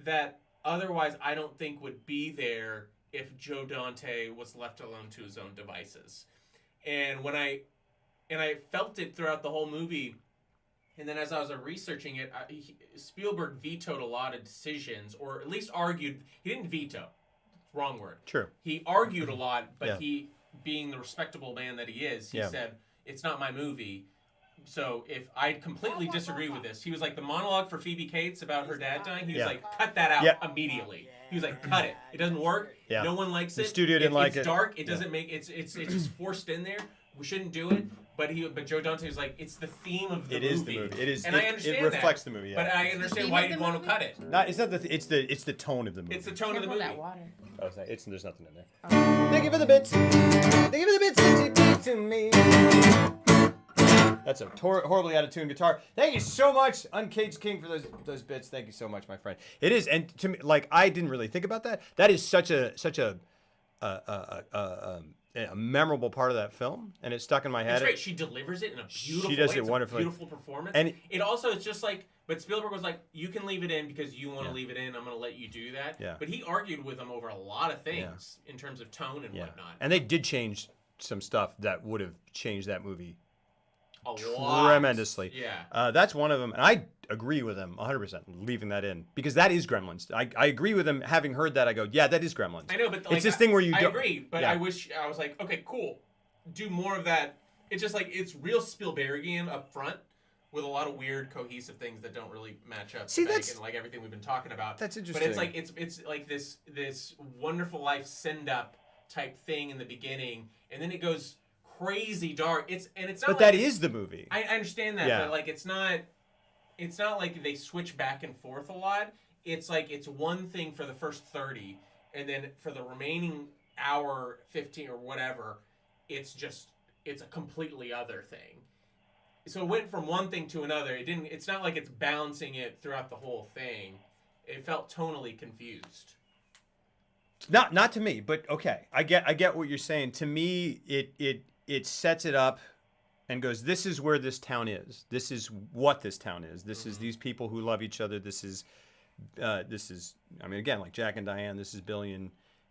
that otherwise I don't think would be there if Joe Dante was left alone to his own devices. And I felt it throughout the whole movie. And then as I was researching it, Spielberg vetoed a lot of decisions, or at least argued. He didn't veto. Wrong word. True. He argued a lot, but he, being the respectable man that he is, he said, it's not my movie. So if I completely disagree with this, he was like, the monologue for Phoebe Cates about her dad dying, he was like, cut that out immediately. He was like, cut it. It doesn't work. Yeah. No one likes it. The studio didn't like it. It's dark. It doesn't make it's just forced in there. We shouldn't do it. But Joe Dante was like, it's the theme of the movie. It is the movie. It is. And I understand it reflects that, the movie. But I understand why you'd want to cut it. It's not it's the tone of the movie. It's the tone of the movie. That water. Oh, there's nothing in there. Thank you for the bits. Thank you for the bits that you gave to me. That's a horribly out of tune guitar. Thank you so much, Uncaged King, for those bits. Thank you so much, my friend. It is, and to me, like, I didn't really think about that. That is such a memorable part of that film, and it stuck in my head. It's great. She delivers it in a beautiful way. She does it It's wonderfully. A beautiful performance. And it also, it's just like, but Spielberg was like, you can leave it in because you want to leave it in. I'm going to let you do that. Yeah. But he argued with them over a lot of things in terms of tone and whatnot. And they did change some stuff that would have changed that movie a lot. tremendously. Yeah. That's one of them, and I agree with him 100%, leaving that in, because that is Gremlins. I agree with him. Having heard that, I go, yeah, that is Gremlins. I know, but like, it's this thing where you I don't. agree, but I wish I was like, okay, cool, do more of that. It's just like it's real Spielbergian up front with a lot of weird cohesive things that don't really match up. See, that's and like everything we've been talking about. That's interesting. But it's like this Wonderful Life send up type thing in the beginning, and then it goes crazy dark. It's not. But like that is the movie. I understand that, but like it's not like they switch back and forth a lot. It's like it's one thing for the first 30, and then for the remaining hour 15 or whatever, it's a completely other thing. So it went from one thing to another. It's not like it's balancing it throughout the whole thing. It felt tonally confused. Not to me, but okay. I get what you're saying. To me, it sets it up and goes, this is where this town is. This is what this town is. This is these people who love each other. This is I mean, again, like Jack and Diane, this is Billy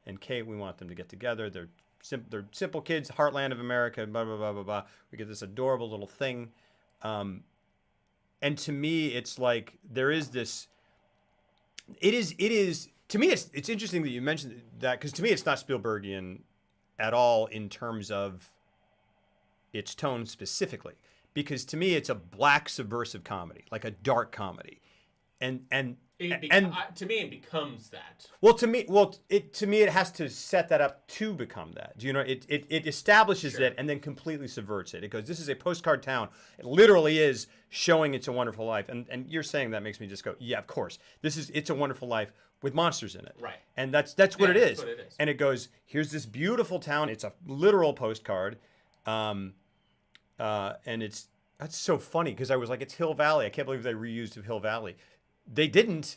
and Kate. We want them to get together. They're simple kids, heartland of America, blah, blah, blah, blah, blah. We get this adorable little thing. And to me, it's like there is this, it is, to me, it's interesting that you mentioned that, because to me, it's not Spielbergian at all in terms of its tone specifically. Because to me, it's a black subversive comedy, like a dark comedy. And to me, it becomes that. To me, it has to set that up to become that. Do you know? It establishes it and then completely subverts it. It goes, this is a postcard town. It literally is showing It's a Wonderful Life. And you're saying that makes me just go, yeah, of course. This is It's a Wonderful Life with monsters in it. Right. And that's what it is. And it goes, here's this beautiful town. It's a literal postcard. And that's so funny because I was like, it's Hill Valley. I can't believe they reused Hill Valley. They didn't.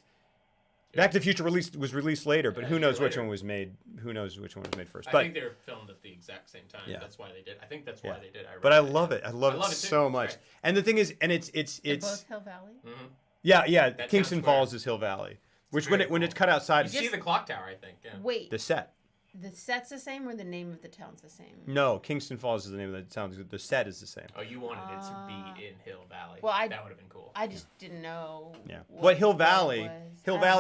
Back to the Future was released later, but who knows which one was made? Who knows which one was made first? I think they were filmed at the exact same time. Yeah. That's why they did. I think that's why they did. I love it. I love it so much. Right. And the thing is, and it's both Hill Valley. Mm-hmm. Yeah. Kingston Falls is Hill Valley, which when it's cut outside, you see the clock tower. I think. Yeah. Wait. The set. The set's the same, or the name of the town's the same? No, Kingston Falls is the name of the town. The set is the same. Oh, you wanted it to be in Hill Valley. Well, that would have been cool. I just didn't know. Yeah, but Hill Valley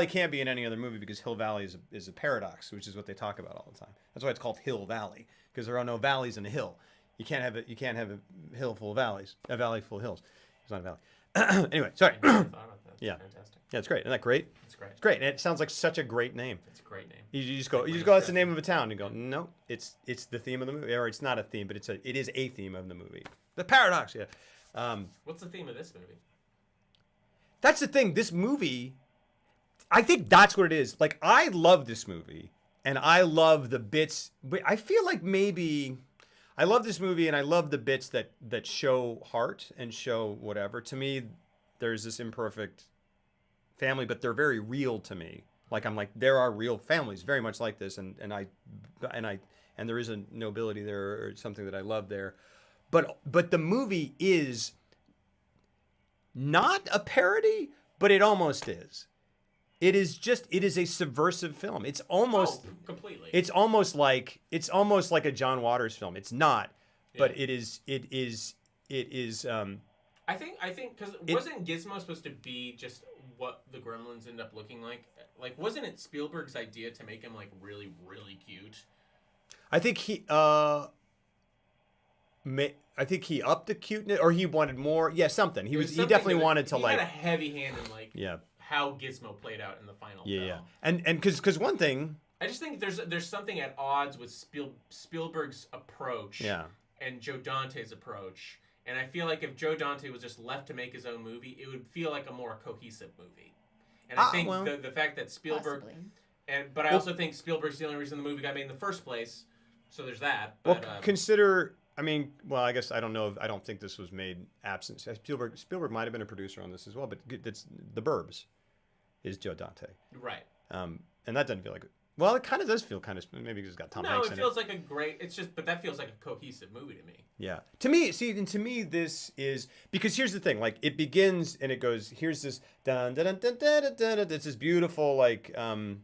can't be in any other movie because Hill Valley is a paradox, which is what they talk about all the time. That's why it's called Hill Valley, because there are no valleys in a hill. You can't have a hill full of valleys, a valley full of hills. It's not a valley. Anyway, sorry. Yeah. Fantastic. Yeah, it's great. Isn't that great? It's great. It's great. And it sounds like such a great name. It's a great name. You just go, that's the name of a town. You go, no, it's the theme of the movie. Or it's not a theme, but it is a theme of the movie. The paradox, yeah. What's the theme of this movie? That's the thing. This movie, I think that's what it is. Like, I love this movie, and I love the bits. But I feel like maybe I love this movie, and I love the bits that show heart and show whatever. To me, there's this imperfect family, but they're very real to me. Like, I'm like, there are real families very much like this, and there is a nobility there, or something that I love there. But the movie is not a parody, but it almost is. It is a subversive film. It's almost completely. It's almost like a John Waters film. It's not, but it is. I think because wasn't Gizmo supposed to be just what the Gremlins end up looking like? Like, wasn't it Spielberg's idea to make him like really, really cute? I think he upped the cuteness, or he wanted more. Yeah, something. He definitely wanted to like. He had a heavy hand in like. Yeah. How Gizmo played out in the final film. Yeah. And because one thing. I just think there's something at odds with Spielberg's approach. Yeah. And Joe Dante's approach. And I feel like if Joe Dante was just left to make his own movie, it would feel like a more cohesive movie. And I think the fact that Spielberg, but I also think Spielberg's the only reason the movie got made in the first place. So there's that. But, consider. I mean, well, I guess I don't know. I don't think this was made absent. Spielberg might have been a producer on this as well. But it's The Burbs, is Joe Dante. Right. And that doesn't feel like. Well, it kind of does feel kind of, maybe it's got Tom Hanks in it. No, it feels like a great, but that feels like a cohesive movie to me. Yeah. To me, this is, because here's the thing, like, it begins and it goes, here's this, dun, dun, dun, dun, dun, dun, dun, it's this beautiful, like, I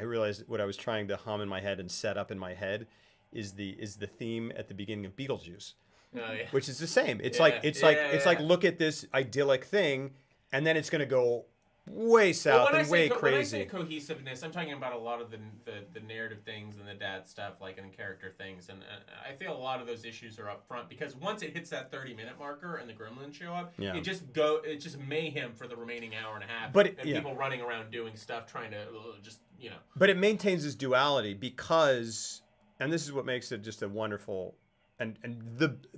realized what I was trying to hum in my head and set up in my head is the theme at the beginning of Beetlejuice. Oh, yeah. Which is the same. It's like, look at this idyllic thing, and then it's going to go way south and way crazy. When I say cohesiveness, I'm talking about a lot of the narrative things and the dad stuff, like, and the character things. And I feel a lot of those issues are up front because once it hits that 30-minute marker and the Gremlins show up, it just mayhem for the remaining hour and a half. People running around doing stuff, trying to just, you know. But it maintains this duality because, and this is what makes it just a wonderful, and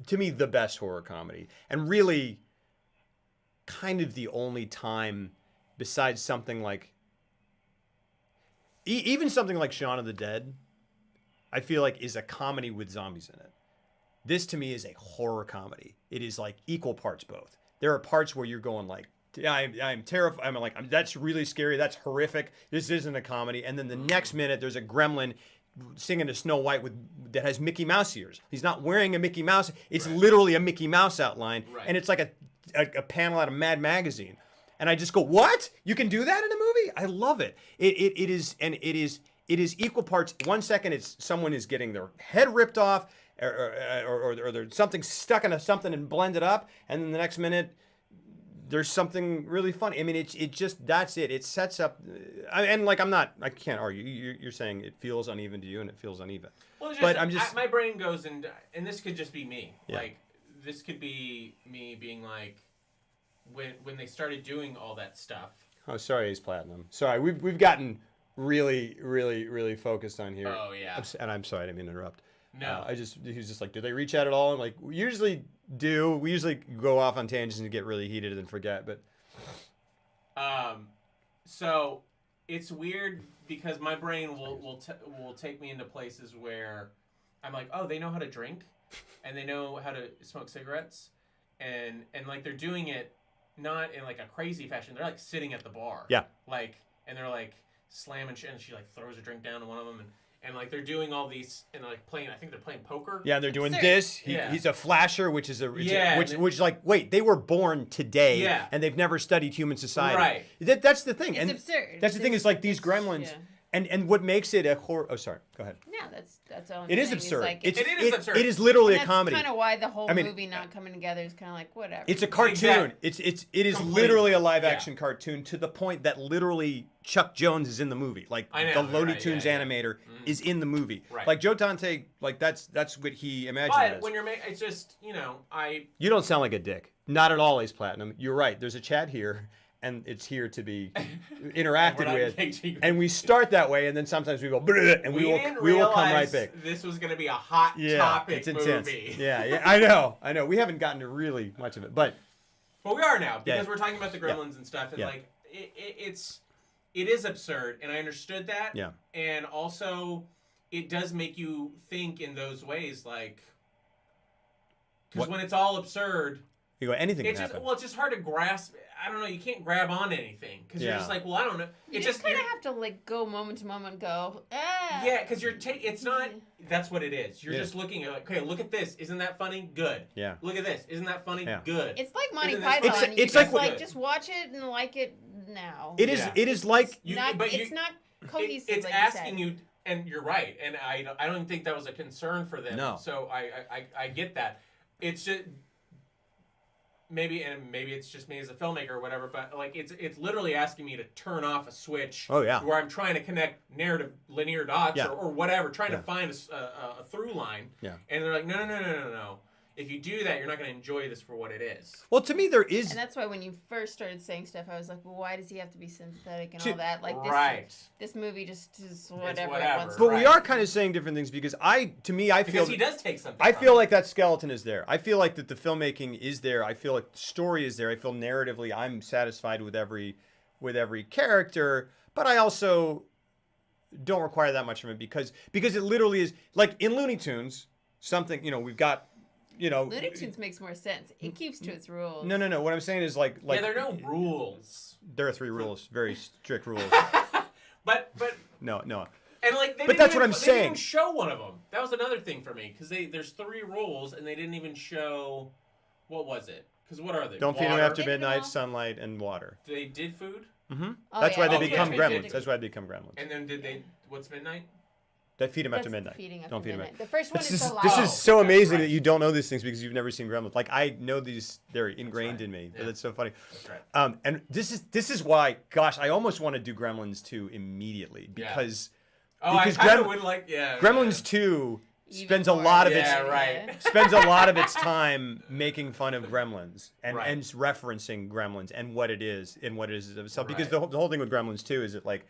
to me, the best horror comedy. And really kind of the only time besides something like, even something like Shaun of the Dead, I feel like is a comedy with zombies in it. This to me is a horror comedy. It is like equal parts both. There are parts where you're going like, I'm terrified. I'm like, that's really scary. That's horrific. This isn't a comedy. And then the next minute, there's a gremlin singing to Snow White that has Mickey Mouse ears. He's not wearing a Mickey Mouse. It's literally a Mickey Mouse outline, and it's like a panel out of Mad Magazine. And I just go, what? You can do that in a movie? I love it. It is equal parts. 1 second, it's someone is getting their head ripped off, or there's something stuck into something and blended up, and then the next minute, there's something really funny. I mean, it just, that's it. It sets up, and like I can't argue. You're saying it feels uneven to you, and it feels uneven. Well, but I'm just, my brain goes and this could just be me. Yeah. Like, this could be me being like, when they started doing all that stuff. Oh, sorry, Ace Platinum. Sorry, we've gotten really, really, really focused on here. Oh yeah. And I'm sorry, I didn't mean to interrupt. No. He was just like, do they reach out at all? I'm like, we usually do. We usually go off on tangents and get really heated and forget, but. So it's weird because my brain will take me into places where I'm like, oh, they know how to drink, and they know how to smoke cigarettes, and like they're doing it not in like a crazy fashion. They're like sitting at the bar. Yeah. Like, and they're like slamming shit, and she like throws a drink down to one of them, and like they're doing all these and like playing. I think they're playing poker. Yeah, they're doing this. He's a flasher, which is which like wait, they were born today, and they've never studied human society. Right. That's the thing. It's absurd. That's the thing. Is like these gremlins. Yeah. And what makes it a horror? Oh, sorry. Go ahead. No, that's all. It is absurd. Like, it is absurd. It is literally a comedy. That's kind of why the whole movie not coming together is kind of like whatever. It's a cartoon. Exactly. It is literally a live action cartoon to the point that literally Chuck Jones is in the movie. Like the Looney Tunes animator is in the movie. Right. Like Joe Dante. Like that's what he imagined. But when you're it's just You don't sound like a dick. Not at all, Ace Platinum. You're right. There's a chat here. And it's here to be interacted with, and we start that way, and then sometimes we go, and we will come right back. This was going to be a hot topic it's intense. Movie. Yeah, I know. We haven't gotten to really much of it, but we are now because we're talking about the Gremlins and stuff, and like it is absurd, and I understood that. Yeah, and also it does make you think in those ways, like because when it's all absurd. You go, anything can happen. Well, it's just hard to grasp. I don't know. You can't grab on anything because you're just like, well, I don't know. You just kind of have to like go moment to moment. Go. Yeah, because it's not. That's what it is. You're just looking at like, okay, look at this. Isn't that funny? Good. Yeah. Look at this. Isn't that funny? Yeah. Good. It's like Monty Python. It's like just watch it and like it now. It is. It is like. It's not cohesive. It's asking you, and you're right. And I don't think that was a concern for them. No. So I get that. It's just. Maybe it's just me as a filmmaker or whatever, but like it's literally asking me to turn off a switch. Oh yeah. Where I'm trying to connect narrative linear dots or whatever, trying to find a through line. Yeah. And they're like, no. If you do that, you're not going to enjoy this for what it is. Well, to me, there is. And that's why when you first started saying stuff, I was like, well, why does he have to be sympathetic and all that? Like this movie just is whatever. But we are kind of saying different things because I feel he does take something. I feel like that skeleton is there. I feel like that the filmmaking is there. I feel like the story is there. I feel narratively I'm satisfied with every character, but I also don't require that much from it because it literally is like in Looney Tunes. Something we've got. Looney Tunes makes more sense. It keeps to its rules. No. What I'm saying is like there are no rules. There are 3 rules, very strict rules. but no. And like, that's what I'm saying. They didn't show one of them. That was another thing for me because there's 3 rules and they didn't even show what was it? Because what are they? Don't feed them after midnight, sunlight, and water. They did food. Mm-hmm. That's why they become gremlins. That's why they become gremlins. And then what's midnight? That Feed 'em After Midnight. Don't Feed 'em After Midnight. The first one is the last. This is so amazing that you don't know these things because you've never seen Gremlins. Like I know these, they're ingrained in me. But it's so funny. That's right. And this is why, gosh, I almost want to do Gremlins 2 immediately because I kind of would like Gremlins 2 spends a lot of spends a lot of its time making fun of Gremlins and referencing Gremlins and what it is of itself. Because the whole thing with Gremlins 2 is that like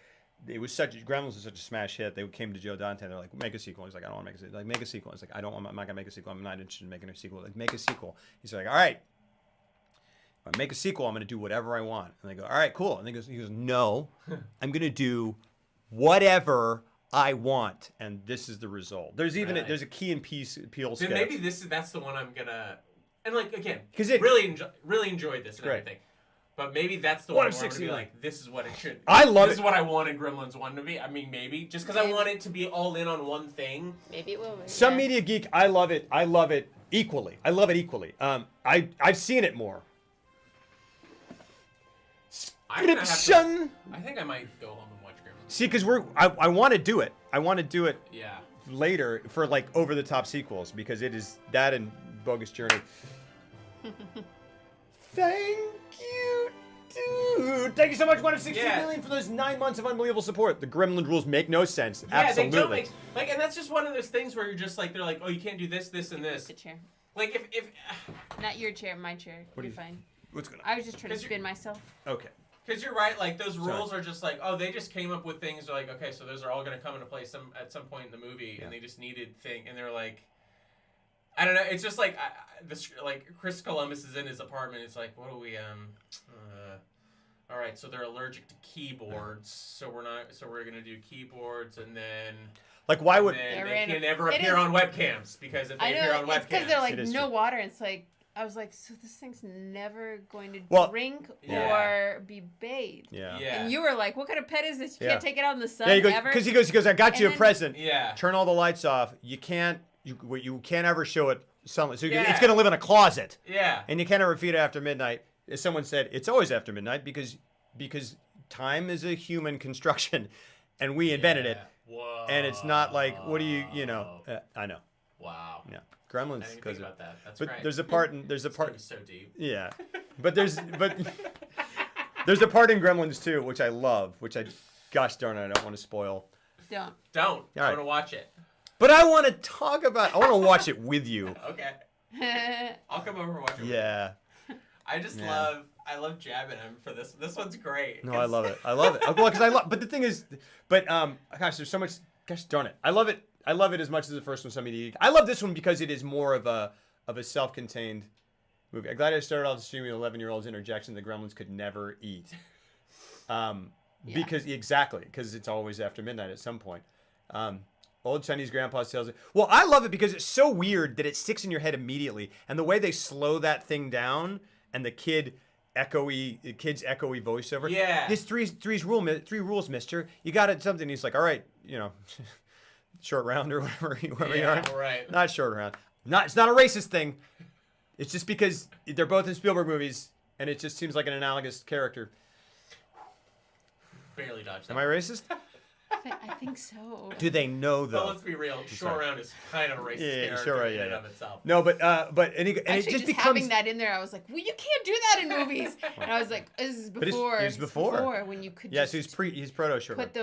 Gremlins was such a smash hit. They came to Joe Dante and they're like, make a sequel. He's like, I don't want to make a sequel. Like, make a sequel. He's like, I'm not gonna make a sequel. I'm not interested in making a sequel. Like, make a sequel. He's like, all right. If I make a sequel, I'm gonna do whatever I want. And they go, all right, cool. And he goes, no, I'm gonna do whatever I want, and this is the result. There's even there's a Key and Peele sketch. Then maybe that's the one I'm gonna, and like again, because it really enjoyed this and everything. But maybe that's the one where I'm gonna be like, this is what it should be. I love This is what I wanted Gremlins 1 to be. I mean, maybe just because I want it to be all in on one thing. Maybe it will be. Some media geek, I love it equally. I've seen it more. I think I might go home and watch Gremlins. See, because I want to do it. I want to do it. Yeah. Later for like over the top sequels because it is that and Bogus Journey. Thank you, dude. Thank you so much, 160 million for those 9 months of unbelievable support. The Gremlin rules make no sense. Yeah, absolutely. They don't make and that's just one of those things where you're just like they're like, oh, you can't do this, this, and this. The chair. Like if not your chair, my chair. You're fine. What's going on? I was just trying to spin myself. Okay. Because you're right, like those rules are just like, oh, they just came up with things. They're like, okay, so those are all going to come into play at some point in the movie, and they just needed and they're like, I don't know. It's just like like Chris Columbus is in his apartment. It's like, what do we all right, so they're allergic to keyboards, so we're going to do keyboards, and then like why would they can never appear on webcams because if they appear on webcams, because they're like no water. It's like. I was like, so this thing's never going to drink or be bathed. Yeah. And you were like, what kind of pet is this? You can't take it out in the sun ever? Because he goes, I got you a present. Yeah. Turn all the lights off. You can't ever show it sunlight. So it's going to live in a closet. Yeah. And you can't ever feed it after midnight. As someone said, it's always after midnight because time is a human construction and we invented it. Whoa. And it's not like, what do you I know. Wow. Yeah. Gremlins. I didn't think about that. That's but great. There's a part so deep. Yeah. But there's a part in Gremlins too, which I love, gosh darn it, I don't want to spoil. Don't. I want to watch it. But I want to watch it with you. Okay. I'll come over and watch it with you. I love jabbing him for this. This one's great. No, I love it. Well, but the thing is, gosh, there's so much, gosh darn it. I love it as much as the first one. I love this one because it is more of a self-contained movie. I'm glad I started off the stream with 11-year-old's interjection the Gremlins could never eat. Because it's always after midnight at some point. Old Chinese grandpa tells it. Well, I love it because it's so weird that it sticks in your head immediately, and the way they slow that thing down, and the kid's echoey voiceover. Yeah. This three rules, mister. You got it. Something. He's like, all right, short round or whatever you are. Right. Not short round. It's not a racist thing. It's just because they're both in Spielberg movies, and it just seems like an analogous character. Barely dodged that. Am I racist? I think so. Do they know though? Well, let's be real. Short round is kind of a racist character in and of itself. No, but it just becomes having that in there. I was like, well, you can't do that in movies. And I was like, this is before. It was before when you could. Yes, he's proto short. Put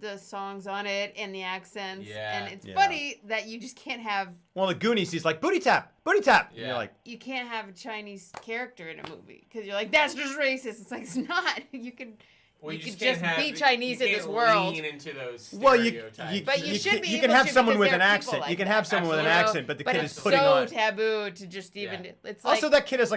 the songs on it and the accents. Yeah. And it's funny that you just can't have. Well, the Goonies, he's like booty tap. Yeah. And you're like, you can't have a Chinese character in a movie because you're like, that's just racist. It's like it's not. You could. Well, you could just be Chinese in this world. Lean into those stereotypes. Well, but you should be. You can have someone with an accent. You can have someone with an accent, but the kid is putting on. It's so taboo to just even. Yeah. It's like, also, that kid has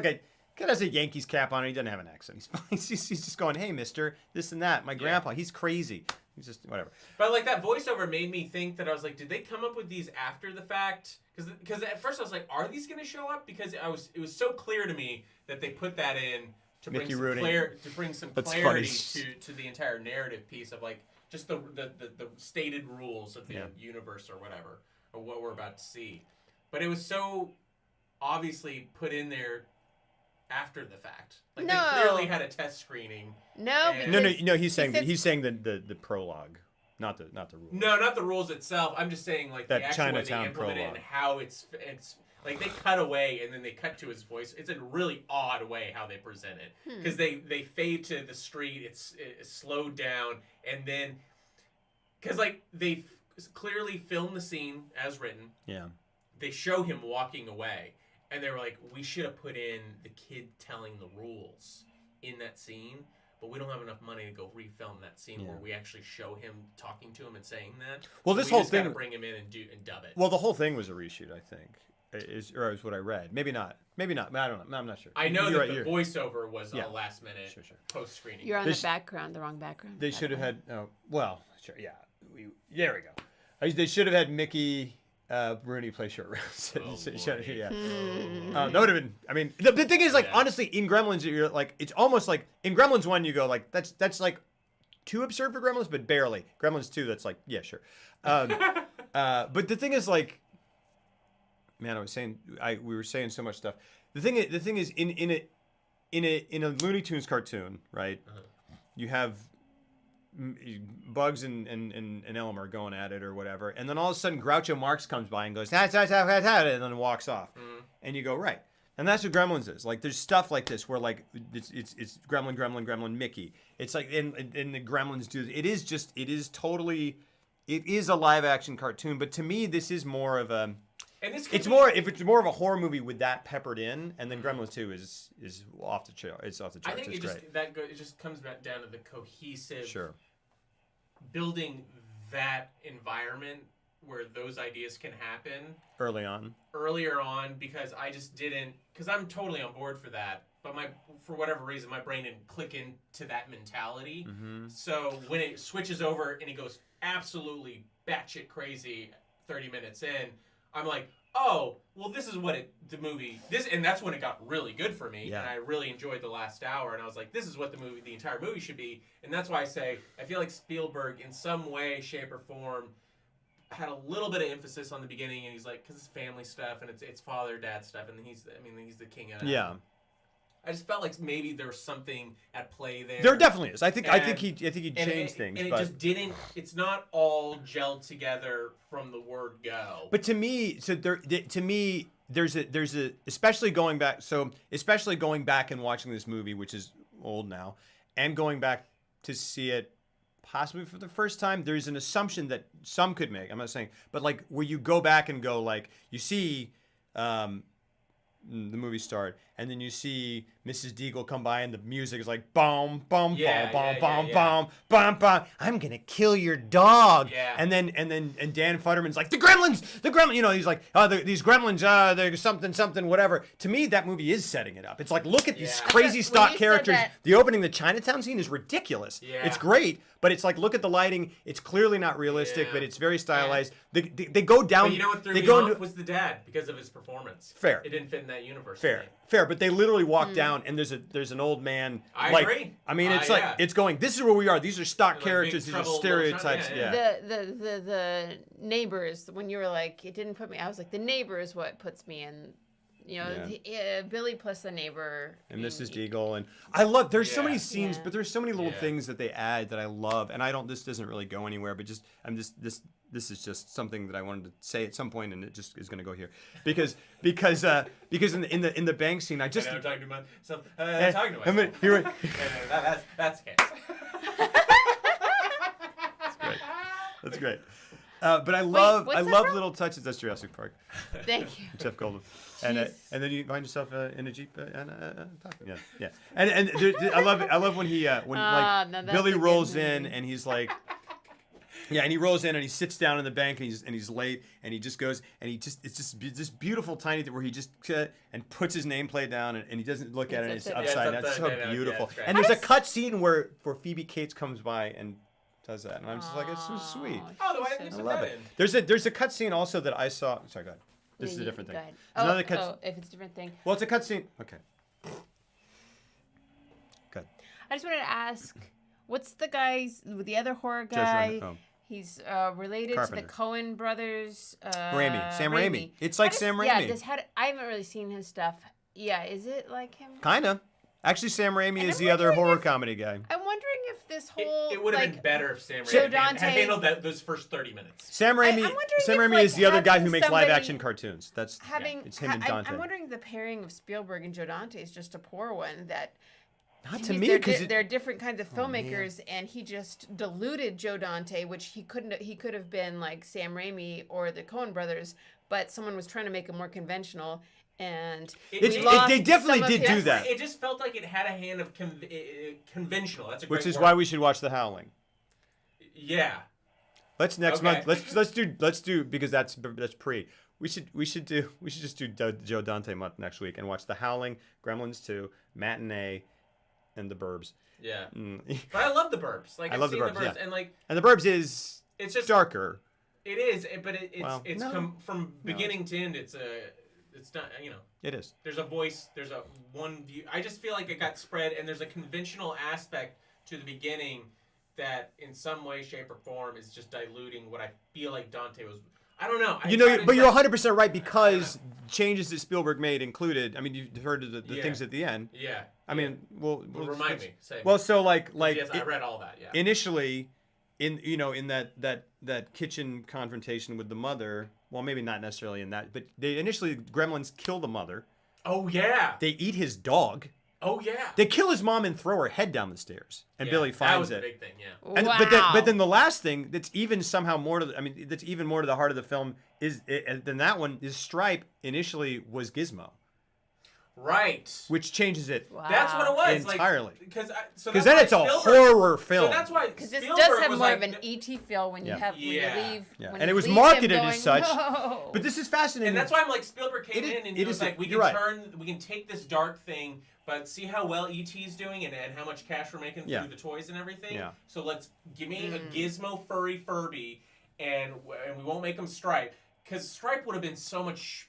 a Yankees cap on. He doesn't have an accent. He's fine. He's just going, hey, mister, this and that. My grandpa, he's crazy. He's just whatever. But like that voiceover made me think that I was like, did they come up with these after the fact? Because at first I was like, are these going to show up? Because it was so clear to me that they put that in. To bring some clarity to the entire narrative piece of like just the stated rules of the universe or whatever or what we're about to see, but it was so obviously put in there after the fact. Like they clearly had a test screening. No. He's saying the prologue. not the rules. No, not the rules itself. I'm just saying like that the actual way they Chinatown implement prologue. it and how it's like they cut away and then they cut to his voice. It's a really odd way how they present it because they fade to the street. It's slowed down and then because like they clearly filmed the scene as written. Yeah. They show him walking away and they were like, we should have put in the kid telling the rules in that scene. But we don't have enough money to go refilm that scene where we actually show him talking to him and saying that. Well, this whole thing, gotta bring him in and dub it. Well, the whole thing was a reshoot, I think, is what I read. Maybe not. I don't know. I'm not sure. I know that the voiceover was a last minute post screening. You're on the background, the wrong background. They should have had. Well, sure, yeah. There we go. They should have had Mickey Rooney play short rounds. Yeah. That would have been. I mean, the thing is, like, honestly, in Gremlins, you're like, it's almost like in Gremlins 1, you go like, that's like too absurd for Gremlins, but barely. Gremlins 2, that's like, yeah, sure. But the thing is, like, man, we were saying so much stuff. The thing is, in a Looney Tunes cartoon, right? You have Bugs and Elmer going at it or whatever, and then all of a sudden Groucho Marx comes by and goes and then walks off, and you go right, and that's what Gremlins is. Like there's stuff like this where like it's Gremlin Mickey. It's like and the Gremlins do it is totally a live action cartoon, but to me this is more of a it's more of a horror movie with that peppered in, and then Gremlins 2 is off the chart. It's off the charts. I think it just comes back down to the cohesive building that environment where those ideas can happen earlier on because I just didn't because I'm totally on board for that, but for whatever reason my brain didn't click into that mentality. So when it switches over and it goes absolutely batshit crazy 30 minutes in, I'm like, oh, well, this is what and that's when it got really good for me, and I really enjoyed the last hour, and I was like, this is what the entire movie should be, and that's why I say, I feel like Spielberg, in some way, shape, or form, had a little bit of emphasis on the beginning, and he's like, because it's family stuff, and it's father-dad stuff, and he's the king of it. Yeah. I just felt like maybe there was something at play there. There definitely is. I think he changed things. And it just didn't. It's not all gelled together from the word go. But to me, there's a especially going back and watching this movie, which is old now, and going back to see it possibly for the first time, there's an assumption that some could make. I'm not saying, but like where you go back and go like you see. The movie start, and then you see Mrs. Deagle come by, and the music is like boom, boom, boom, boom, boom, boom, boom, boom. I'm gonna kill your dog. Yeah. And Dan Futterman's like the Gremlins. You know, he's like, these Gremlins, they're something, whatever. To me, that movie is setting it up. It's like, look at these crazy stock characters. The opening, the Chinatown scene is ridiculous. Yeah. It's great, but it's like, look at the lighting. It's clearly not realistic, but it's very stylized. Yeah. They go down. But you know what threw me off was the dad because of his performance. Fair. It didn't fit in that universe. Fair. But they literally walk down, and there's an old man. I agree. I mean, it's like it's going. This is where we are. These are stock characters. These are stereotypes. The neighbors. When you were like, it didn't put me. I was like, the neighbor is what puts me in. You know, Billy plus the neighbor. And Mrs. Deagle. And I love, there's so many scenes, but there's so many little things that they add that I love. And this doesn't really go anywhere, but this is just something that I wanted to say at some point, and it just is going to go here. Because in the bank scene, I just... I'm talking to myself. Talking to myself. That's the case. That's great. But I love little touches. That's Jurassic Park. Thank you. Jeff Goldblum. And then you find yourself in a Jeep and talking. Yeah. And I love when Billy rolls in and he's like, and he rolls in and he sits down in the bank and he's late and he just goes and it's just this beautiful tiny thing where he just and puts his nameplate down and he doesn't look at it and it's upside down. It's so beautiful. And there's a cut scene where Phoebe Cates comes by and does that, and I'm just like, it's so sweet. Oh, the way I love it. There's a cut scene also that I saw. Sorry, go ahead. This is a different thing. Another cut. If it's a different thing. Well, it's a cut scene. Okay. Good. I just wanted to ask, what's the other horror guy? He's related to the Coen brothers. Sam Raimi. It's like Sam Raimi. Yeah. I haven't really seen his stuff. Yeah, is it like him? Kinda. Actually, Sam Raimi is the other horror comedy guy. I'm wondering if this whole it would have been better if Sam Joe Raimi Dante had handled those first 30 minutes. Sam Raimi is the other guy who makes live-action cartoons. It's him and Dante. I'm wondering if the pairing of Spielberg and Joe Dante is just a poor one. Not to me, because they're different kinds of filmmakers, and he just diluted Joe Dante, which he could have been like Sam Raimi or the Coen brothers, but someone was trying to make him more conventional. And they definitely did do that. It just felt like it had a hand of conventional. That's a great Which is word. why we should watch The Howling. Yeah. Let's next month. Let's do because that's pre. We should just do Joe Dante month next week and watch The Howling, Gremlins 2, Matinee, and The Burbs. Yeah. But I love The Burbs. Like I love The Burbs, yeah. And The Burbs is just darker. It is, but from beginning to end. It's not, It is. There's a voice. There's a one view. I just feel like it got spread, and there's a conventional aspect to the beginning that, in some way, shape, or form, is just diluting what I feel like Dante was. I don't know. But you're 100% right because changes that Spielberg made included. I mean, you've heard of the things at the end. Yeah. I mean, well remind me. So like yes, I read all that. Yeah. Initially, in that kitchen confrontation with the mother. Well, maybe not necessarily in that, but Gremlins kill the mother. Oh yeah. They eat his dog. Oh yeah. They kill his mom and throw her head down the stairs, and Billy finds it. That was the big thing, yeah. And, wow. But then the last thing that's even somehow more to that's even more to the heart of the film than that one is Stripe initially was Gizmo. Right. Which changes it. Wow. That's what it was entirely. Because then it's a horror film. So that's why because this does have more of an ET feel when you have when you leave. Yeah. When and you it was leave marketed him as such. No. But this is fascinating. And that's why I'm like Spielberg came in and he was like, we can take this dark thing, but see how well E.T.'s doing and how much cash we're making through the toys and everything. Yeah. So let's give me a Gizmo furry Furby, and we won't make him Stripe, because Stripe would have been so much.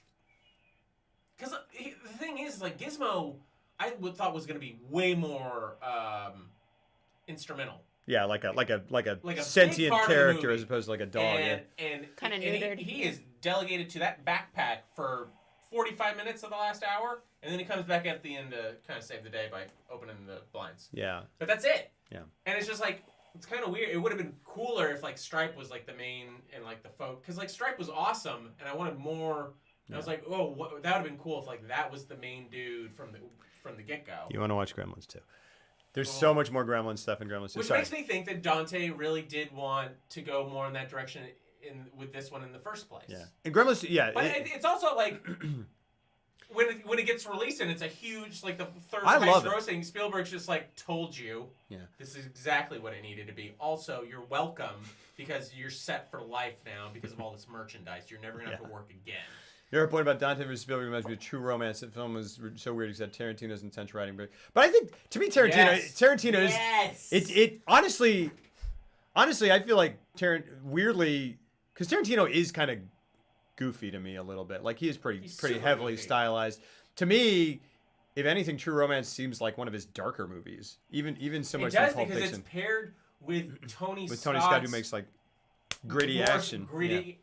Because the thing is, like, Gizmo, I thought was going to be way more instrumental. Yeah, like a sentient character as opposed to like a dog. And kind of neutered. He is delegated to that backpack for 45 minutes of the last hour, and then he comes back at the end to kind of save the day by opening the blinds. Yeah. But that's it. Yeah. And it's just like, it's kind of weird. It would have been cooler if like Stripe was like the main and like the folk, because like Stripe was awesome, and I wanted more. I was like, that would have been cool if like that was the main dude from the get go. You want to watch Gremlins too? There's so much more Gremlins stuff in Gremlins 2. Which makes me think that Dante really did want to go more in that direction with this one in the first place. Yeah, and Gremlins, But it's also like when it gets released and it's a huge like the third highest grossing, Spielberg's just like told you, this is exactly what it needed to be. Also, you're welcome because you're set for life now because of all this merchandise. You're never gonna have to work again. Your point about Dante versus Spielberg reminds me of True Romance. That film was so weird. He said Tarantino's intense writing, but I think to me Tarantino is it honestly I feel like weirdly because Tarantino is kind of goofy to me a little bit. Like he is pretty heavily stylized. To me, if anything, True Romance seems like one of his darker movies. Even so much as Pulp Fiction. Because it's paired with Tony Scott, who makes like gritty action.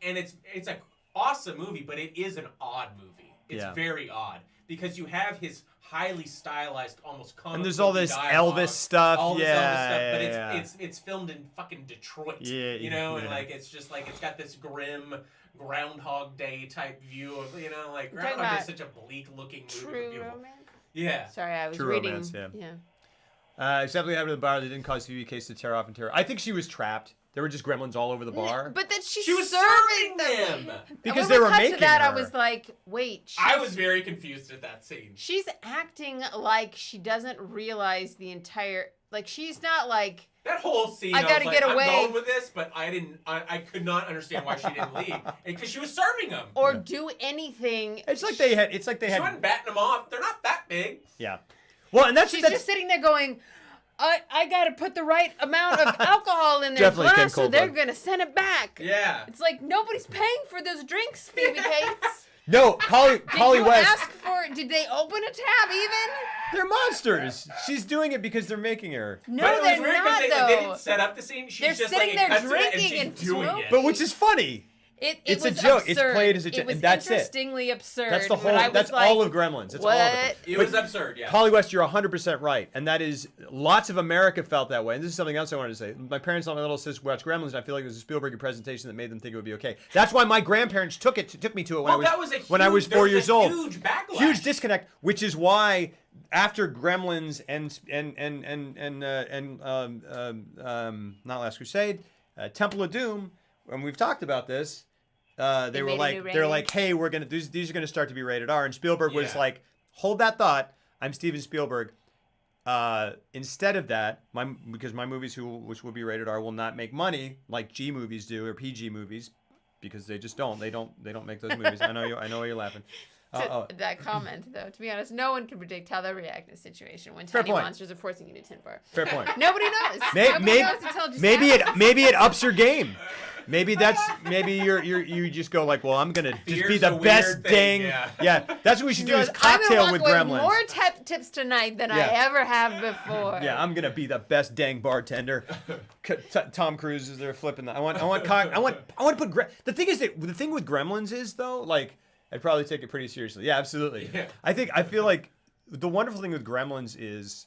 And it's a awesome movie, but it is an odd movie. It's very odd because you have his highly stylized, almost comic and there's all this dialogue, Elvis stuff. But it's filmed in fucking Detroit. And like it's just like it's got this grim Groundhog Day type view of like Groundhog Day is such a bleak looking movie. True Romance. Yeah. Sorry, I was True reading. Romance, except we happened to the bar that didn't cause Phoebe Case to tear off and tear. I think she was trapped. There were just gremlins all over the bar. But then she was serving them because they were making that, her. I was like, wait. I was very confused at that scene. She's acting like she doesn't realize the entire. Like she's not like. That whole scene. I gotta get away. I'm going with this, but I didn't. I could not understand why she didn't leave because she was serving them. Or do anything. It's like they had. She wasn't batting them off. They're not that big. Yeah. Well, and she's just sitting there going. I got to put the right amount of alcohol in their glass, so they're going to send it back. Yeah. It's like nobody's paying for those drinks, Phoebe Cates. No, Collie West. Did they open a tab even? They're monsters. She's doing it because they're making her. No, they're not, though. They didn't set up the scene. She's they're just sitting like, there drinking and she's doing it. But which is funny. It's a joke. It's played as a joke, and that's it. Interestingly absurd. That's the whole. That's all of Gremlins. That's all of it. It was absurd. Yeah. Holly West, you're 100% right, and that is lots of America felt that way. And this is something else I wanted to say. My parents and my little sister watched Gremlins, and I feel like it was a Spielberg presentation that made them think it would be okay. That's why my grandparents took me to it when I was 4 years old. Huge backlash. Huge disconnect, which is why after Gremlins and not Last Crusade, Temple of Doom, and we've talked about this. They're like, hey, these are gonna start to be rated R, and Spielberg was like, hold that thought. I'm Steven Spielberg. Instead of that, because my movies which will be rated R will not make money like G movies do or PG movies, because they just don't. They don't make those movies. I know you're laughing. That comment, though, to be honest, no one can predict how they'll react in a situation when tiny monsters are forcing you to tinfoil. Fair point. Nobody knows. Nobody knows until it just maybe it ups your game. Maybe you just go like, well, I'm gonna just be the best dang. Yeah, that's what we should do is cocktail with Gremlins. More tips tonight than I ever have before. Yeah, I'm gonna be the best dang bartender. Tom Cruise is there flipping that. I want to put. The thing with Gremlins is though, like, I'd probably take it pretty seriously. Yeah, absolutely. Yeah. I feel like the wonderful thing with Gremlins is,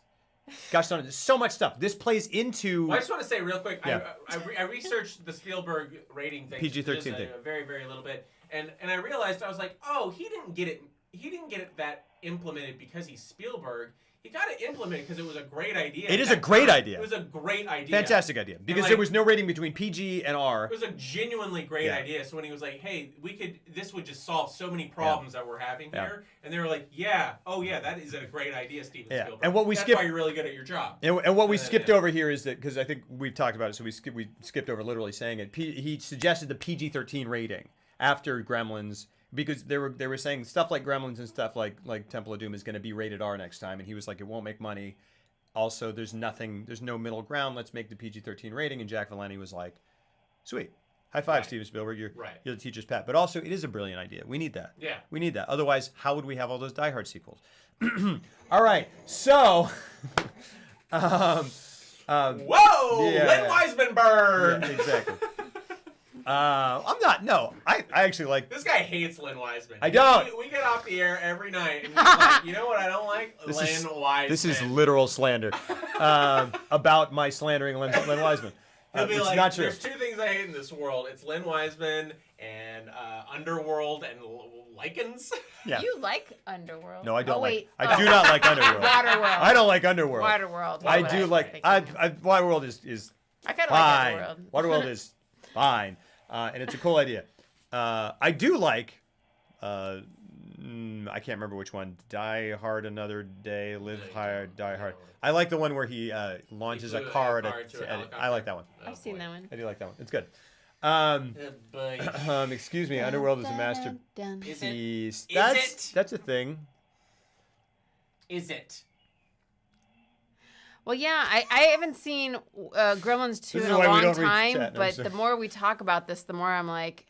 gosh darn it, there's so much stuff. This plays into. Well, I just want to say real quick, I researched the Spielberg rating thing. PG-13 thing. A very, very little bit, and I realized, I was like, oh, he didn't get it that implemented because he's Spielberg. He got it implemented because it was a great idea. It is a great idea. It was a great idea. Fantastic idea. Because there was no rating between PG and R. It was a genuinely great idea. So when he was like, hey, this would just solve so many problems that we're having here. And they were like, that is a great idea, Steven Spielberg. And that's why you're really good at your job. And what we skipped over here is that, because I think we've talked about it, so we skipped over literally saying it. He suggested the PG-13 rating after Gremlins, because they were saying stuff like Gremlins and stuff like Temple of Doom is going to be rated R next time, and he was like, it won't make money. Also, there's no middle ground. Let's make the PG-13 rating. And Jack Valenti was like, sweet, high five, Steven Spielberg. You're the teacher's pet. But also, it is a brilliant idea. We need that. Yeah, we need that. Otherwise, how would we have all those Die Hard sequels? All right, so. Whoa! Yeah. Len Wiseman burn. Yeah, exactly. I'm not. No, I actually like. This guy hates Len Wiseman. I don't. We get off the air every night, and he's like, you know what I don't like? Len Wiseman. This is literal slander about my slandering Len Wiseman. He'll be like, not true. There's two things I hate in this world. It's Len Wiseman and Underworld and Lycans. Yeah. You like Underworld? No, I don't. I do not like Underworld. Waterworld. I don't like Underworld. Waterworld. I do like. Waterworld is. I kind of like Underworld. Waterworld is fine. And it's a cool idea. I do like, I can't remember which one. Die Hard Another Day, Live Hard, Die Hard. I like the one where he launches a car at I like that one. I've seen that one. I do like that one. It's good. Excuse me. Underworld is a masterpiece. That's a thing. Is it? Well, yeah, I haven't seen Gremlins 2 in a long time, but the more we talk about this, the more I'm like,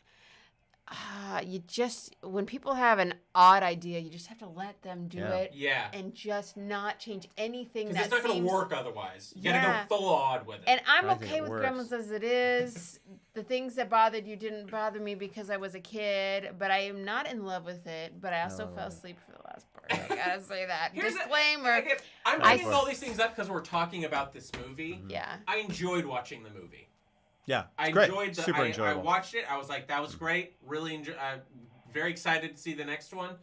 when people have an odd idea, you just have to let them do it. Yeah. And just not change anything that seems... Because it's not going to work otherwise. You got to go full odd with it. And I'm okay with Gremlins as it is. The things that bothered you didn't bother me because I was a kid, but I am not in love with it, but I also fell asleep for the last part. I gotta say that. Disclaimer. I'm bringing all these things up because we're talking about this movie. Yeah. I enjoyed watching the movie. Yeah, I enjoyed the. Super enjoyable. I watched it. I was like, that was great. Really very excited to see the next one.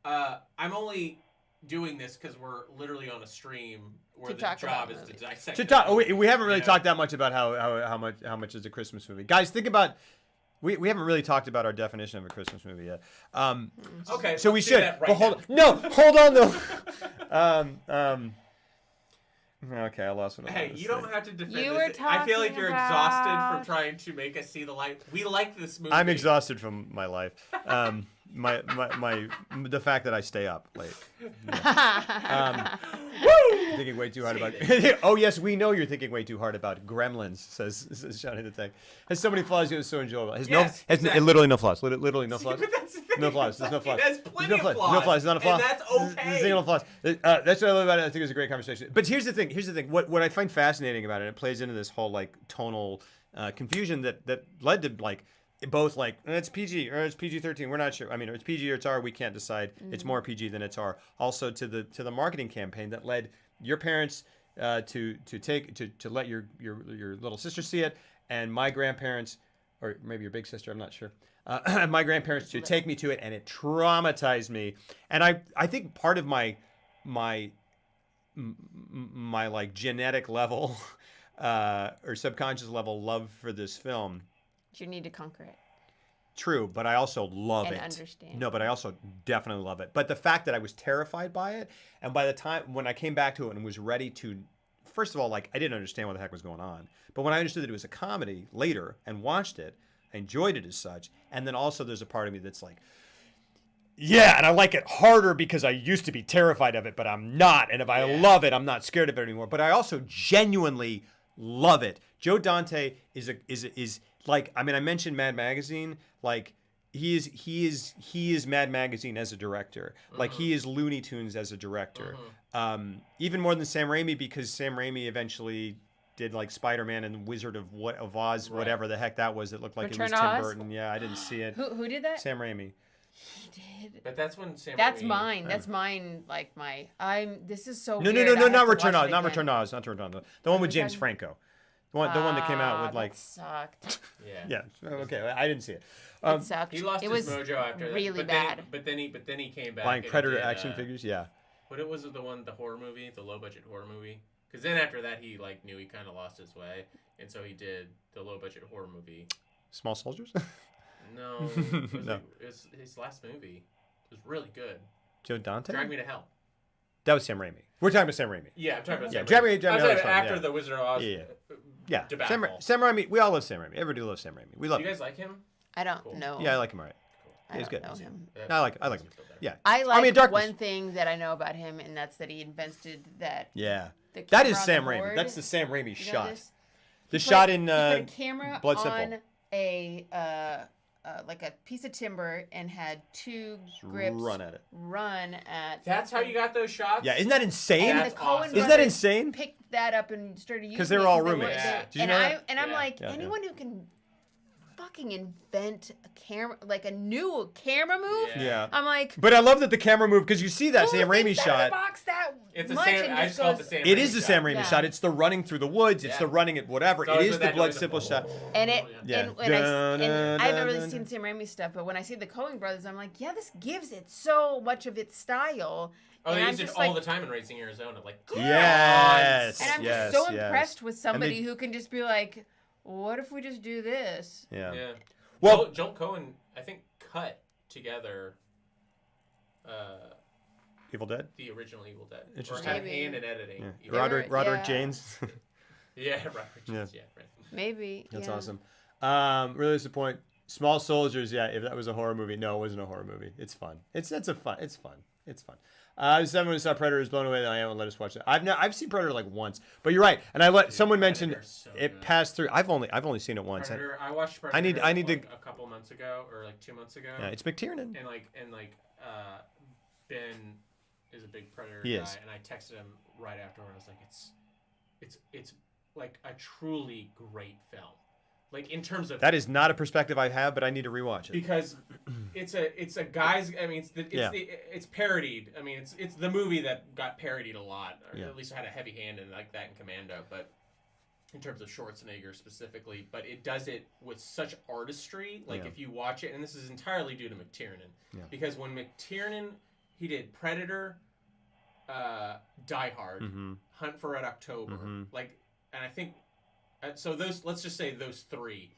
I'm only doing this because we're literally on a stream where the job is to dissect. We haven't really talked that much about how much is a Christmas movie. Guys, think about. We haven't really talked about our definition of a Christmas movie yet. Okay, so we should. But hold on though. Okay, I lost what I Hey, you don't have to defend this. I feel like you're exhausted from trying to make us see the light. We like this movie. I'm exhausted from my life. The fact that I stay up late. Thinking way too hard about. Oh yes, we know you're thinking way too hard about Gremlins. Says Johnny the Tank. Has so many flaws. It was so enjoyable. Has literally no flaws. Literally no flaws. No flaws. There's no flaws. There's plenty of flaws. No flaws. It's not a flaw. And that's okay. There's no flaws. That's what I love about it. I think it was a great conversation. But here's the thing. What I find fascinating about it, it plays into this whole like tonal confusion that led to like both like it's PG or it's PG-13. We're not sure. I mean, it's PG or it's R. We can't decide. It's more PG than it's R. Also to the marketing campaign that led your parents to let your little sister see it, and my grandparents, or maybe your big sister. I'm not sure. My grandparents to take me to it, and it traumatized me. And I think part of my like genetic level or subconscious level love for this film. You need to conquer it. True, but I also love it. And understand. No, but I also definitely love it. But the fact that I was terrified by it, and by the time when I came back to it and was ready to, first of all, like I didn't understand what the heck was going on. But when I understood that it was a comedy later and watched it, I enjoyed it as such. And then also there's a part of me that's like, yeah, and I like it harder because I used to be terrified of it, but I'm not. And if I love it, I'm not scared of it anymore. But I also genuinely love it. Joe Dante is like, I mean, I mentioned Mad Magazine. Like, he is Mad Magazine as a director. Like, he is Looney Tunes as a director. Even more than Sam Raimi, because Sam Raimi eventually did like Spider-Man and Wizard of Oz, whatever the heck that was. That looked like it was Tim Burton. Yeah, I didn't see it. Who did that? Sam Raimi. He did. But that's when Sam. That's Raimi, mine. That's mine. Like my. This is so. No, weird. not Return Oz. Not Return Oz. Not Return Oz. The one with James Franco. The one that came out with like. That sucked. Yeah. Okay, I didn't see it. It sucked. He lost his mojo after that. Really bad. But then he came back. Buying Predator action figures. Yeah. What was it? The horror movie, the low budget horror movie. Because then after that he like knew he kind of lost his way, and so he did the low budget horror movie. Small Soldiers. No. It was his last movie. It was really good. Joe Dante. Drag Me to Hell. That was Sam Raimi. We're talking about Sam Raimi. Yeah, I'm talking about Sam Raimi. Drag Me to Hell. After the Wizard of Oz. Yeah. Debacle. Sam Raimi. We all love Sam Raimi. Everybody loves Sam Raimi. We love. Do you guys like him? I don't know. Yeah, I like him. All right. I He's good. know him. I like him. Yeah. I like one thing that I know about him, and that's that he invented that. Yeah. That is Sam Raimi. That's the Sam Raimi shot. The shot in he put a camera Blood on Simple. A like a piece of timber and had two grips run at. That's how you got those shots? Yeah, isn't that insane? And the Coen Isn't that insane? Picked that up and started using it. Because they were all roommates. Did you know that? And I'm like, anyone who can fucking invent a camera, like a new camera move. Yeah. I'm like. But I love that the camera move, because you see that Sam Raimi shot. It's a Sam. I just call it the Sam. It is the Sam Raimi shot. It's the running through the woods. It's the running at whatever. It is the Blood Simple shot. And I haven't really seen Sam Raimi stuff, but when I see the Coen Brothers, I'm like, yeah, this gives it so much of its style. Oh, they use it all the time in Racing Arizona. Like, yes. And I'm just so impressed with somebody who can just be like, what if we just do this? Yeah. Well, Joel Coen, I think, cut together Evil Dead? The original Evil Dead. Interesting. Or had hand in editing. Yeah. Roderick James. Yeah, Roderick James. Yeah, right. Maybe. That's awesome. Really disappointed. Small Soldiers, yeah, if that was a horror movie. No, it wasn't a horror movie. It's fun. It's fun. Someone who saw Predator is blown away that I haven't let us watch it. I've seen Predator like once, but you're right. And someone mentioned it passed through. I've only seen it once. Predator, I watched Predator. I need like to a couple months ago or like 2 months ago. Yeah, it's McTiernan. And Ben is a big Predator guy, and I texted him right afterward. I was like, it's like a truly great film. Like in terms of that is not a perspective I have, but I need to rewatch it because it's a guy's. I mean, it's parodied. I mean, it's the movie that got parodied a lot, or at least had a heavy hand in like that in Commando. But in terms of Schwarzenegger specifically, but it does it with such artistry. Like if you watch it, and this is entirely due to McTiernan, because when McTiernan he did Predator, Die Hard, Hunt for Red October, and I think. So let's just say those three,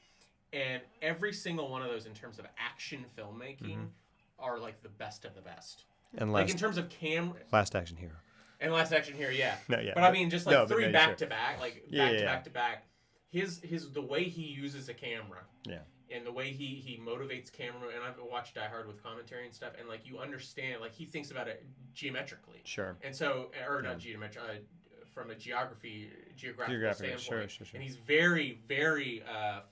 and every single one of those in terms of action filmmaking are like the best of the best. And like in terms of Last Action Hero. And Last Action Hero, No, yeah. But I mean, just like three back to back, like back to back. His the way he uses a camera. Yeah. And the way he motivates camera, and I've watched Die Hard with commentary and stuff, and like you understand, like he thinks about it geometrically. Sure. And so, not geometric. From a geographical standpoint, sure. And he's very, very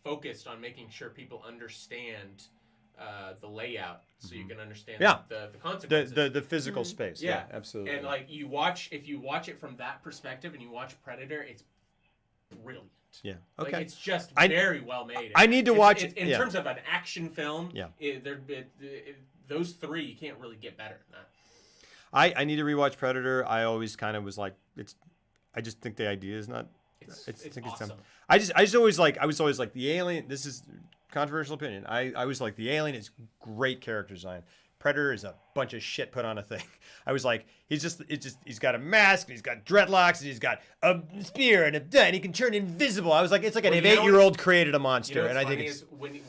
focused on making sure people understand the layout, so you can understand the consequences, the physical space. Yeah, absolutely. And like if you watch it from that perspective, and you watch Predator, it's brilliant. Yeah. Okay. Like, it's just very well made. I need to watch it. In terms of an action film, yeah. Those three, you can't really get better than that. I need to rewatch Predator. I always kind of was like, I just think the idea is not. It's awesome. I was always like the Alien. This is controversial opinion. I was like, the Alien is great character design. Predator is a bunch of shit put on a thing. I was like, he's got a mask, and he's got dreadlocks, and he's got a spear and and he can turn invisible. I was like, it's like an 8-year-old created a monster, and I think it's when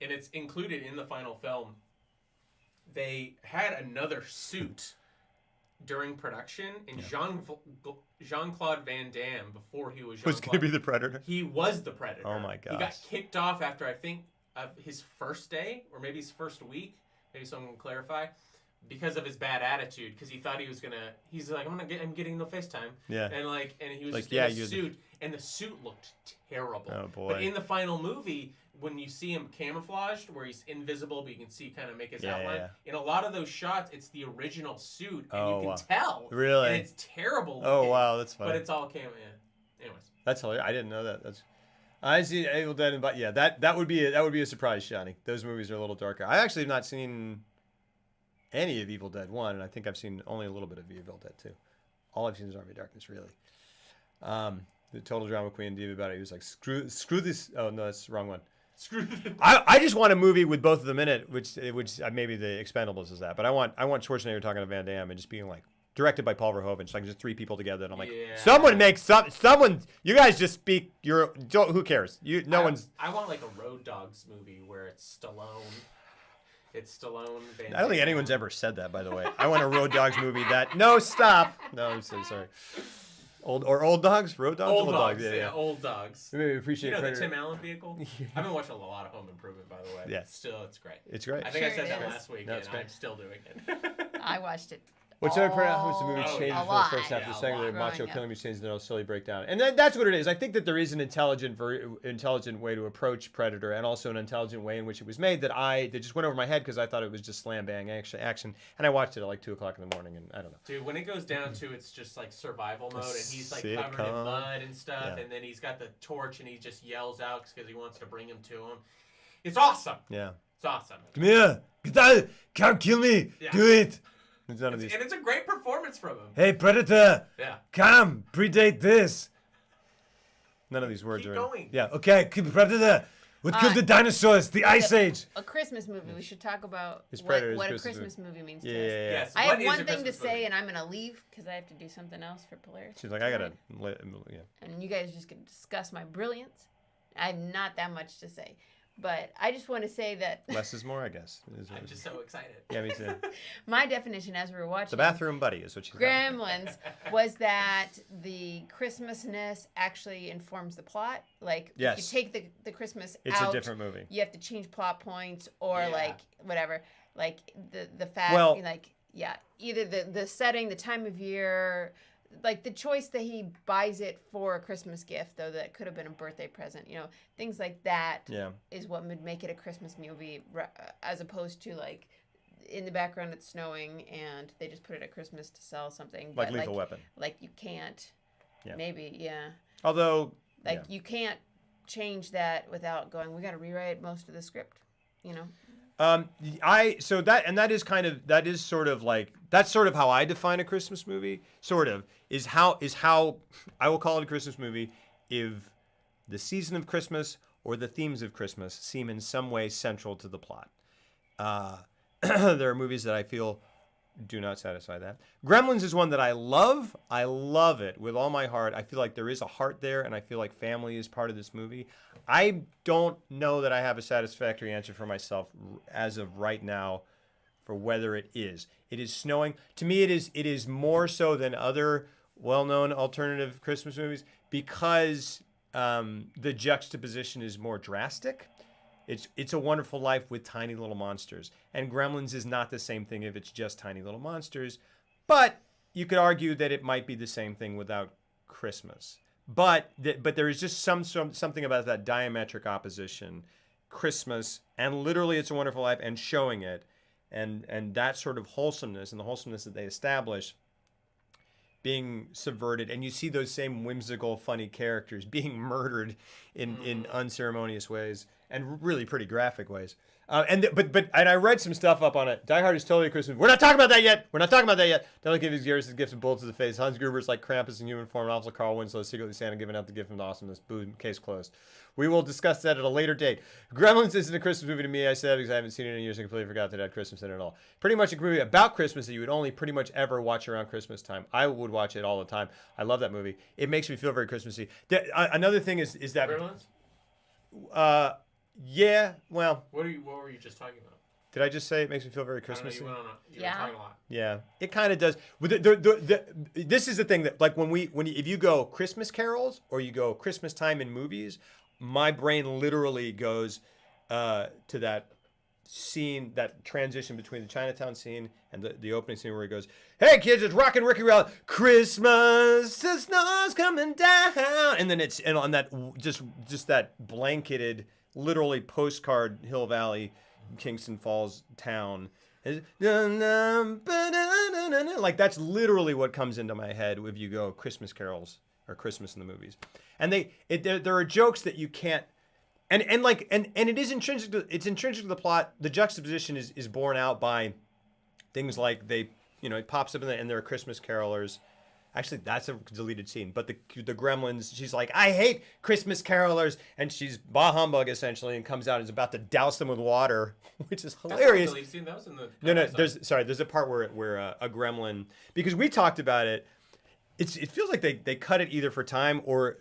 and it's included in the final film. They had another suit during production, and Jean-Claude Van Damme, before he was going to be the Predator. He was the Predator. Oh my god! He got kicked off after, I think, his first day, or maybe his first week. Maybe someone can clarify, because of his bad attitude. Because he thought he was gonna. He's like, I'm getting no FaceTime. Yeah. And he was like, just in a suit, and the suit looked terrible. Oh boy! But in the final movie, when you see him camouflaged, where he's invisible, but you can see kind of make his outline. Yeah. In a lot of those shots, it's the original suit, and you can tell. Really? And it's terrible looking. Oh wow, that's funny. But it's all camo. Yeah. Anyways. That's hilarious. I didn't know that. I see Evil Dead, but yeah, that would be a surprise, Shani. Those movies are a little darker. I actually have not seen any of Evil Dead 1, and I think I've seen only a little bit of Evil Dead 2. All I've seen is Army of Darkness, really. The Total Drama Queen Diva about it. He was like, screw this. Oh no, that's the wrong one. Screw this. I just want a movie with both of them in it, which maybe the Expendables is that. But I want Schwarzenegger talking to Van Damme and just being like, directed by Paul Verhoeven, so I can just 3 people together, and I'm like, someone, you guys just speak who cares? I want like a Road Dogs movie where it's Stallone. It's Stallone. Van I don't think anyone's ever said that, by the way. I want a Road Dogs movie stop. No, I'm so sorry. Old dogs? Road dogs? Old dogs. Yeah, old dogs. Maybe appreciate the Tim Allen vehicle? I've been watching a lot of Home Improvement, by the way. Yeah. Still, it's great. It's great. I think I said that last week, and I'm still doing it. I watched it. What's the movie changes from the first half to the second? The macho killing me changes, then it'll slowly break down. And that's what it is. I think that there is an intelligent way to approach Predator, and also an intelligent way in which it was made that just went over my head because I thought it was just slam bang action. And I watched it at like 2:00 in the morning, and I don't know. Dude, when it goes down to it's just like survival mode, and he's like covered in mud and stuff, and then he's got the torch and he just yells out because he wants to bring him to him. It's awesome. Yeah. It's awesome. Come here. Come kill me. Yeah. Do it. And it's a great performance from him. Hey, Predator! Yeah. Come, predate this. None of these words Keep are. Going. Yeah. Okay, Predator. What killed the dinosaurs? The Ice Age. A Christmas movie. We should talk about what a Christmas movie means to us. Yeah. Yes. I have one thing to say, and I'm gonna leave because I have to do something else for Polaris. She's like, I gotta. Yeah. And you guys just can discuss my brilliance. I have not that much to say. But I just want to say that... Less is more, I guess. I'm just so excited. Yeah, me too. My definition as we were watching... The bathroom buddy is what she's Gremlins was that the Christmasness actually informs the plot. Like, yes. If you take the Christmas it's out... It's a different movie. You have to change plot points or, like, whatever. Like, the fact... either the setting, the time of year... Like the choice that he buys it for a Christmas gift, though that could have been a birthday present, things like that is what would make it a Christmas movie, as opposed to like in the background it's snowing and they just put it at Christmas to sell something. Like Lethal Weapon. Like you can't, Although, you can't change that without going, we got to rewrite most of the script, that's sort of how I define a Christmas movie. Is how I will call it a Christmas movie if the season of Christmas or the themes of Christmas seem in some way central to the plot. There are movies that I feel do not satisfy that. Gremlins is one that I love. I love it with all my heart. I feel like there is a heart there, and I feel like family is part of this movie. I don't know that I have a satisfactory answer for myself as of right now for whether it is. It is snowing. To me, it is more so than other well-known alternative Christmas movies because the juxtaposition is more drastic. It's a Wonderful Life with tiny little monsters. And Gremlins is not the same thing if it's just tiny little monsters. But you could argue that it might be the same thing without Christmas. But there is just something about that diametric opposition, Christmas, and literally It's a Wonderful Life, and showing it, and that sort of wholesomeness, and the wholesomeness that they establish being subverted, and you see those same whimsical, funny characters being murdered in unceremonious ways and really pretty graphic ways. And I read some stuff up on it. Die Hard is totally a Christmas movie. We're not talking about that yet. Don't give his gears his gifts and bullets to the face. Hans Gruber's like Krampus in human form. And also Carl Winslow secretly Santa giving out the gift of awesomeness. Boom, case closed. We will discuss that at a later date. Gremlins isn't a Christmas movie to me, I said, because I haven't seen it in years and completely forgot that it had Christmas in it at all. Pretty much a movie about Christmas that you would only pretty much ever watch around Christmas time. I would watch it all the time. I love that movie. It makes me feel very Christmassy. Another thing is that... Gremlins? Yeah, well... What were you just talking about? Did I just say it makes me feel very Christmassy? You were talking a lot. Yeah, it kind of does. This is the thing that, like, if you go Christmas carols or you go Christmas time in movies, my brain literally goes to that scene, that transition between the Chinatown scene and the opening scene where he goes, "Hey kids, it's Rockin' Ricky Rally, Christmas, the snow's coming down," and then and on that just that blanketed, literally postcard Hill Valley, Kingston Falls town, like that's literally what comes into my head if you go Christmas carols or Christmas in the movies. And there are jokes that you can't, and it is intrinsic to the plot. The juxtaposition is borne out by things like it pops up and there are Christmas carolers. Actually, that's a deleted scene. But the Gremlins, she's like, "I hate Christmas carolers," and she's bah humbug essentially, and comes out and is about to douse them with water, which is hilarious. That's not a deleted scene. That was in the No. There's a part where a gremlin, because we talked about it. It feels like they cut it either for time or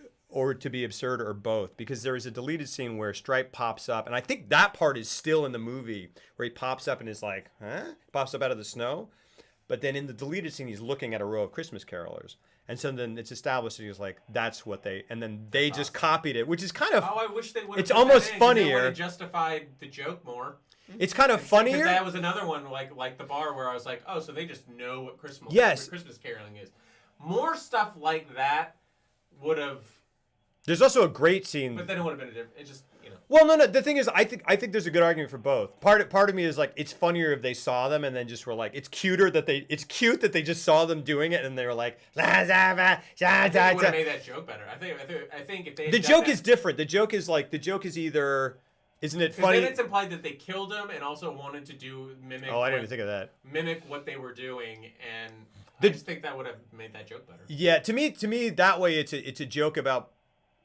to be absurd or both, because there is a deleted scene where Stripe pops up, and I think that part is still in the movie where he pops up and is like, "Huh?" Pops up out of the snow. But then in the deleted scene, he's looking at a row of Christmas carolers. And so then it's established that he was like, that's what and then they just copied it, which is kind of... Oh, I wish they would have... It's almost funnier. They would have justified the joke more. It's kind of funnier. Because that was another one, like the bar, where I was like, oh, so they just know what Christmas caroling is. More stuff like that would have... There's also a great scene... But then it would have been a different... It just... Well, no. The thing is, I think there's a good argument for both. Part of me is like, it's funnier if they saw them and then just were like, it's cute that they just saw them doing it and they were like, I think it would have made that joke better. I think if they the joke is different. The joke is either, isn't it funny? Then it's implied that they killed him and also wanted to mimic. Oh, I didn't even think of that. Mimic what they were doing, and I just think that would have made that joke better. Yeah, to me that way it's a joke about.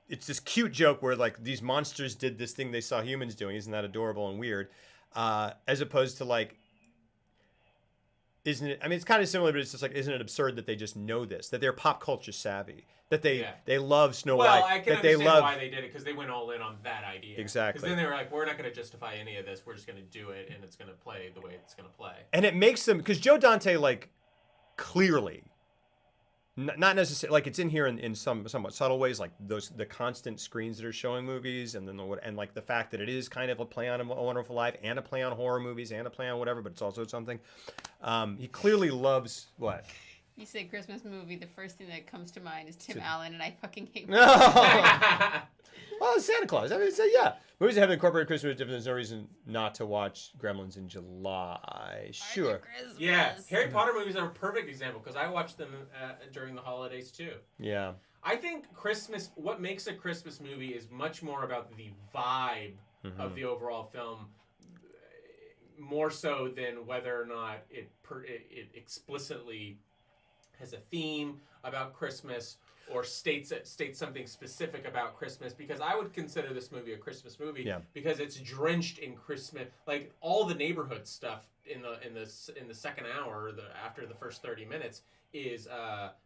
It's this cute joke where like these monsters did this thing they saw humans doing. Isn't that adorable and weird? As opposed to like, isn't it? I mean, it's kind of similar, but it's just like, isn't it absurd that they just know this? That they're pop culture savvy. That they love Snow White. Well, I can understand why they did it, because they went all in on that idea. Exactly. Because then they were like, we're not going to justify any of this. We're just going to do it, and it's going to play the way it's going to play. And it makes them, because Joe Dante like clearly. Not necessarily, like it's in here in some somewhat subtle ways, like the constant screens that are showing movies, and then like the fact that it is kind of a play on A Wonderful Life and a play on horror movies and a play on whatever, but it's also something. He clearly loves what? You say Christmas movie, the first thing that comes to mind is Tim Allen, and I fucking hate. Well, Santa Claus. I mean, yeah. Movies that have incorporated Christmas, there's no reason not to watch Gremlins in July. Sure. Yeah, Harry Potter movies are a perfect example, because I watched them during the holidays too. Yeah. I think what makes a Christmas movie is much more about the vibe of the overall film, more so than whether or not it explicitly has a theme about Christmas or states something specific about Christmas, because I would consider this movie a Christmas movie because it's drenched in Christmas, like all the neighborhood stuff in the second hour, after the first 30 minutes is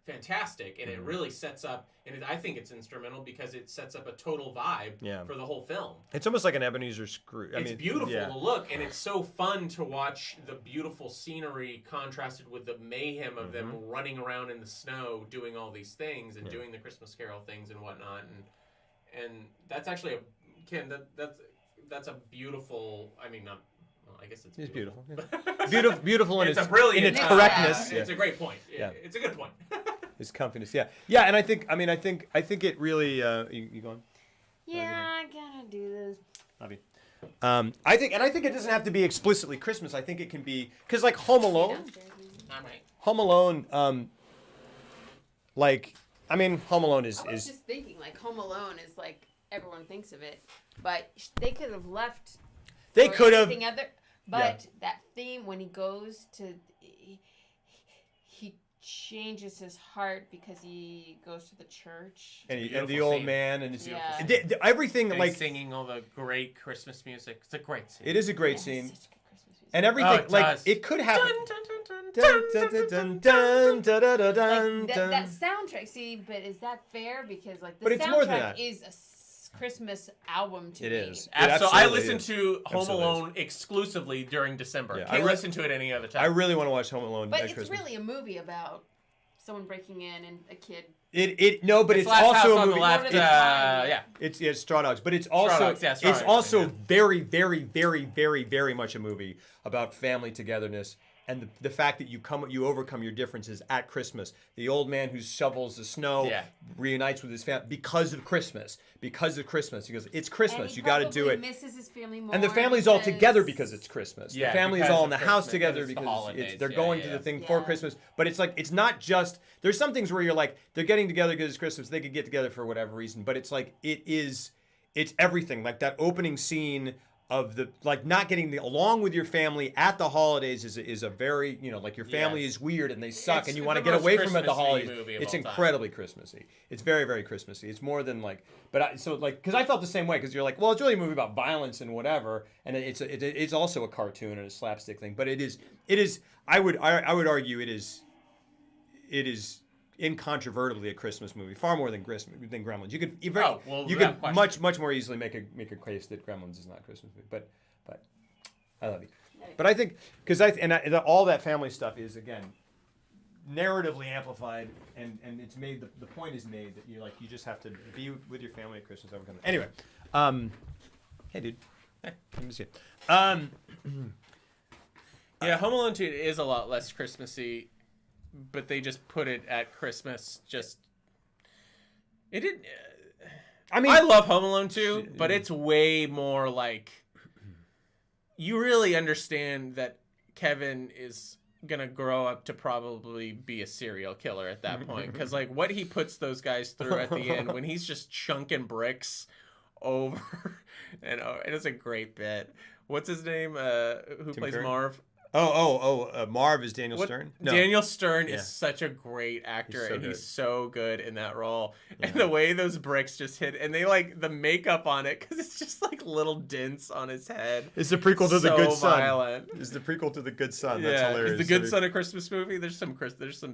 fantastic, and it really sets up, and I think it's instrumental because it sets up a total vibe for the whole film. It's almost like an Ebenezer Scrooge. It's beautiful to look, and it's so fun to watch the beautiful scenery contrasted with the mayhem of them running around in the snow doing all these things and doing the Christmas Carol things and whatnot, and that's actually that's a beautiful. I mean, not. I guess it's beautiful. Beautiful in it's its correctness. It's a great point. It's a good point. His comfiness. Yeah, and I think it really. You going? Yeah, I gotta do this. Love you. I think it doesn't have to be explicitly Christmas. I think it can be, because like Home Alone. Home Alone. Like, I mean, Home Alone is. I was just thinking, like, Home Alone is like everyone thinks of it, but they could have left. They could have. But that theme when he goes to, he changes his heart because he goes to the church. And the old man and everything and like singing all the great Christmas music. It's a great scene. It is a great scene. And everything it could happen. That soundtrack. See, but is that fair? Because like the soundtrack is a Christmas album to me. It is. So I listen to Home Alone exclusively during December. Can't listen to it any other time. I really want to watch Home Alone. But it's really a movie about someone breaking in and a kid. But it's also a movie. It's Straw Dogs, but it's also very, very, very, very, very much a movie about family togetherness and the fact that you overcome your differences at Christmas. The old man who shovels the snow reunites with his family because of Christmas. Because of Christmas, he goes, "It's Christmas. You got to do it." Misses his family more and the family's all together because it's Christmas. Yeah, the family is all in the house together because because they're going to the thing for Christmas. But it's like it's not just. There's some things where you're like they're getting together because it's Christmas. They could get together for whatever reason. But it's like it's everything. Like that opening scene of the not getting along with your family at the holidays is a very like your family is weird and they suck and you want to get away from it at the holidays. It's incredibly Christmassy. It's very, very Christmassy. It's more than because I felt the same way because you're like, well, it's really a movie about violence and whatever, and it's also a cartoon and a slapstick thing, but it is I would argue it is incontrovertibly a Christmas movie, far more than Gremlins. You could much more easily make a case that Gremlins is not a Christmas movie, but I love you. But I think because all that family stuff is again narratively amplified, and it's made the point is made that you just have to be with your family at Christmas. Anyway, hey dude, hey, good to see you. Home Alone 2 is a lot less Christmassy. But they just put it at Christmas. It didn't. I mean, I love Home Alone 2, but it's way more like you really understand that Kevin is gonna grow up to probably be a serial killer at that point, because like what he puts those guys through at the end when he's just chunking bricks over, and it's a great bit. What's his name? Who plays Curry? Marv? Marv is Daniel Stern? No. Daniel Stern is such a great actor, he's so good in that role. Yeah. And the way those bricks just hit, and they the makeup on it, because it's just like little dents on his head. It's the prequel to The Good Son. Violent. It's the prequel to The Good Son. That's hilarious. Is The Good Son a Christmas movie? There's some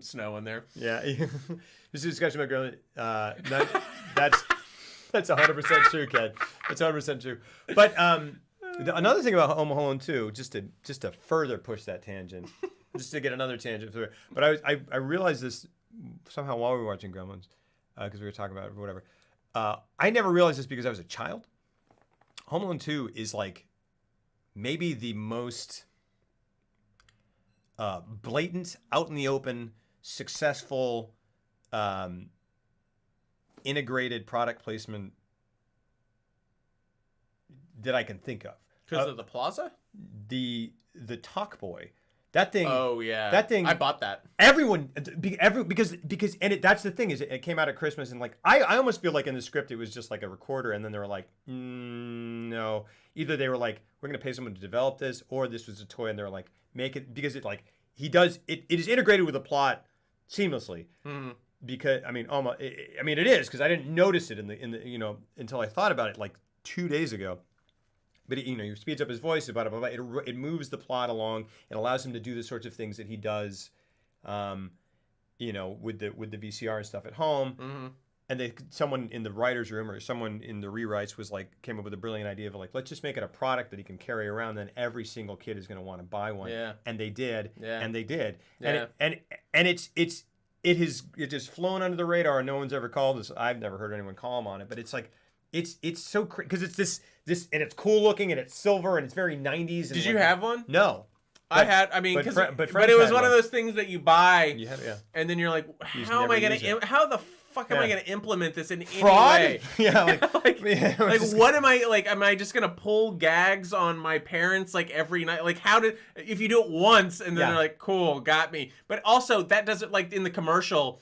snow in there. Yeah. This is a discussion about Gremlins. That's 100% true, Ken. That's 100% true. But another thing about Home Alone 2, just to further push that tangent, just to get another tangent through it. But I realized this somehow while we were watching Gremlins, because we were talking about it or whatever. I never realized this because I was a child. Home Alone 2 is like maybe the most blatant, out in the open, successful, integrated product placement that I can think of. Because of the plaza? The Talk Boy. That thing. Oh yeah. That thing. I bought that. Because that's the thing is it came out at Christmas and like I almost feel like in the script it was just like a recorder and then they were like no, either they were like we're gonna pay someone to develop this or this was a toy and they were like make it because it like he does it is integrated with the plot seamlessly. Mm-hmm. Because it is because I didn't notice it in the until I thought about it like 2 days ago. But he speeds up his voice, it moves the plot along. It allows him to do the sorts of things that he does, with the VCR and stuff at home. Mm-hmm. And someone in the writer's room or someone in the rewrites came up with a brilliant idea of let's just make it a product that he can carry around. Then every single kid is going to want to buy one. Yeah. And they did. Yeah. And they did. Yeah. And it has just flown under the radar. No one's ever called this. I've never heard anyone call him on it. But it's like. It's so because it's this and it's cool looking and it's silver and it's very 90s. And did you have one? No. But it was one of those things that you buy and then you're like, how the fuck am I gonna implement this in any way? Yeah, what am I like? Am I just gonna pull gags on my parents like every night? Like if you do it once and then they're like, cool, got me. But also that doesn't in the commercial.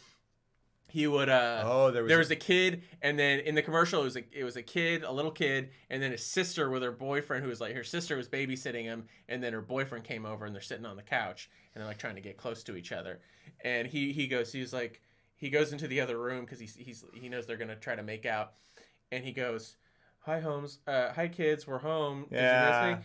he would there was a kid, and then in the commercial it was a kid, a little kid, and then his sister with her boyfriend, who was like, her sister was babysitting him, and then her boyfriend came over and they're sitting on the couch and they're like trying to get close to each other, and he goes into the other room because he knows they're gonna try to make out, and he goes, "Hi, Holmes. Hi, kids. We're home. Did you miss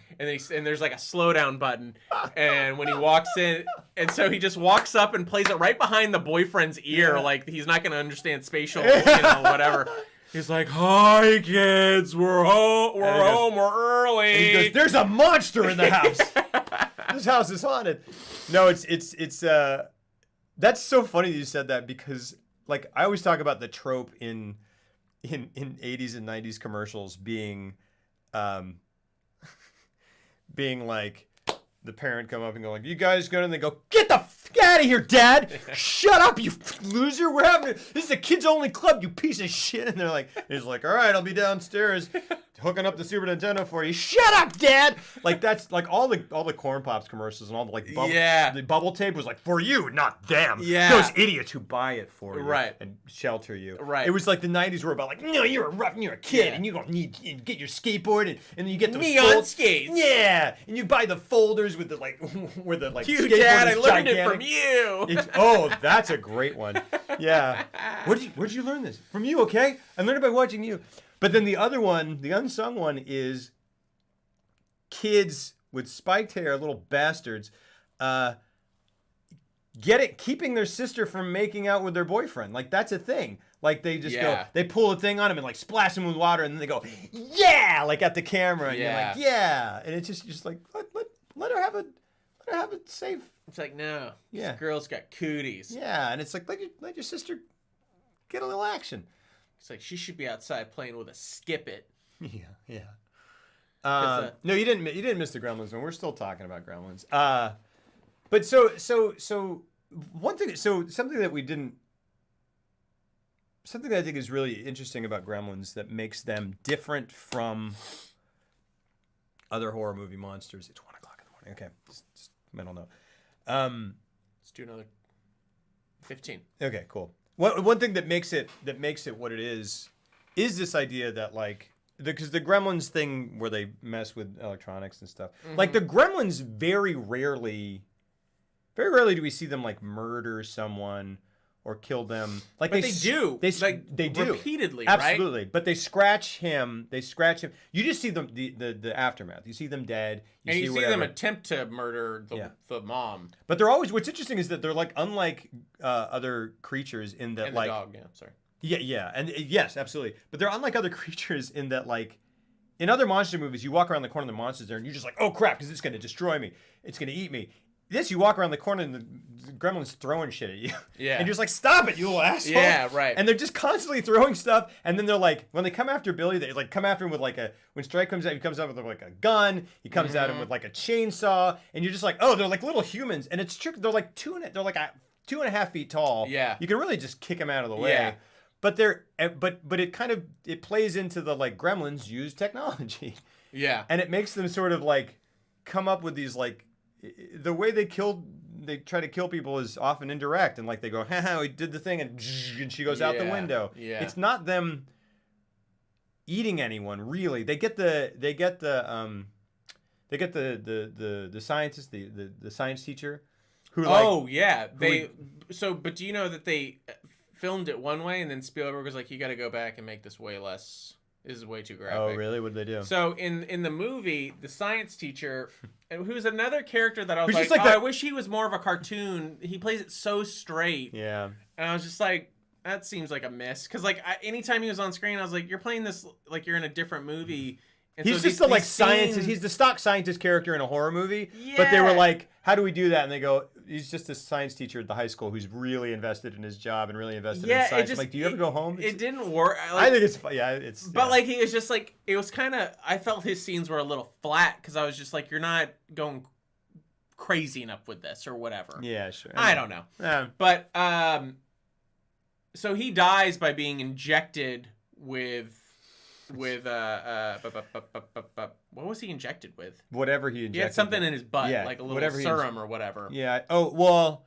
me?" And there's like a slow down button, and when he walks in, and so he just walks up and plays it right behind the boyfriend's ear, like he's not gonna understand spatial, whatever. He's like, "Hi, kids. We're home. We're early." And he goes, "There's a monster in the house. This house is haunted." No, it's that's so funny that you said that, because like I always talk about the trope in 80s and 90s commercials being like the parent come up and go like, "You guys go," and they go, "Get the f out of here, Dad! Shut up, you loser! This is a kids only club, you piece of shit!" And they're like, he's like, "All right, I'll be downstairs hooking up the Super Nintendo for you." "Shut up, Dad!" Like that's like all the Corn Pops commercials and all the like the bubble tape was like, "For you, not them." Those idiots who buy it for you and shelter you. It was like the 90s were about like, "No, you're a kid and you don't need to get your skateboard and then you get those neon skates." Yeah, and you buy the folders with the like where the like "Cute, skateboard Dad, is I learned gigantic. it from you." Oh, that's a great one. Yeah. Where'd you learn this? From you, okay? I learned it by watching you. But then the other one, the unsung one, is kids with spiked hair, little bastards, keeping their sister from making out with their boyfriend. Like that's a thing. Like they just go, they pull a thing on him and like splash him with water, and then they go, "Yeah!" like at the camera, and you're like, "Yeah!" And it's just like let her have a safe. It's like, no, this girl's got cooties. Yeah, and it's like let your sister get a little action. It's like she should be outside playing with a skip it. Yeah. No, you didn't miss the Gremlins one. We're still talking about Gremlins. But so one thing. So something that I think is really interesting about Gremlins that makes them different from other horror movie monsters. It's 1:00 in the morning. Okay, just mental note. Let's do another 15. Okay, cool. One thing that makes it what it is this idea that like because the Gremlins thing where they mess with electronics and stuff. Mm-hmm. Like the Gremlins very rarely do we see them like murder someone or kill them. Like but they do. They do repeatedly, absolutely. Right? But they scratch him. You just see them the aftermath. You see them dead. You see them attempt to murder the mom. But they're always. What's interesting is that they're like unlike other creatures in that and like the dog. Yeah, sorry. Yeah, and yes, absolutely. But they're unlike other creatures in that like. In other monster movies, you walk around the corner of the monster's there, and you're just like, "Oh crap!" Because it's going to destroy me. It's going to eat me. This, you walk around the corner and the Gremlin's throwing shit at you. Yeah. And you're just like, "Stop it, you little asshole." Yeah, right. And they're just constantly throwing stuff. And then they're like, when they come after Billy, they like come after him with like when Strike comes out, he comes out with like a gun. He comes at him with like a chainsaw. And you're just like, oh, they're like little humans. And it's true. They're like 2.5 feet tall. Yeah. You can really just kick them out of the way. Yeah. But but it plays into the like Gremlins use technology. Yeah. And it makes them sort of like come up with these like the way they try to kill people is often indirect, and like they go, "Ha, we did the thing," and she goes out the window. Yeah. It's not them eating anyone really. They get the scientist, the science teacher who but do you know that they filmed it one way and then Spielberg was like, "You got to go back and make this way less. This is way too graphic." Oh, really? What did they do? So in the movie, the science teacher, who's another character that I was like, I wish he was more of a cartoon. He plays it so straight. Yeah. And I was just like, that seems like a miss. Because like anytime he was on screen, I was like, you're playing this like you're in a different movie. And he's just the like scientist. He's the stock scientist character in a horror movie. Yeah. But they were like, "How do we do that?" And they go, "He's just a science teacher at the high school who's really invested in his job and really invested in science." I'm like, do you ever go home? It didn't work. I think it's it's. But like he was just like it was kind of. I felt his scenes were a little flat because I was just like, you're not going crazy enough with this or whatever. Yeah, sure. I don't know. Yeah. But so he dies by being injected with what was he injected with? Whatever he injected. He had something in his butt, like a little serum or whatever. Yeah. Oh, well.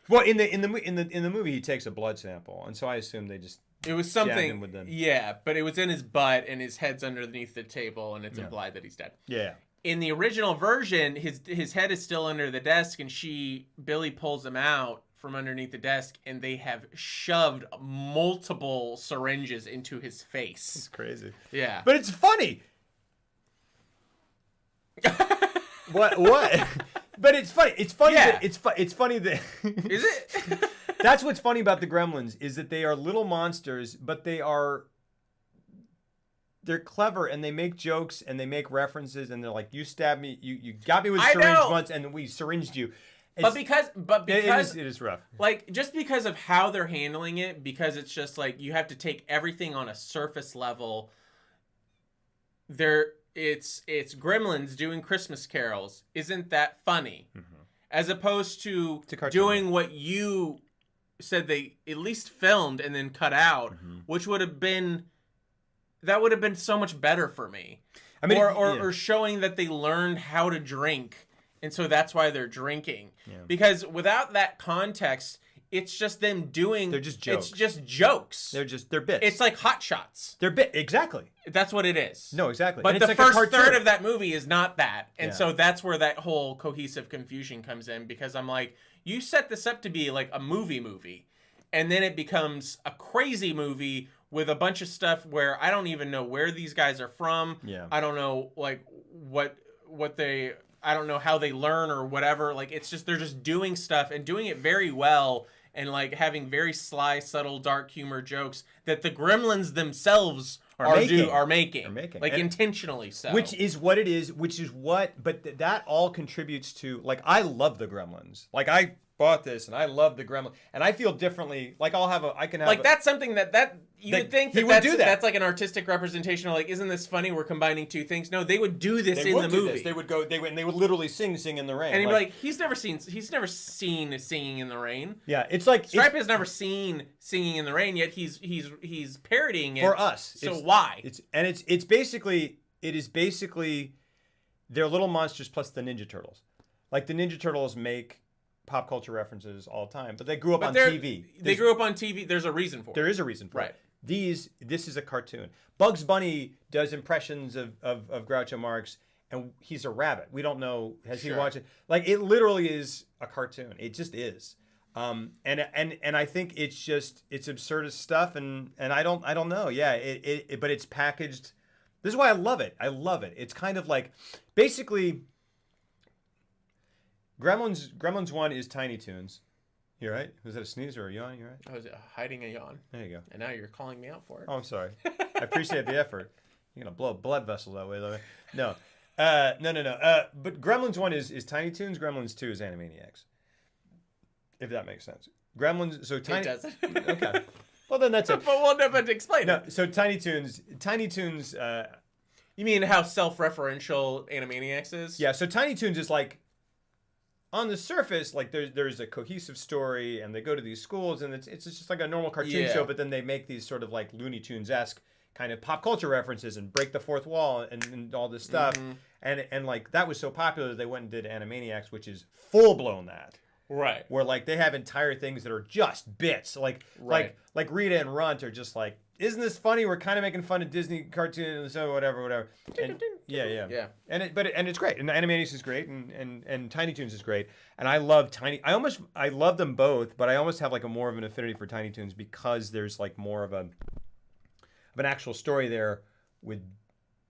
Well, in the movie, he takes a blood sample, and so I assume they just it was something. Yeah, but it was in his butt, and his head's underneath the table, and it's implied that he's dead. Yeah. In the original version, his head is still under the desk, and Billy pulls him out from underneath the desk, and they have shoved multiple syringes into his face. It's crazy. Yeah. But it's funny. What? But it's funny. It's funny. Yeah. It's funny that. Is it? That's what's funny about the Gremlins is that they are little monsters, but they're clever and they make jokes and they make references and they're like, you stabbed me, you got me with a syringe once and we syringed you. But because it is rough. Like just because of how they're handling it, because it's just like you have to take everything on a surface level. It's Gremlins doing Christmas carols. Isn't that funny? Mm-hmm. As opposed to doing what you said they at least filmed and then cut out, which would have been so much better for me. I mean, or showing that they learned how to drink, and so that's why they're drinking. Yeah. Because without that context, it's just them doing. They're just jokes. It's just jokes. They're bits. It's like Hot Shots. They're bit exactly. That's what it is. No, exactly. But the first third of that movie is not that, and so that's where that whole cohesive confusion comes in. Because I'm like, you set this up to be like a movie, and then it becomes a crazy movie with a bunch of stuff where I don't even know where these guys are from. Yeah. I don't know like what they. I don't know how they learn or whatever. Like it's just they're just doing stuff and doing it very well. And like having very sly, subtle, dark humor jokes that the Gremlins themselves are making. Like intentionally so. Which is what it is. But that all contributes to like I love the Gremlins. Like I bought this and I love the Gremlins and I feel differently. Like that's something that you would think he would do that. That's like an artistic representation of like, isn't this funny? We're combining two things. No, they would do this in the movie. They would literally sing in the Rain. And he'd be like, he's never seen Singing in the Rain. Yeah, it's like Stripe has never seen Singing in the Rain, yet he's parodying it for us. So why? It's basically they're little monsters plus the Ninja Turtles. Like the Ninja Turtles make pop culture references all the time, but they grew up on TV. They grew up on TV. There's a reason for it. There is a reason for it. This is a cartoon. Bugs Bunny does impressions of Groucho Marx, and he's a rabbit. We don't know. Has he watched it? Like it literally is a cartoon. It just is. And I think it's absurdist stuff, and I don't know. Yeah. But it's packaged. This is why I love it. It's kind of like basically. Gremlins 1 is Tiny Toons. You right? Was that a sneeze or a yawn? You right? I was hiding a yawn. There you go. And now you're calling me out for it. Oh, I'm sorry. I appreciate the effort. You're going to blow a blood vessel that way, though. No. No. But Gremlins 1 is Tiny Toons. Gremlins 2 is Animaniacs. If that makes sense. Gremlins, so Tiny... It doesn't. Okay. Well, then that's it. But explain it. So Tiny Toons... You mean how self-referential Animaniacs is? Yeah, so Tiny Toons is like... On the surface, like there's a cohesive story, and they go to these schools, and it's just like a normal cartoon show. But then they make these sort of like Looney Tunes-esque kind of pop culture references and break the fourth wall and all this stuff. Mm-hmm. And like that was so popular that they went and did Animaniacs, which is full blown that. Right. Where like they have entire things that are just bits. Like Rita and Runt are just like, isn't this funny? We're kind of making fun of Disney cartoons, so whatever. And, yeah. And it's great. And Animaniacs is great, and Tiny Toons is great. And I love I love them both, but I almost have like a more of an affinity for Tiny Toons because there's like more of an actual story there with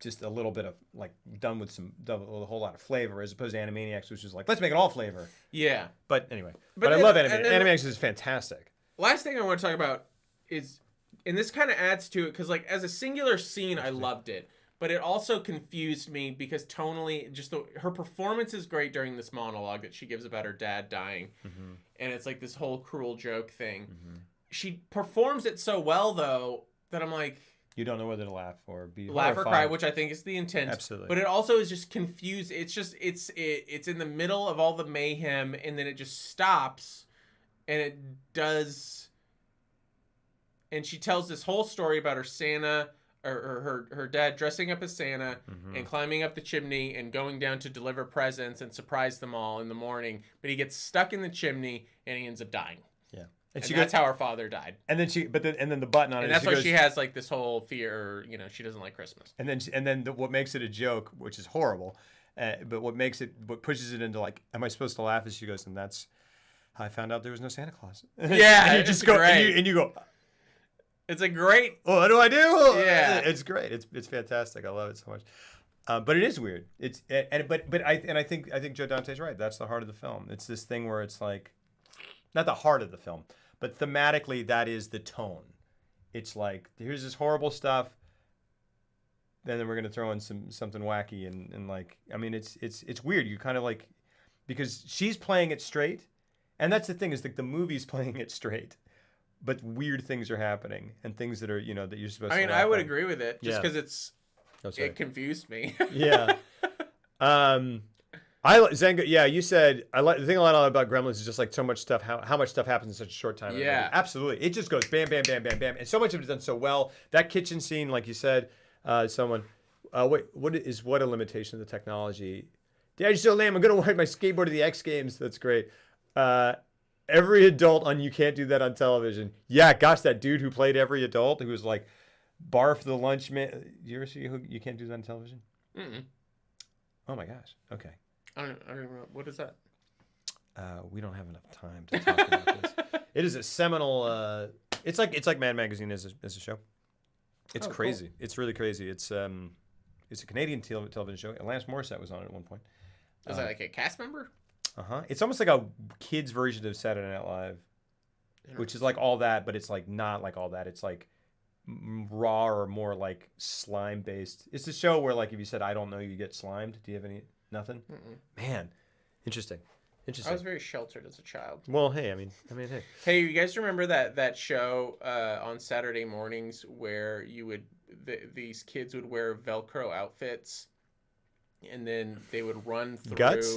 just a little bit of like done with a whole lot of flavor, as opposed to Animaniacs, which is like, let's make it all flavor. Yeah. But anyway, but I love Animaniacs. Animaniacs is fantastic. Last thing I want to talk about is, and this kind of adds to it, because like as a singular scene, I loved it, but it also confused me because tonally, her performance is great during this monologue that she gives about her dad dying, and it's like this whole cruel joke thing. She performs it so well though that I'm like, you don't know whether to laugh or be laugh or cry, which I think is the intent. Absolutely. But it also is just confused. It's just it's in the middle of all the mayhem, and then it just stops, and it does. And she tells this whole story about her Santa her dad dressing up as Santa and climbing up the chimney and going down to deliver presents and surprise them all in the morning. But he gets stuck in the chimney and he ends up dying. Yeah. And that's how her father died. And then the button on it. And that's why she has like this whole fear, she doesn't like Christmas. And then what makes it a joke, which is horrible, but what pushes it into like, am I supposed to laugh? Is she goes, and that's how I found out there was no Santa Claus. Yeah, and you just go great. And you go. It's a great. Oh, what do I do? Yeah, it's great. It's fantastic. I love it so much. But it is weird. I think Joe Dante's right. That's the heart of the film. It's this thing where it's like, not the heart of the film, but thematically that is the tone. It's like, here's this horrible stuff, and then we're gonna throw in something wacky and like, I mean, it's weird. You kind of like, because she's playing it straight, and that's the thing is like the movie's playing it straight, but weird things are happening and things that are that you're supposed. I mean, I would agree with it just because it confused me. Yeah. Zango, yeah, you said the thing I like about Gremlins is just like so much stuff. How much stuff happens in such a short time. Yeah, absolutely. It just goes bam, bam, bam, bam, bam, and so much of it is done so well. That kitchen scene, like you said, what a limitation of the technology. Dad, still lame. I'm gonna ride my skateboard to the X Games. That's great. Every adult on You Can't Do That on Television. Yeah, gosh, that dude who played every adult who was like Barf the Lunch Man. You ever see You Can't Do That on Television? Mm-mm. Oh my gosh. Okay. I don't know. What is that? We don't have enough time to talk about this. It is a seminal. It's like Mad Magazine as a show. It's crazy. Cool. It's really crazy. It's a Canadian television show. Alanis Morissette was on it at one point. Is that like a cast member? It's almost like a kid's version of Saturday Night Live, which is like all that, but it's like not like all that. It's like raw or more like slime based. It's a show where like if you said I don't know, you get slimed. Do you have any? Nothing? Mm-mm. Man, interesting. I was very sheltered as a child. Well, hey, I mean, hey. Hey, you guys remember that show on Saturday mornings where these kids would wear Velcro outfits, and then they would run through Guts?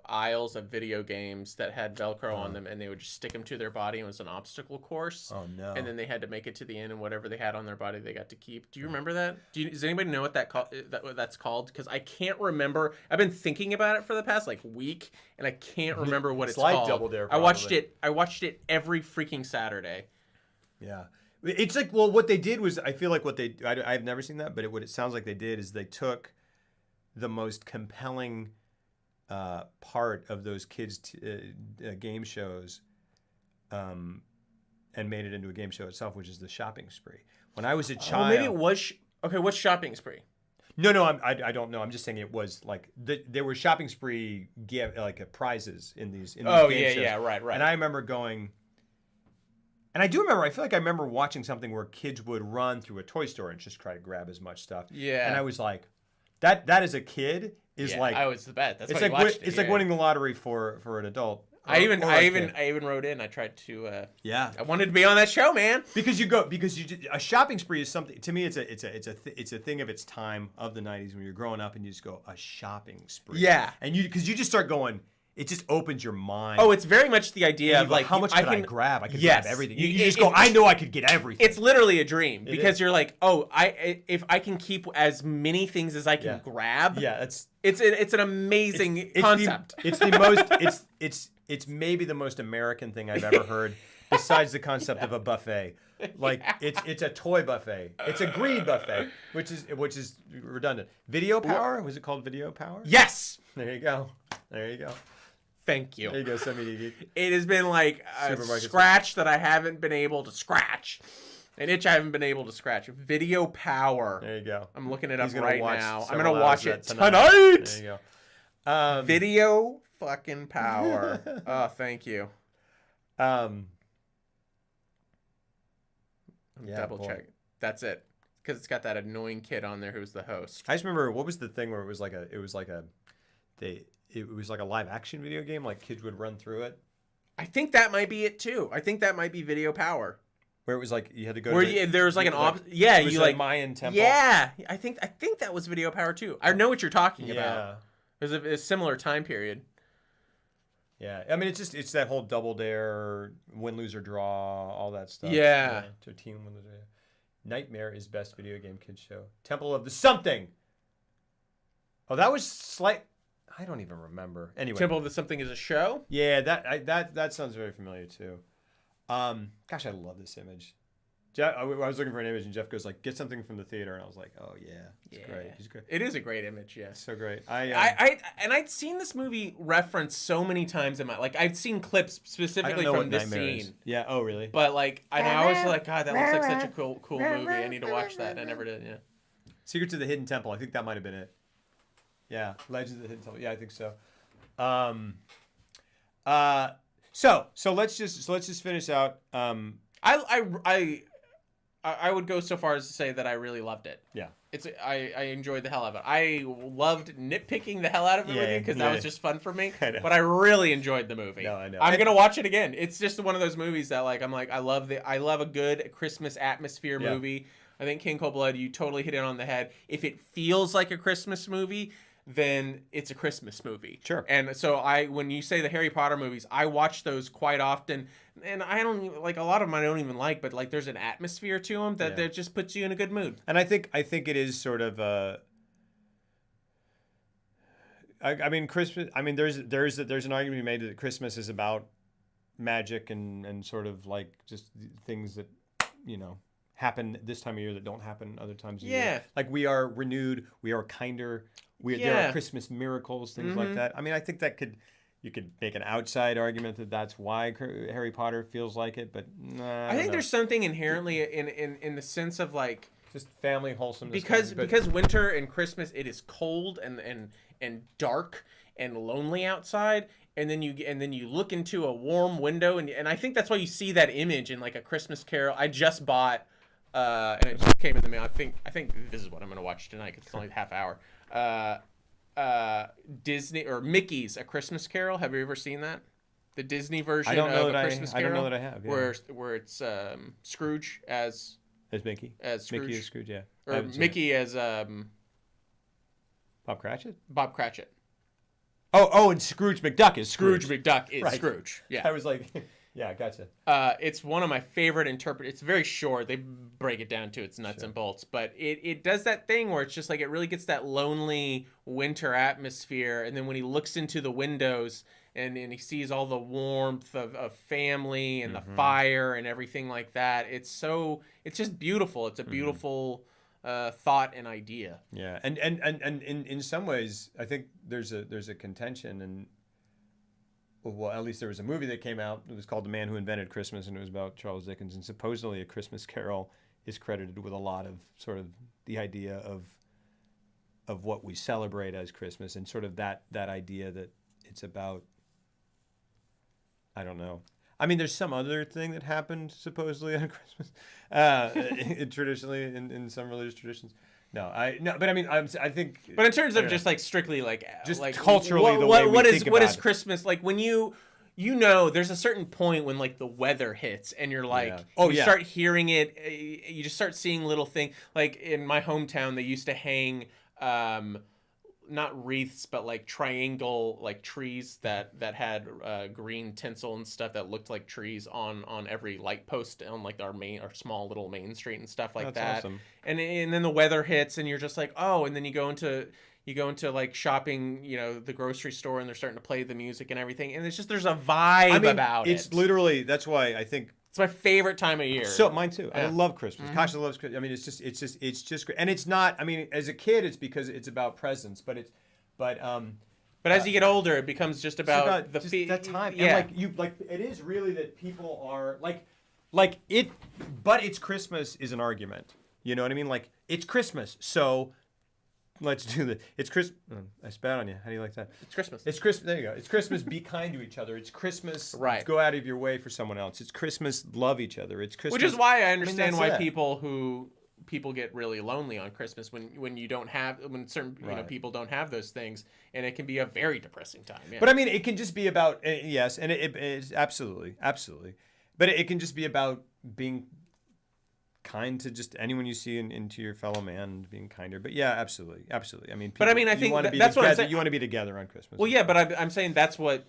aisles of video games that had Velcro on them, and they would just stick them to their body, and it was an obstacle course. Oh no! And then they had to make it to the end, and whatever they had on their body, they got to keep. Do you remember that? Does anybody know what that's called? Because I can't remember. I've been thinking about it for the past like week, and I can't remember what it's called. Double Dare. I watched it every freaking Saturday. Yeah, it's like what they did was I feel like I've never seen that, but what it sounds like they did is they took the most compelling part of those kids' game shows and made it into a game show itself, which is the shopping spree. When I was a child... maybe it was... Okay, what's shopping spree? No, I don't know. I'm just saying it was like... there were shopping spree prizes in these game shows. Yeah, right. And I remember going... And I feel like I remember watching something where kids would run through a toy store and just try to grab as much stuff. Yeah. And I was like, that as a kid... I was the bet. That's it's why like watched it. It's like winning the lottery for an adult. I even wrote in. I tried to. I wanted to be on that show, man. Because a shopping spree is something to me. It's a thing of its time of the '90s when you're growing up and you just go a shopping spree. Yeah, and because you just start going. It just opens your mind. Oh, it's very much the idea of like how much I grab? I could grab everything. You just go. I know I could get everything. It's literally a dream because you're like, if I can keep as many things as I can grab. Yeah, it's an amazing concept. It's maybe the most American thing I've ever heard, besides the concept of a buffet. Like it's a toy buffet. It's a greed buffet, which is redundant. Video Power? Was it called Video Power? Yes. There you go. Thank you. There you go, Semi-DD. It has been like a scratch that I haven't been able to scratch. An itch I haven't been able to scratch. Video Power. There you go. I'm looking it up right now. I'm going to watch it tonight. There you go. Video fucking Power. Oh, thank you. Double check. That's it. Because it's got that annoying kid on there who's the host. I just remember, what was the thing where it was like a live action video game, like kids would run through it. I think that might be it too. I think that might be Video Power. Where it was like you had to go. There was like you like Mayan temple. Yeah, I think that was Video Power too. I know what you're talking about. It was a similar time period. Yeah, I mean it's that whole Double Dare, win, lose or draw, all that stuff. Yeah, to a team win, lose or Nightmare is best video game kids show. Temple of the something. Oh, that was I don't even remember. Anyway, Temple of the Something is a show. Yeah, that sounds very familiar too. Gosh, I love this image. Jeff, I was looking for an image, and Jeff goes like, "Get something from the theater," and I was like, "Oh yeah, it's great. He's great. It is a great image. Yeah, so great." I'd seen this movie referenced so many times in my I'd seen clips specifically from this scene. Is. Yeah. Oh, really? But I was like, God, that looks like such a cool movie. I need to watch that. And I never did. Yeah. Secrets of the Hidden Temple. I think that might have been it. Yeah, Legends of the Hidden Temple. Yeah, I think so. So let's just finish out. I would go so far as to say that I really loved it. Yeah. I enjoyed the hell out of it. I loved nitpicking the hell out of the movie because that was just fun for me. But I really enjoyed the movie. No, I know. I'm gonna watch it again. It's just one of those movies that I love a good Christmas atmosphere movie. I think King Cold Blood, you totally hit it on the head. If it feels like a Christmas movie, then it's a Christmas movie. Sure. And so when you say the Harry Potter movies, I watch those quite often, and I don't even, a lot of them I don't even like, but there's an atmosphere to them that just puts you in a good mood. And I think it is sort of I mean Christmas. I mean there's an argument to be made that Christmas is about magic and sort of just things that happen this time of year that don't happen other times of year. Like we are renewed, we are kinder. There are Christmas miracles, things like that. I mean, I think you could make an outside argument that that's why Harry Potter feels like it, but I think there's something inherently in the sense of just family wholesomeness. Because winter and Christmas, it is cold and dark and lonely outside, and then you look into a warm window, and I think that's why you see that image in A Christmas Carol. I just bought. And it just came in the mail. I think this is what I'm going to watch tonight because it's only a half hour. Disney or Mickey's A Christmas Carol. Have you ever seen that? The Disney version of A Christmas Carol. I don't know that I have. Yeah. Where it's Scrooge as Mickey. As Scrooge. Mickey as Scrooge. Yeah. Or Mickey as Bob Cratchit. Bob Cratchit. Oh, and Scrooge McDuck is Scrooge. Scrooge McDuck is Scrooge. Yeah. I was like. Yeah, gotcha. It's one of my favorite It's very short. They break it down to its nuts and bolts, but it does that thing where it's just it really gets that lonely winter atmosphere. And then when he looks into the windows and he sees all the warmth of family and the fire and everything like that, it's just beautiful. It's a beautiful thought and idea. Yeah, and in some ways, I think there's a contention and. Well, at least there was a movie that came out. It was called The Man Who Invented Christmas, and it was about Charles Dickens. And supposedly A Christmas Carol is credited with a lot of sort of the idea of what we celebrate as Christmas and sort of that idea that it's about, I don't know. I mean, there's some other thing that happened supposedly on Christmas, traditionally in some religious traditions. No, but I mean, I think. But in terms of just strictly just culturally, what is Christmas like when you there's a certain point when the weather hits and you're start hearing it, you just start seeing little things in my hometown they used to hang not wreaths but triangle trees that had green tinsel and stuff that looked like trees on every light post on our small little main street and stuff like that. Awesome. And then the weather hits and you're just and then you go into shopping, the grocery store, and they're starting to play the music and everything, and there's a vibe about it. It's literally, that's why I think it's my favorite time of year. So mine too. Yeah. I love Christmas. Kasha loves Christmas. I mean, it's just great. And it's not. I mean, as a kid, it's because it's about presents. But as you get older, it becomes just about that time. Yeah. And it is really that people are like it. But it's Christmas is an argument. You know what I mean? It's Christmas, so. Let's do this. It's Christmas. I spat on you. How do you like that? It's Christmas. It's Christmas. There you go. It's Christmas. Be kind to each other. It's Christmas. Right. Go out of your way for someone else. It's Christmas. Love each other. It's Christmas. Which is why I understand why people get really lonely on Christmas when you don't have certain people don't have those things, and it can be a very depressing time. Yeah. But I mean, it can just be about yes, and it is absolutely, but it can just be about being kind to just anyone you see into your fellow man, being kinder. But yeah, absolutely. I mean, but I mean, I think that's what I'm saying. You want to be together on Christmas. Well, yeah, but I'm saying that's what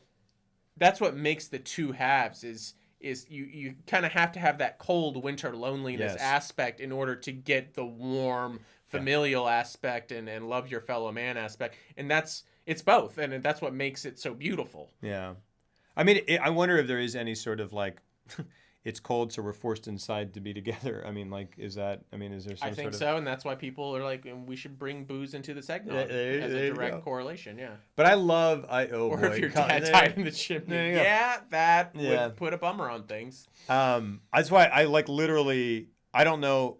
makes the two halves is is you kind of have to have that cold winter loneliness aspect in order to get the warm familial aspect and love your fellow man aspect. And it's both. And that's what makes it so beautiful. Yeah. I mean, I wonder if there is any sort of like, it's cold, so we're forced inside to be together. I mean, like, is there some I think so, and that's why people are like, we should bring booze into this eggnog as a direct correlation, But I love, or if your dad died in the chimney, that would put a bummer on things. That's why I like literally, I don't know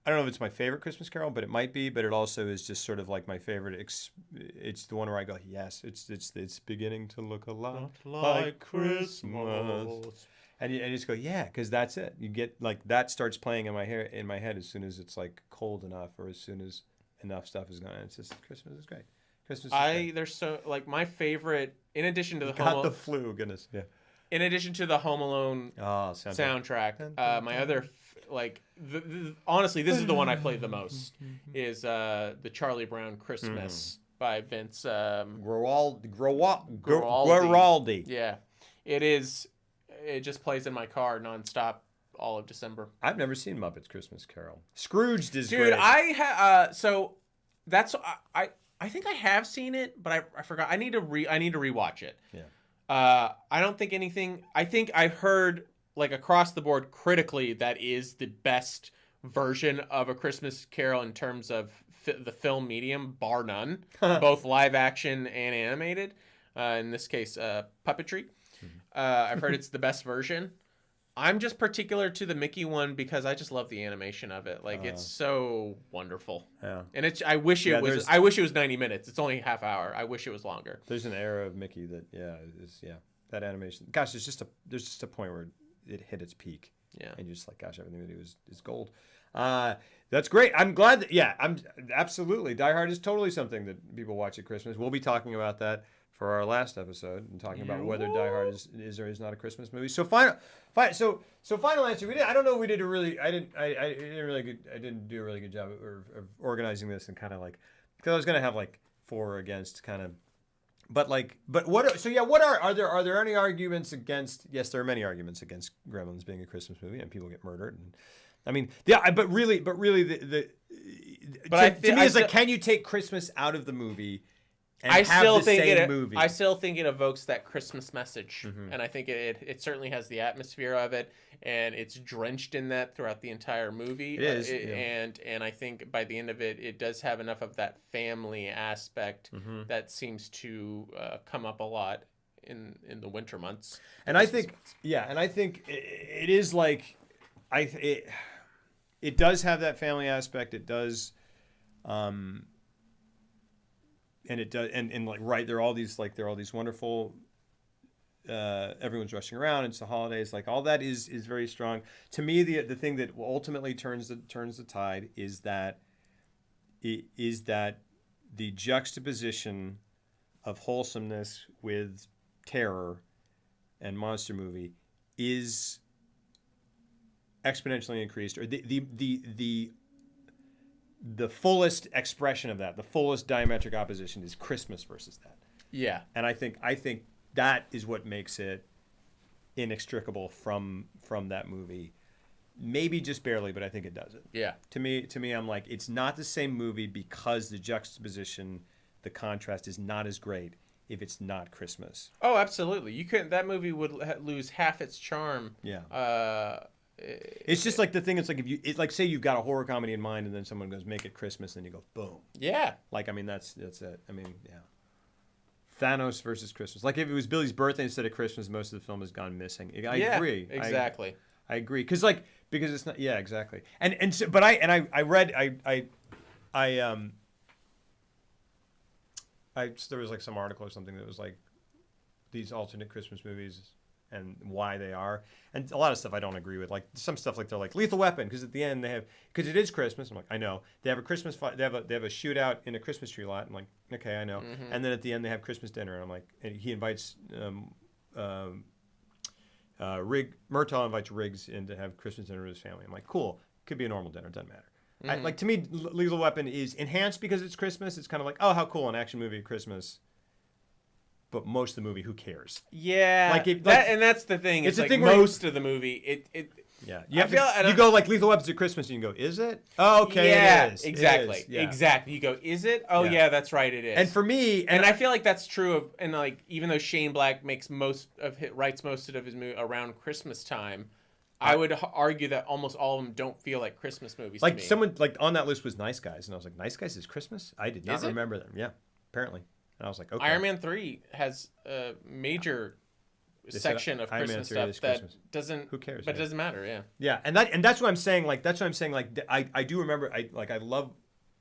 if it's my favorite Christmas Carol, but it might be. But it also is just sort of like my favorite. It's the one where I go, yes, it's beginning to look a lot like Christmas. And you just go, yeah, because that's it. You get like that starts playing in my head as soon as it's like cold enough, or as soon as enough stuff is going. It's just Christmas is great. There's so like my favorite. In addition to the the flu, goodness, yeah. In addition to the Home Alone soundtrack, my other honestly, this is the one I played the most. Is the Charlie Brown Christmas by Vince Guaraldi. Yeah, it is. It just plays in my car nonstop all of December. I've never seen Muppets Christmas Carol. Scrooged is great. I think I have seen it, but I forgot. I need to rewatch it. Yeah. I don't think anything. I think I heard like across the board critically that is the best version of A Christmas Carol in terms of the film medium, bar none, both live action and animated. In this case, puppetry. I've heard it's the best version. I'm just particular to the Mickey one because I just love the animation of it. Like it's so wonderful. Yeah. And I wish it was 90 minutes. It's only a half hour. I wish it was longer. There's an era of Mickey that that animation. Gosh, there's just a point where it hit its peak. Yeah. And you're just like, gosh, everything we do is gold. That's great. I'm glad that I'm absolutely Die Hard is totally something that people watch at Christmas. We'll be talking about that for our last episode and talking about whether Die Hard is or is not a Christmas movie. So final answer. I don't know if we did I didn't do a really good job of organizing this and kind of like, because I was gonna have like for or against kind of, but are there any arguments against? Yes, there are many arguments against Gremlins being a Christmas movie, and people get murdered. And I mean, but really, to me, it's like, can you take Christmas out of the movie? I still think it evokes that Christmas message, and I think it certainly has the atmosphere of it, and it's drenched in that throughout the entire movie. It is, and I think by the end of it, it does have enough of that family aspect that seems to come up a lot in the winter months. And I think it is like it does have that family aspect. It does. And it does, and like there are all these wonderful. Everyone's rushing around. It's the holidays. Like all that is very strong. To me, the thing that ultimately turns the tide is that the juxtaposition of wholesomeness with terror and monster movie is exponentially increased, or the fullest expression of that, the fullest diametric opposition is Christmas versus that. Yeah. And I think that is what makes it inextricable from that movie. Maybe just barely, but I think it does it. Yeah. To me, I'm like, it's not the same movie because the juxtaposition, the contrast is not as great if it's not Christmas. Oh, absolutely. That movie would lose half its charm. Yeah. It's just like the thing. It's like say you've got a horror comedy in mind, and then someone goes, "Make it Christmas," and you go, "Boom." Yeah. Like, I mean, that's it. I mean, yeah. Thanos versus Christmas. Like if it was Billy's birthday instead of Christmas, most of the film has gone missing. I agree. Exactly. I agree because it's not. Yeah, exactly. And so, but I read there was like some article or something that was like these alternate Christmas movies and why they are, and a lot of stuff I don't agree with. Like some stuff, like they're like Lethal Weapon, because at the end because it is Christmas. I'm like, I know they have a Christmas they have a shootout in a Christmas tree lot. I'm like, okay, I know. And then at the end they have Christmas dinner, and I'm like, and he invites Murtaugh invites Riggs in to have Christmas dinner with his family. I'm like, cool, could be a normal dinner, doesn't matter. Like to me, Lethal Weapon is enhanced because it's Christmas. It's kind of like, oh, how cool, an action movie at Christmas. but most of the movie, who cares? Yeah, and that's the thing. It's like most of the movie, Yeah, you go like Lethal Weapons at Christmas, and you go, is it? Oh, okay, yeah, it is. Exactly, it is. Yeah. Exactly. You go, is it? Oh, yeah, that's right, it is. And for me, and I feel like that's true of, and like even though Shane Black writes most of his movie around Christmas time, I would argue that almost all of them don't feel like Christmas movies. Like to me. someone like on that list was Nice Guys, and I was like, Nice Guys is Christmas? I did not remember them. Yeah, apparently. And I was like, okay. Iron Man 3 has a major section of Christmas stuff that doesn't. Who cares? But it doesn't matter. Yeah. Yeah, and that's what I'm saying. Like I do remember. I love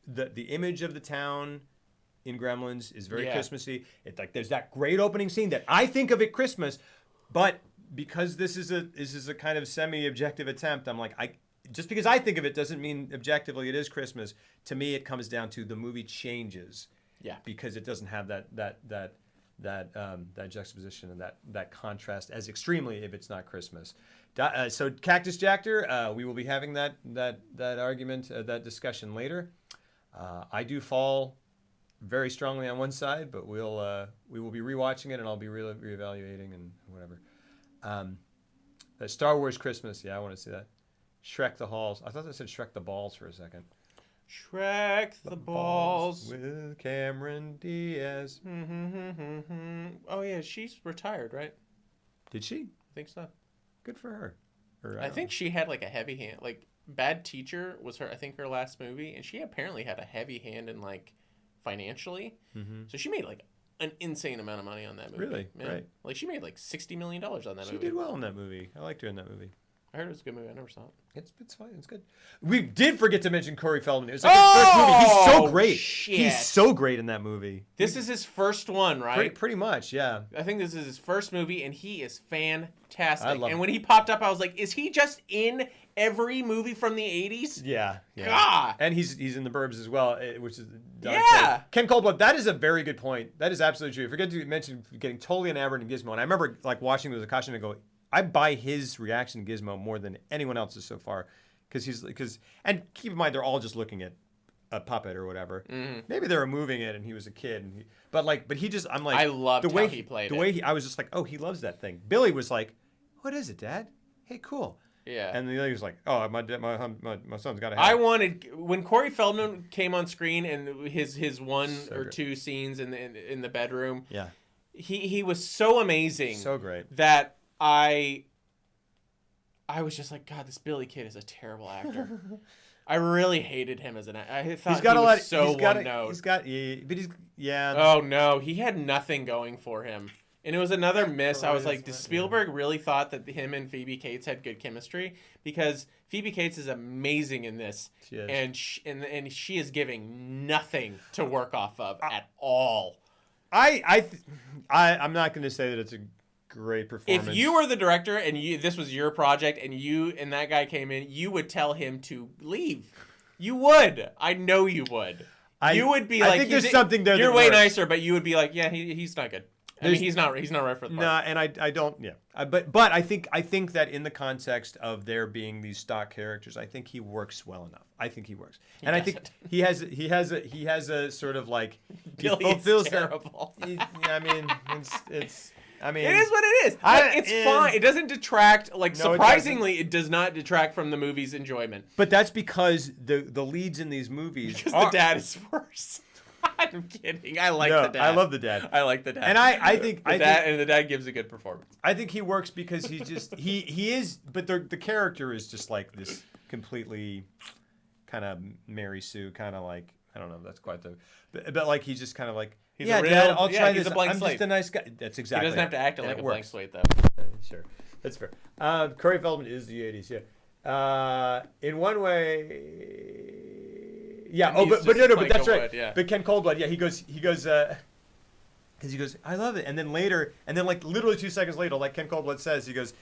the image of the town in Gremlins is very Christmassy. It's like there's that great opening scene that I think of at Christmas, but because this is a kind of semi-objective attempt, I'm like just because I think of it doesn't mean objectively it is Christmas. To me, it comes down to the movie changes. Yeah. Because it doesn't have that juxtaposition and that contrast as extremely if it's not Christmas. So Cactus Jactor, we will be having that argument, that discussion later. I do fall very strongly on one side, but we will be rewatching it and I'll be reevaluating and whatever. Star Wars Christmas, yeah, I want to see that. Shrek the Halls. I thought they said Shrek the Balls for a second. Shrek the Balls with Cameron Diaz. Oh yeah, she's retired, right? Did she? I think so. Good for her. I think she had like a heavy hand. Like Bad Teacher was her last movie, and she apparently had a heavy hand in like financially. So she made like an insane amount of money on that movie. Really? Yeah. Right. Like she made like $60 million on that movie. She did well in that movie. I liked her in that movie. I heard it was a good movie. I never saw it. It's fine. It's good. We did forget to mention Corey Feldman. It was like his first movie. He's so great. Shit. He's so great in that movie. This is his first one, right? Pretty much, yeah. I think this is his first movie, and he is fantastic. I love him. When he popped up, I was like, is he just in every movie from the 80s? Yeah. God. And he's in The Burbs as well, which is Dante. Yeah. Ken Coldblood. That is a very good point. That is absolutely true. I forget to mention getting totally enamored in Gizmo. And I remember like watching the Akashi and go, I buy his reaction to Gizmo more than anyone else's so far, and keep in mind they're all just looking at a puppet or whatever. Maybe they were moving it and he was a kid, but he just I loved how he played it. I was just like, oh, he loves that thing. Billy was like, what is it, Dad? Hey, cool. Yeah. And the other was like, oh, my son's got to have. I wanted when Corey Feldman came on screen and his one or two scenes in the bedroom. Yeah. He was so amazing. So great. That I was just like, God, this Billy kid is a terrible actor. I really hated him as an actor. I thought he was so one note. Yeah. Oh no, he had nothing going for him, and it was another miss. I was like, does Spielberg really thought that him and Phoebe Cates had good chemistry? Because Phoebe Cates is amazing in this, and she is giving nothing to work off of at all. I'm not going to say that it's a great performance. If you were the director and this was your project and that guy came in, you would tell him to leave. You would. I know you would. You would be like, I think there's something there. You're way nicer, but you would be like, yeah, he's not good. I mean, he's not right for the part. No, and I don't. Yeah, but I think that in the context of there being these stock characters, I think he works well enough. I think he works, and I think he has a sort of like Billy is terrible. I mean, it's. I mean, it is what it is. It's fine. It doesn't detract. Surprisingly, it does not detract from the movie's enjoyment. But that's because the leads in these movies because the dad is worse. I'm kidding. I like the dad. I love the dad. I like the dad. And I think the dad gives a good performance. I think he works because he's just he is. But the character is just like this completely kind of Mary Sue, kind of like I don't know. If that's quite the. But like he's just kind of like. Dad, I'll try this. I'm just a nice guy. That's exactly. He doesn't have to act like a blank slate, though. Sure, that's fair. Corey Feldman is the '80s, yeah. In one way, yeah. But that's right. Yeah. But Ken Coldblood, yeah, he goes, because he goes, I love it. And then later, like literally 2 seconds later, like Ken Coldblood says, he goes,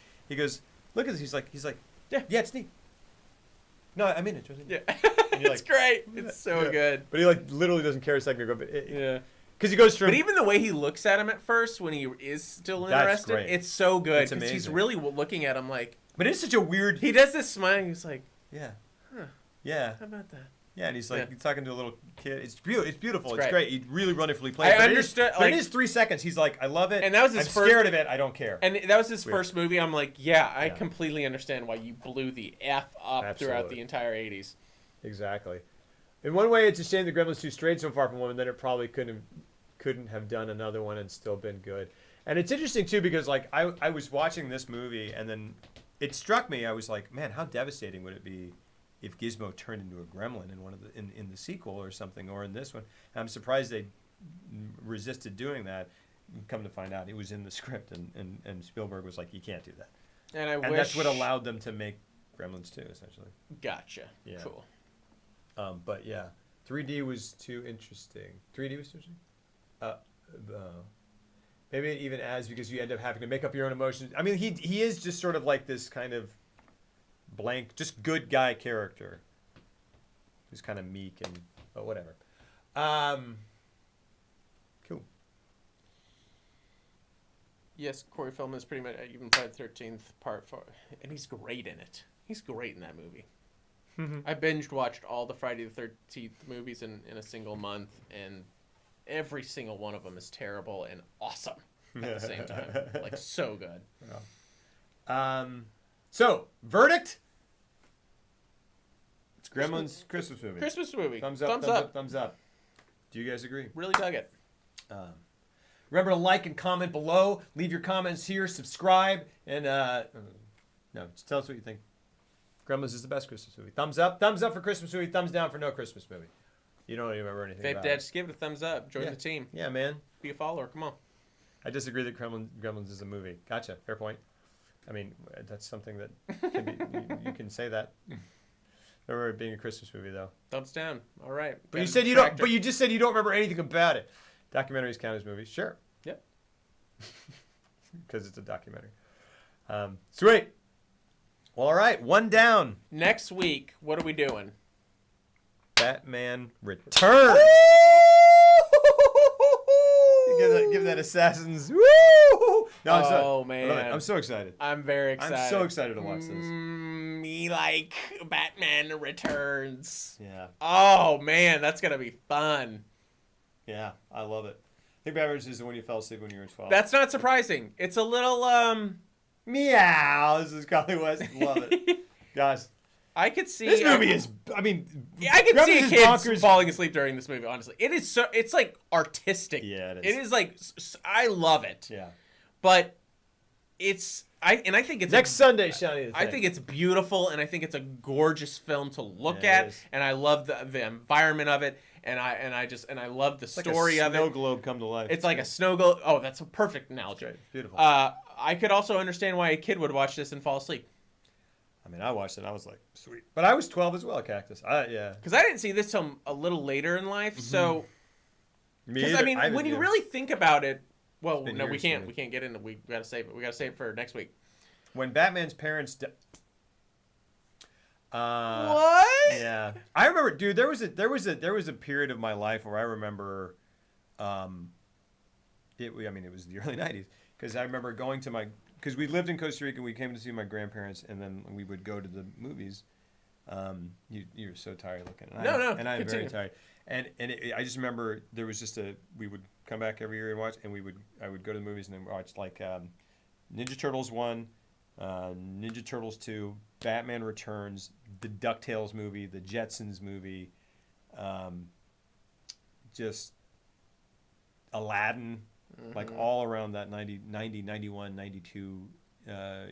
look at this. He's like, yeah, it's neat. No, I'm in it. Yeah, it's great. It's so good. But he like literally doesn't care a second ago. But yeah. Because he goes from. But even the way he looks at him at first, when he is still interested, it's so good. Because he's really looking at him like. But it's such a weird. He does this smile. He's like, yeah, huh, yeah. How about that? Yeah, and he's like he's talking to a little kid. It's beautiful. It's Great. great. He really wonderfully plays. I understood. But it is 3 seconds. He's like, I love it. And that was his I'm scared of it. I don't care. And that was his first movie. I'm like, I completely understand why you blew the F up throughout the entire 80s. Exactly. In one way, it's a shame the Gremlins 2 strayed so far from one, and then it probably couldn't have done another one and still been good. And it's interesting too because like I was watching this movie and then it struck me. I was like, man, how devastating would it be if Gizmo turned into a gremlin in one of the in the sequel or something, or in this one? And I'm surprised they resisted doing that. Come to find out, it was in the script, and Spielberg was like, you can't do that. And that's what allowed them to make Gremlins 2, essentially. Gotcha. Yeah. Cool. But yeah, 3D was too interesting. 3D was too interesting. Maybe it even adds because you end up having to make up your own emotions. I mean, he is just sort of like this kind of blank, just good guy character who's kind of meek and whatever. Cool. Yes, Corey Feldman is pretty much even played 13th part for, and he's great in it. He's great in that movie. I binged watched all the Friday the 13th movies in a single month, and every single one of them is terrible and awesome at the same time. Like, so good. Yeah. So, verdict? It's Gremlins Christmas movie. Christmas movie. Thumbs up. Thumbs up. Do you guys agree? Really dug it. Remember to like and comment below. Leave your comments here. Subscribe. And, just tell us what you think. Gremlins is the best Christmas movie. Thumbs up. Thumbs up for Christmas movie. Thumbs down for no Christmas movie. You don't even remember anything Vape about Dad, it. just give it a thumbs up. Join the team. Yeah, man. Be a follower. Come on. I disagree that Gremlins is a movie. Gotcha. Fair point. I mean, that's something that can be, you can say that. Remember it being a Christmas movie, though. Thumbs down. All right. But you said you don't. But you just said you don't remember anything about it. Documentaries count as movies. Sure. Yep. Because it's a documentary. Sweet. Well, all right. One down. Next week, what are we doing? Batman Returns. Give that Assassin's. Woo! No, man. I'm so excited. I'm very excited. I'm so excited to watch this. Me like Batman Returns. Yeah. Oh, man. That's going to be fun. Yeah. I love it. I think Batman Returns is the one you fell asleep when you were 12. That's not surprising. It's a little, meow. This is Kanye West. Love it. Guys. I could see this movie is. I mean, I could see a kid falling asleep during this movie. Honestly, it is so. It's like artistic. Yeah, it is. It is like I love it. Yeah, but it's I think it's next Sunday, Shiny. I think it's beautiful, and I think it's a gorgeous film to look at, and I love the environment of it, and I love the story of it. Snow globe come to life. It's like a snow globe. Oh, that's a perfect analogy. It's beautiful. I could also understand why a kid would watch this and fall asleep. I mean, I watched it and I was like, sweet. But I was 12 as well, Cactus. Yeah. Because I didn't see this till a little later in life, so... Because, I mean, when you really think about it... Well, no, we can't. We can't get into it. We got to save it. We got to save it for next week. When Batman's parents... what? Yeah. I remember, dude, there was a period of my life where I remember... it was the early 90s. Because I remember going to my... Because we lived in Costa Rica, we came to see my grandparents, and then we would go to the movies. You're so tired looking. And I'm very tired. And I just remember there was just we would come back every year and watch, and I would go to the movies and then watch like Ninja Turtles 1, Ninja Turtles 2, Batman Returns, the DuckTales movie, the Jetsons movie, just Aladdin. Like all around that 90, 91, 92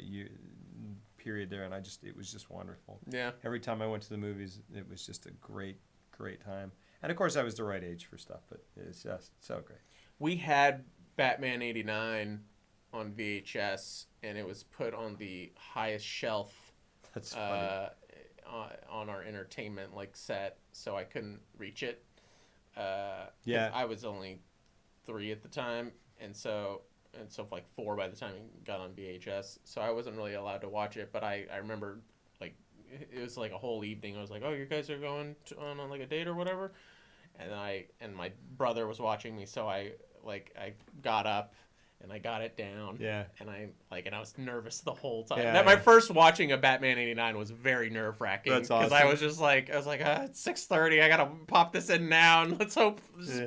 year period there, and it was just wonderful. Yeah. Every time I went to the movies, it was just a great time. And of course, I was the right age for stuff, but it's just so great. We had Batman '89 on VHS, and it was put on the highest shelf. That's funny. On our entertainment set, so I couldn't reach it. Yeah. I was only 3 at the time, and so 4 by the time it got on VHS, so I wasn't really allowed to watch it. But I remember it was like a whole evening. I was like, oh, you guys are going on like a date or whatever, and my brother was watching me, so I got up and I got it down. Yeah. And I was nervous the whole time. Yeah, my first watching of Batman '89 was very nerve-wracking. That's awesome. Because I was like, it's 6:30. I gotta pop this in now, and let's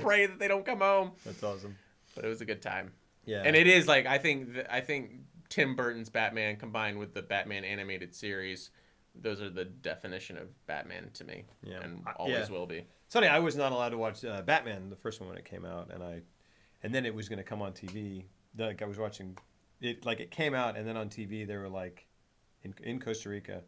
pray that they don't come home. That's awesome. But it was a good time. Yeah. And it is like I think Tim Burton's Batman combined with the Batman animated series, those are the definition of Batman to me. Yeah. And always will be. It's funny, I was not allowed to watch Batman, the first one, when it came out, and then it was going to come on TV. Like I was watching it, like it came out, and then on TV they were like, in Costa Rica,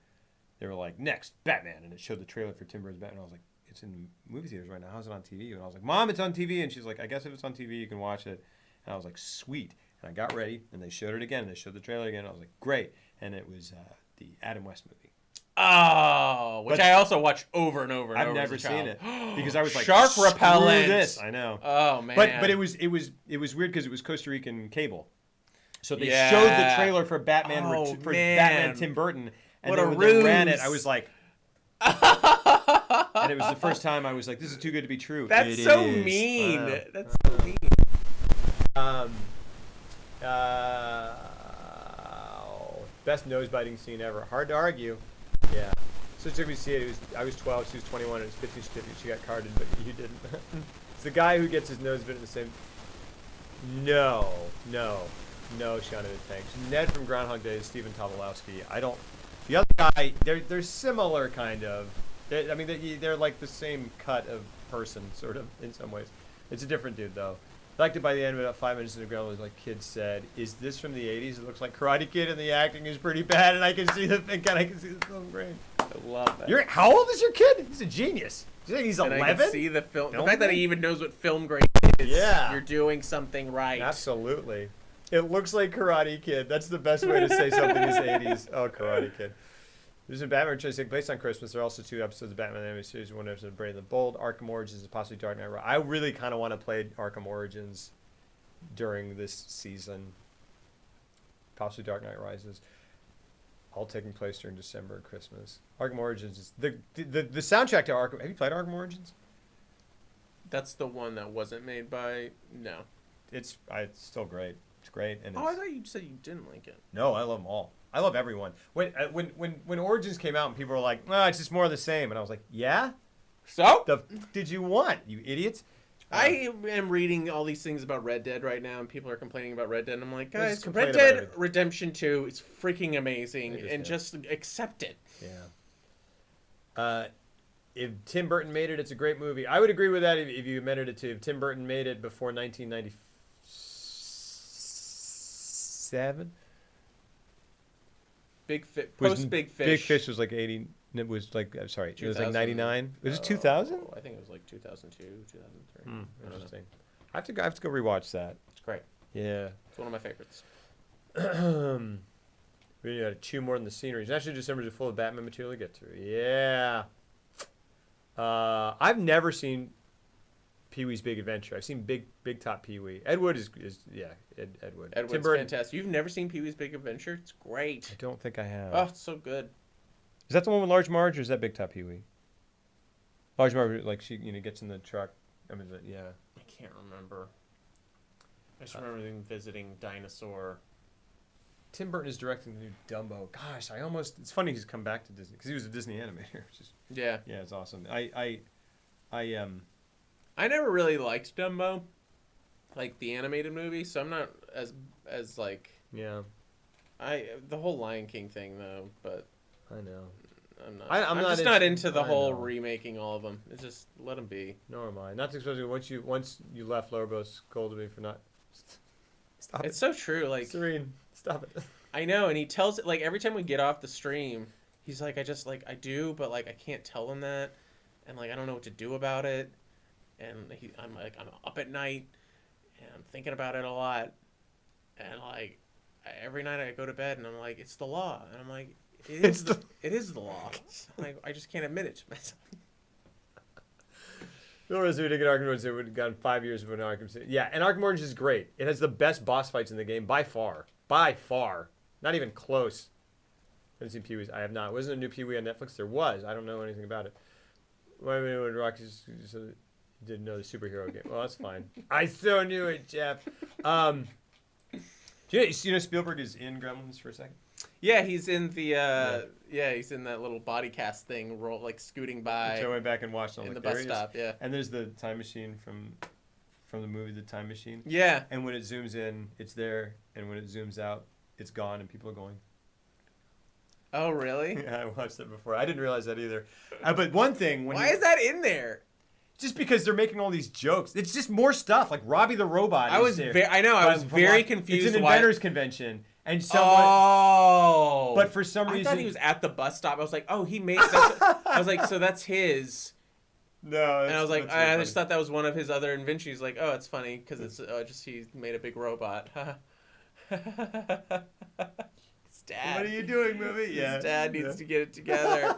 they were like, next Batman, and it showed the trailer for Tim Burton's Batman. I was like, it's in movie theaters right now. How's it on TV? And I was like, Mom, it's on TV, and she's like, I guess if it's on TV, you can watch it. And I was like, sweet. And I got ready, and they showed it again. And they showed the trailer again. And I was like, great. And it was the Adam West movie. Oh, which I also watched over and over and over. I've never seen it because I was like, shark repellent. This. I know. Oh man. But it was weird because it was Costa Rican cable, so they showed the trailer for Batman Batman Tim Burton, and then when they ran it, I was like, and it was the first time I was like, this is too good to be true. That's so mean. That's so mean. Best nose biting scene ever. Hard to argue. Yeah. So took me to see it. I was 12. She was 21. It was 50-50. She got carded, but you didn't. It's the guy who gets his nose bit in the same. No, Shauna thanks. Ned from Groundhog Day is Stephen Tobolowsky. I don't. The other guy, they're similar kind of. They're like the same cut of person, sort of, in some ways. It's a different dude though. I liked it by the end of about 5 minutes into the Gremlins, like kids said, is this from the 80s? It looks like Karate Kid and the acting is pretty bad, and I can see the film grain. I love that. How old is your kid? He's a genius. Do you think he's 11? I can see the film. The fact that he even knows what film grain is. Yeah. You're doing something right. Absolutely. It looks like Karate Kid. That's the best way to say something is 80s. Oh, Karate Kid. There's a Batman which take place on Christmas. There are also 2 episodes of Batman animated series. One episode of Brave and the Bold, Arkham Origins, and possibly Dark Knight Rises. I really kind of want to play Arkham Origins during this season. Possibly Dark Knight Rises. All taking place during December and Christmas. Arkham Origins is the soundtrack to Arkham. Have you played Arkham Origins? That's the one that wasn't made by. No. It's still great. It's great. And I thought you said you didn't like it. No, I love them all. I love everyone. When Origins came out and people were like, it's just more of the same. And I was like, yeah? So? Did you want, you idiots? I am reading all these things about Red Dead right now, and people are complaining about Red Dead. And I'm like, guys, Red Dead Redemption 2 is freaking amazing, and just accept it. Yeah. If Tim Burton made it, it's a great movie. I would agree with that if you amended it to if Tim Burton made it before 1997. Big Fish. Big Fish was like 80. It was like, I'm sorry, it was like 99. Was it 2000? I think it was like 2002, 2003. Interesting. I have to go rewatch that. It's great. Yeah. It's one of my favorites. We got to chew more than the scenery. Actually, December is full of Batman material to get through. Yeah. I've never seen Pee-wee's Big Adventure. I've seen Big Top Pee-wee. Ed Wood is Edward. Edward's fantastic. You've never seen Pee-wee's Big Adventure? It's great. I don't think I have. Oh, it's so good. Is that the one with Large Marge, or is that Big Top Pee-wee? Large Marge, like she gets in the truck. I can't remember. I just remember them visiting Dinosaur. Tim Burton is directing the new Dumbo. Gosh, it's funny he's come back to Disney because he was a Disney animator. Yeah, it's awesome. I never really liked Dumbo, like the animated movie, so I'm not as like the whole Lion King thing though, but I know I'm just not into the whole remaking all of them. It's just let them be. Nor am I. Not especially once you left, Lorbo scolded me for not. Stop it. It's so true. Like Serene, stop it. I know, and he tells it like every time we get off the stream, he's like, I do, but like I can't tell him that, and like I don't know what to do about it, and I'm up at night, and I'm thinking about it a lot, and like every night I go to bed and I'm like, it's the law, and I'm like, it is the law. Like I just can't admit it to myself. Bill Rose, we did get Arkham Origins. It would have gone 5 years of an Arkham City. Yeah, and Arkham Origins is great. It has the best boss fights in the game by far. By far. Not even close. I haven't seen Pee-wee's. I have not. Wasn't a new Pee-wee on Netflix? There was. I don't know anything about it. Why would Rocky didn't know the superhero game? Well, that's fine. I so knew it, Jeff. You know Spielberg is in Gremlins for a second? Yeah, he's in the he's in that little body cast thing, scooting by. So I went back and watched in the bus stop. Yeah, and there's the time machine from the movie The Time Machine. Yeah, and when it zooms in, it's there, and when it zooms out, it's gone, and people are going. Oh, really? Yeah, I watched that before. I didn't realize that either. But one thing, why is that in there? Just because they're making all these jokes. It's just more stuff, like Robbie the Robot. I was very confused. It's an inventors convention, and someone. Oh. But for some reason, I thought he was at the bus stop. I was like, oh, he made. I was like, so that's his. No. And I was like, I just thought that was one of his other inventions. He's like, oh, it's funny because it's just he made a big robot. Dad. What are you doing, movie? Yeah. His dad needs to get it together.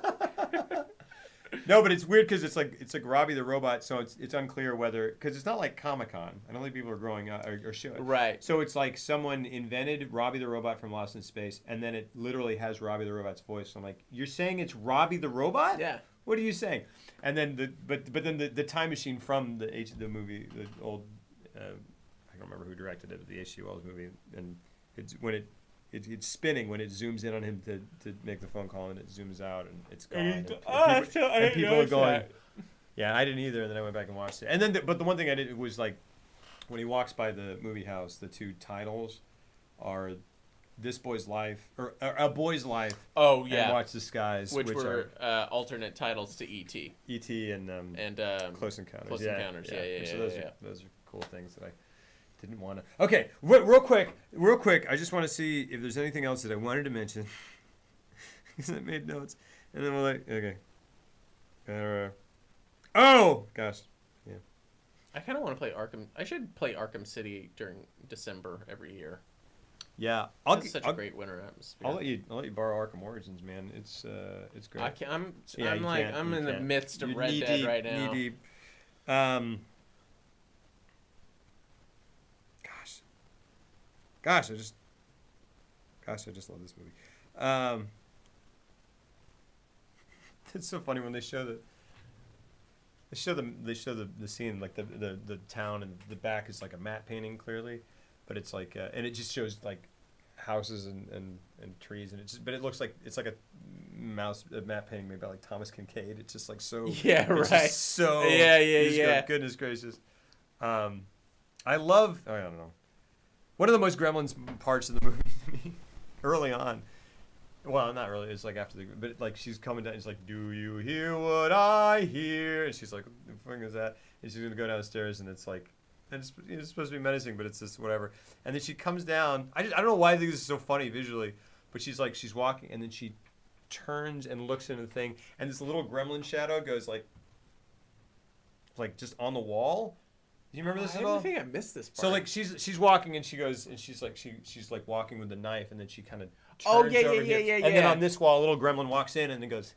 No, but it's weird because it's like Robbie the Robot, so it's unclear whether, because it's not like Comic-Con. I don't think people are growing up or showing. Right. So it's like someone invented Robbie the Robot from Lost in Space, and then it literally has Robbie the Robot's voice. So I'm like, you're saying it's Robbie the Robot? Yeah. What are you saying? And then the Time Machine from the movie, the old, I don't remember who directed it, the H.G. Wells movie, and it's spinning when it zooms in on him to make the phone call, and it zooms out and it's gone. And people are going. Yeah, I didn't either, and then I went back and watched it. And then, but the one thing I did was like, when he walks by the movie house, the two titles are "This Boy's Life" or "A Boy's Life." Oh yeah. And "Watch the Skies," which were alternate titles to E.T. E.T. and Close Encounters. Close Encounters. Yeah. So those are cool things that I didn't want to. Okay, real quick. I just want to see if there's anything else that I wanted to mention. Because I made notes, and then we're like, okay. Oh gosh, yeah. I kind of want to play Arkham. I should play Arkham City during December every year. Yeah, it's such a great winter atmosphere. I'll let you borrow Arkham Origins, man. It's great. I'm in the midst of Red Dead right now. Knee deep. Gosh, I just love this movie. It's so funny when they show the scene, like the town, and the back is like a matte painting clearly, but it's like and it just shows like houses and trees, and but it looks like it's like a matte painting made by like Thomas Kincaid. It's just like so right. So yeah. Goodness gracious. I don't know. One of the most Gremlins parts of the movie to me, early on. Well, not really. It's like after but like she's coming down. It's like, do you hear what I hear? And she's like, what the fuck is that? And she's gonna go downstairs, and it's like, and it's supposed to be menacing, but it's just whatever. And then she comes down. I don't know why I think this is so funny visually, but she's walking, and then she turns and looks into the thing, and this little gremlin shadow goes like just on the wall. Do you remember this at all? I think I missed this part. So like she's walking, and she goes, and she's like walking with the knife, and then she kind of turns over here. And then on this wall, a little gremlin walks in and then goes,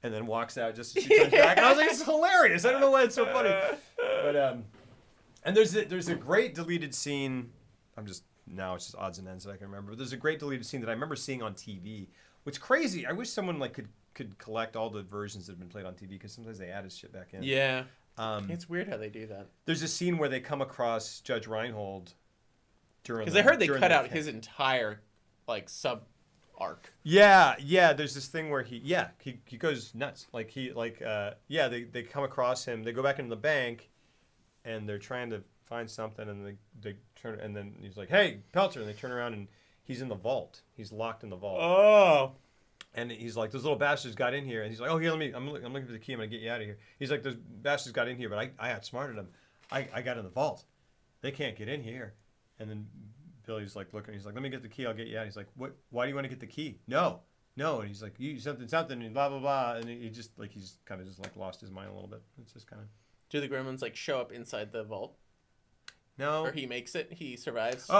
and then walks out just as she turns back. And I was like, it's hilarious. I don't know why it's so funny. But and there's a great deleted scene. It's just odds and ends that I can remember. But there's a great deleted scene that I remember seeing on TV, which is crazy. I wish someone like could collect all the versions that have been played on TV, because sometimes they added shit back in. Yeah. It's weird how they do that. There's a scene where they come across Judge Reinhold because I heard they cut out his entire like sub arc. Yeah. There's this thing where he goes nuts. Like they come across him. They go back into the bank, and they're trying to find something, and they turn, and then he's like, "Hey, Pelter!" And they turn around, and he's in the vault. He's locked in the vault. Oh. And he's like, those little bastards got in here. And he's like, oh, here, I'm looking for the key. I'm going to get you out of here. He's like, those bastards got in here, but I outsmarted them. I got in the vault. They can't get in here. And then Billy's like looking. He's like, let me get the key. I'll get you out. He's like, what? Why do you want to get the key? No. And he's like, you something, and blah, blah, blah. And he just like, he's kind of just like lost his mind a little bit. It's just kind of. Do the gremlins like show up inside the vault? No. Or he makes it? He survives?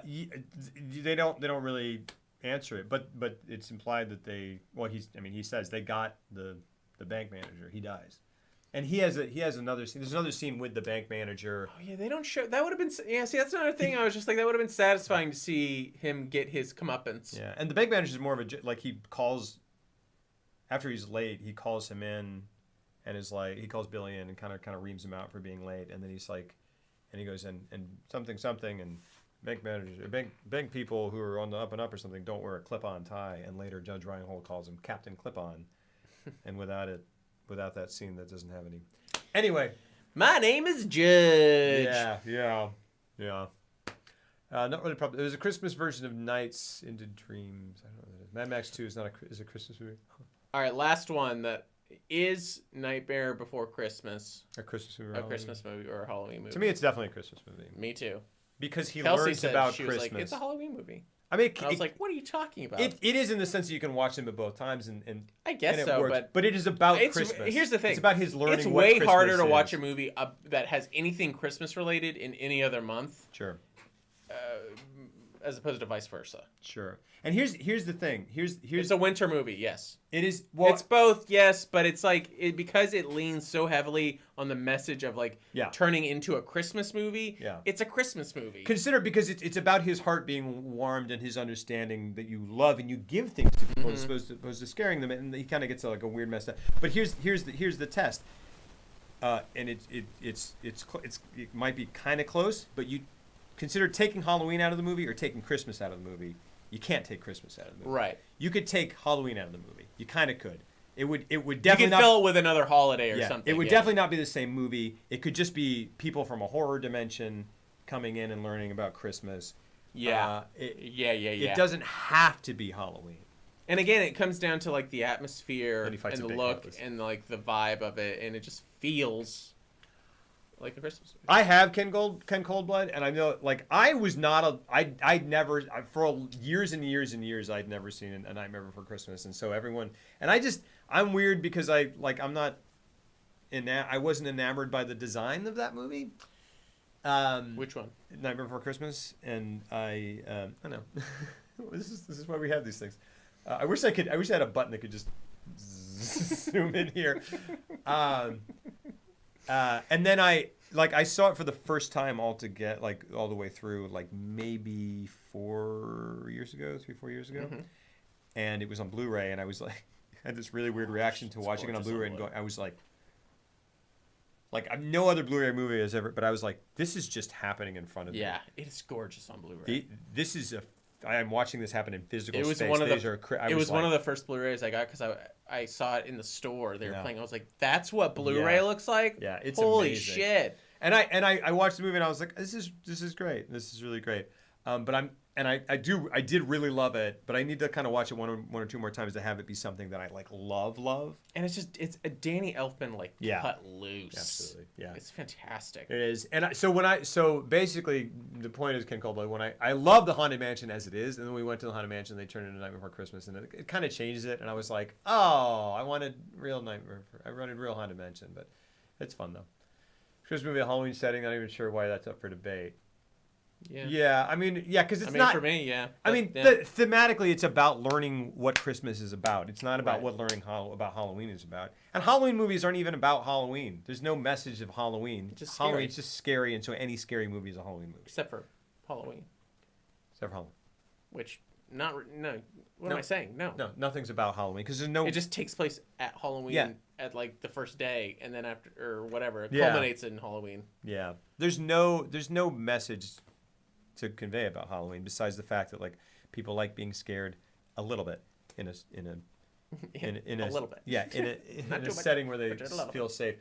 They don't really answer it, but it's implied that he says they got the bank manager. He dies, and he has another scene. There's another scene with the bank manager. Oh yeah, they don't show. That would have been See, that's another thing. I was just like, that would have been satisfying to see him get his comeuppance. Yeah, and the bank manager is more of he calls after he's late. He calls him in, and is like he calls Billy in and kind of reams him out for being late, and then he's like, and he goes and something and. bank managers, bank people who are on the up and up or something don't wear a clip-on tie, and later Judge Reinhold calls him Captain Clip-on, and without that scene, that doesn't have any. Anyway, my name is Judge. Yeah. Not really. Probably there's a Christmas version of Nights into Dreams. I don't know what that is. Mad Max 2 is a Christmas movie. All right, last one that is Nightmare Before Christmas. A Christmas movie. Or a Halloween movie. To me, it's definitely a Christmas movie. Me too. Because he Kelsey learns said about she Christmas. Was like, it's a Halloween movie. I mean, I was like, what are you talking about? It is in the sense that you can watch them at both times, and I guess and it so, works. But it is about Christmas. Here's the thing. It's about his learning. It's what way Christmas harder to is. watch a movie that has anything Christmas related in any other month. Sure. As opposed to vice versa. Sure. And here's the thing. Here's It's a winter movie, yes. It is. Well, it's both, yes, but it's like because it leans so heavily on the message of like turning into a Christmas movie. Yeah. It's a Christmas movie. Consider because it's about his heart being warmed and his understanding that you love and you give things to people as opposed to scaring them, and he kind of gets like a weird mess. But here's the test. And it might be kind of close, but you consider taking Halloween out of the movie or taking Christmas out of the movie. You can't take Christmas out of the movie. Right. You could take Halloween out of the movie. You kind of could. It would definitely you could fill it with another holiday or something. It would definitely not be the same movie. It could just be people from a horror dimension coming in and learning about Christmas. Yeah. It doesn't have to be Halloween. And again, it comes down to like the atmosphere and the look and like the vibe of it, and it just feels like a Christmas movie. I have Ken Coldblood, and I know like I was not I'd never for years and years and years I'd never seen A Nightmare Before Christmas, and so everyone and I'm weird because I wasn't enamored by the design of that movie. Which one? Nightmare Before Christmas, and I don't know. This is why we have these things. I wish I had a button that could just zoom in here. And then I saw it for the first time all the way through, like maybe 4 years ago, 3-4 years ago. Mm-hmm. And it was on Blu-ray, and I was like, I had this really weird reaction to watching it on Blu-ray and going, I was like no other Blu-ray movie has ever, but I was like, this is just happening in front of me. Yeah, it's gorgeous on Blu-ray. I am watching this happen in physical space. It was one of the first Blu-rays I got because I saw it in the store. They were playing. I was like, "That's what Blu-ray looks like." Yeah, it's holy amazing. Shit. And I watched the movie and I was like, "This is great. This is really great." I did really love it, but I need to kind of watch it one or two more times to have it be something that I like love. And it's a Danny Elfman cut loose. Absolutely, yeah, it's fantastic. It is, and so basically the point is Ken Coldblood. When I love the Haunted Mansion as it is, and then we went to the Haunted Mansion, they turned it into Night Before Christmas, and it kind of changes it, and I was like, oh, I wanted real Haunted Mansion, but it's fun though. Christmas movie, a Halloween setting. Not even sure why that's up for debate. Yeah. I mean, because it's not for me. Yeah. Thematically, it's about learning what Christmas is about. It's not about what learning about Halloween is about. And Halloween movies aren't even about Halloween. There's no message of Halloween. It's just Halloween. It's just scary, and so any scary movie is a Halloween movie. Except for Halloween. Except for Halloween. Which What am I saying? No, nothing's about Halloween because there's no. It just takes place at Halloween at like the first day, and then after or whatever it culminates in Halloween. Yeah, there's no message to convey about Halloween besides the fact that like people like being scared a little bit in a little bit. Yeah, in a setting where they feel safe.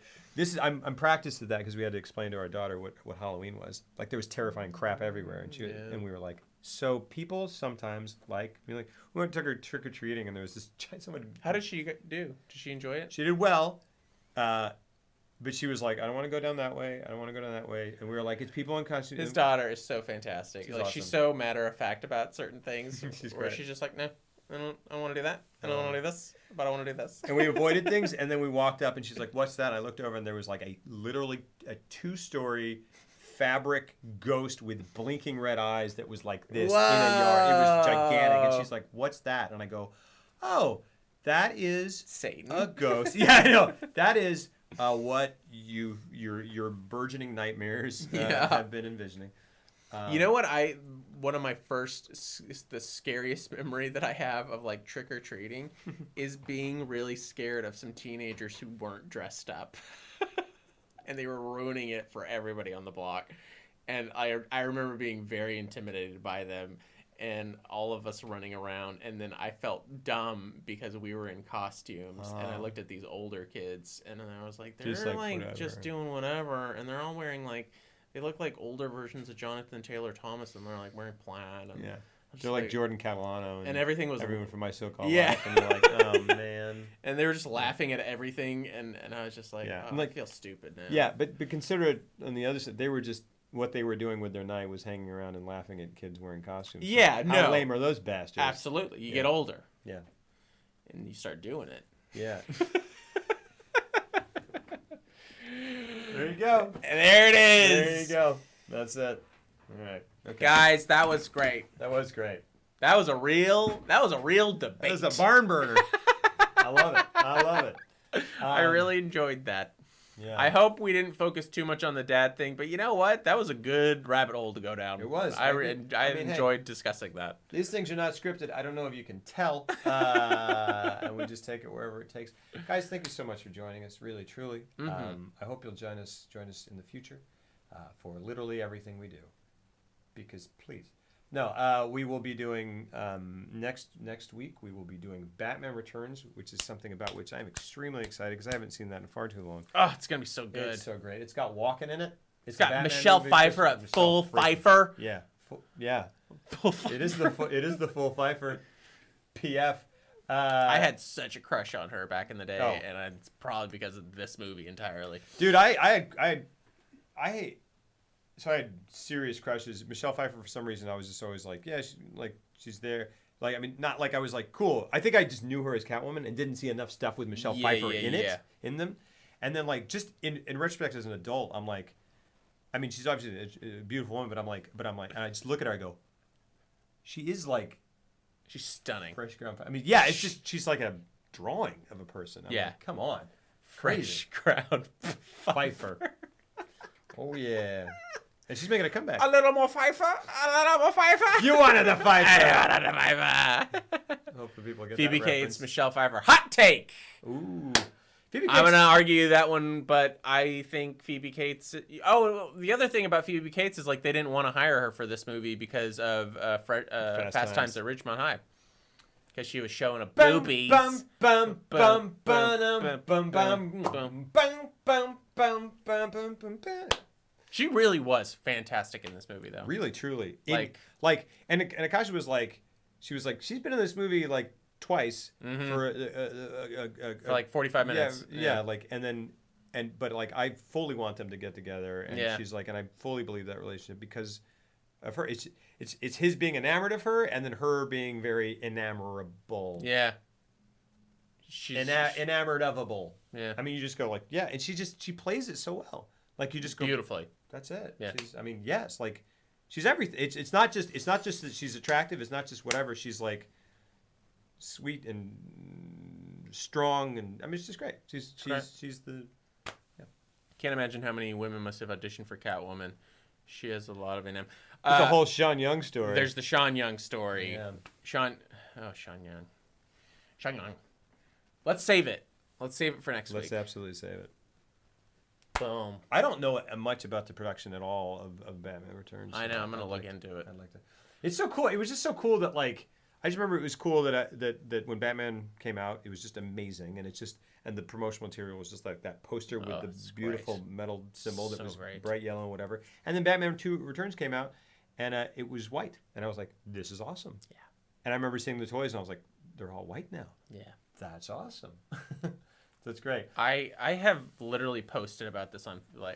I'm practiced at that because we had to explain to our daughter what Halloween was. Like there was terrifying crap everywhere, and we were like, so people sometimes we went took her trick or treating, and there was this someone. How did she do? Did she enjoy it? She did well. But she was like, I don't want to go down that way. I don't want to go down that way. And we were like, it's people in costume. His daughter is so fantastic. She's awesome. She's so matter of fact about certain things. She's where great. She's just like, no, I don't want to do that. I don't want to do this, but I want to do this. And we avoided things. And then we walked up and she's like, what's that? And I looked over and there was like literally a 2-story fabric ghost with blinking red eyes that was like this in a yard. It was gigantic. And she's like, what's that? And I go, oh, that is Satan. A ghost. Yeah, I know. That is what your burgeoning nightmares have been envisioning. You know what? One of my the scariest memory that I have of like trick or treating is being really scared of some teenagers who weren't dressed up, and they were ruining it for everybody on the block. And I remember being very intimidated by them and all of us running around. And then I felt dumb because we were in costumes. And I looked at these older kids and I was like, they're just doing whatever. And they're all wearing like, they look like older versions of Jonathan Taylor Thomas and they're like wearing plaid. And they're like Jordan Catalano. And everything was... Everyone from My So-Called Life. And you're like, oh, man. And they were just laughing at everything. And I was just like, I feel stupid now. Yeah, but consider it on the other side. They were just... What they were doing with their night was hanging around and laughing at kids wearing costumes. Yeah, so how lame are those bastards? Absolutely. You get older. Yeah. And you start doing it. Yeah. There you go. And there it is. There you go. That's it. All right. Okay. Guys, that was great. That was great. That was a real debate. That was a barn burner. I love it. I love it. I really enjoyed that. Yeah. I hope we didn't focus too much on the dad thing, but you know what? That was a good rabbit hole to go down. It was. I enjoyed discussing that. These things are not scripted. I don't know if you can tell. And we just take it wherever it takes. Guys, thank you so much for joining us, really, truly. Mm-hmm. I hope you'll join us in the future for literally everything we do. Because, please. No, we will be doing, next week, we will be doing Batman Returns, which is something about which I'm extremely excited because I haven't seen that in far too long. Oh, it's going to be so good. It's so great. It's got Walken in it. It's got Michelle Pfeiffer at full Pfeiffer. Yeah. Full Pfeiffer. It is the full Pfeiffer PF. I had such a crush on her back in the day, and it's probably because of this movie entirely. Dude, I had serious crushes. Michelle Pfeiffer, for some reason, I was just always like, yeah, she's there. Like, I mean, not like I was like, cool. I think I just knew her as Catwoman and didn't see enough stuff with Michelle Pfeiffer in them. And then, like, just in retrospect as an adult, I'm like, I mean, she's obviously a beautiful woman, but I'm like, and I just look at her, I go, she is like, she's stunning. Fresh ground. I mean, yeah, it's just she's like a drawing of a person. I'm like, come on, fresh ground Pfeiffer. Oh yeah. And she's making a comeback. A little more Pfeiffer. A little more Pfeiffer. You wanted a Pfeiffer. I wanted a Pfeiffer. Hope the people get Phoebe that Cates, reference. Michelle Pfeiffer. Hot take. Ooh. Phoebe Cates. I'm going to argue that one, but I think Phoebe Cates... Oh, the other thing about Phoebe Cates is like they didn't want to hire her for this movie because of Fast Times at Ridgemont High. Because she was showing a boobies. Bum, bum, bum, bum, bum, bum, bum, bum, bum, bum, bum. She really was fantastic in this movie, though. Really, truly. And Akasha was like, she's been in this movie like twice for like 45 minutes. Yeah. Like, but like I fully want them to get together, and she's like, and I fully believe that relationship because of her. It's his being enamored of her, and then her being very enamorable. Yeah. She's enamored ofable. Yeah. I mean, you just go like, yeah, and she plays it so well. Like you just go beautifully. That's it. Yeah. Yes, like she's everything. It's not just that she's attractive. It's not just whatever. She's like sweet and strong, and I mean, it's just great. She's the. Yeah. Can't imagine how many women must have auditioned for Catwoman. She has a lot of There's a whole Sean Young story. There's the Sean Young story. Yeah. Sean Young. Let's save it. Let's save it for next week. Let's absolutely save it. Boom. I don't know much about the production at all of Batman Returns. I know. I'm gonna look into it. I'd like to. It's so cool. It was just so cool that like I just remember it was cool that when Batman came out, it was just amazing, and and the promotional material was just like that poster with the beautiful metal symbol that was bright yellow and whatever. And then Batman 2 Returns came out, and it was white, and I was like, this is awesome. Yeah. And I remember seeing the toys, and I was like, they're all white now. Yeah. That's awesome. That's great. I have literally posted about this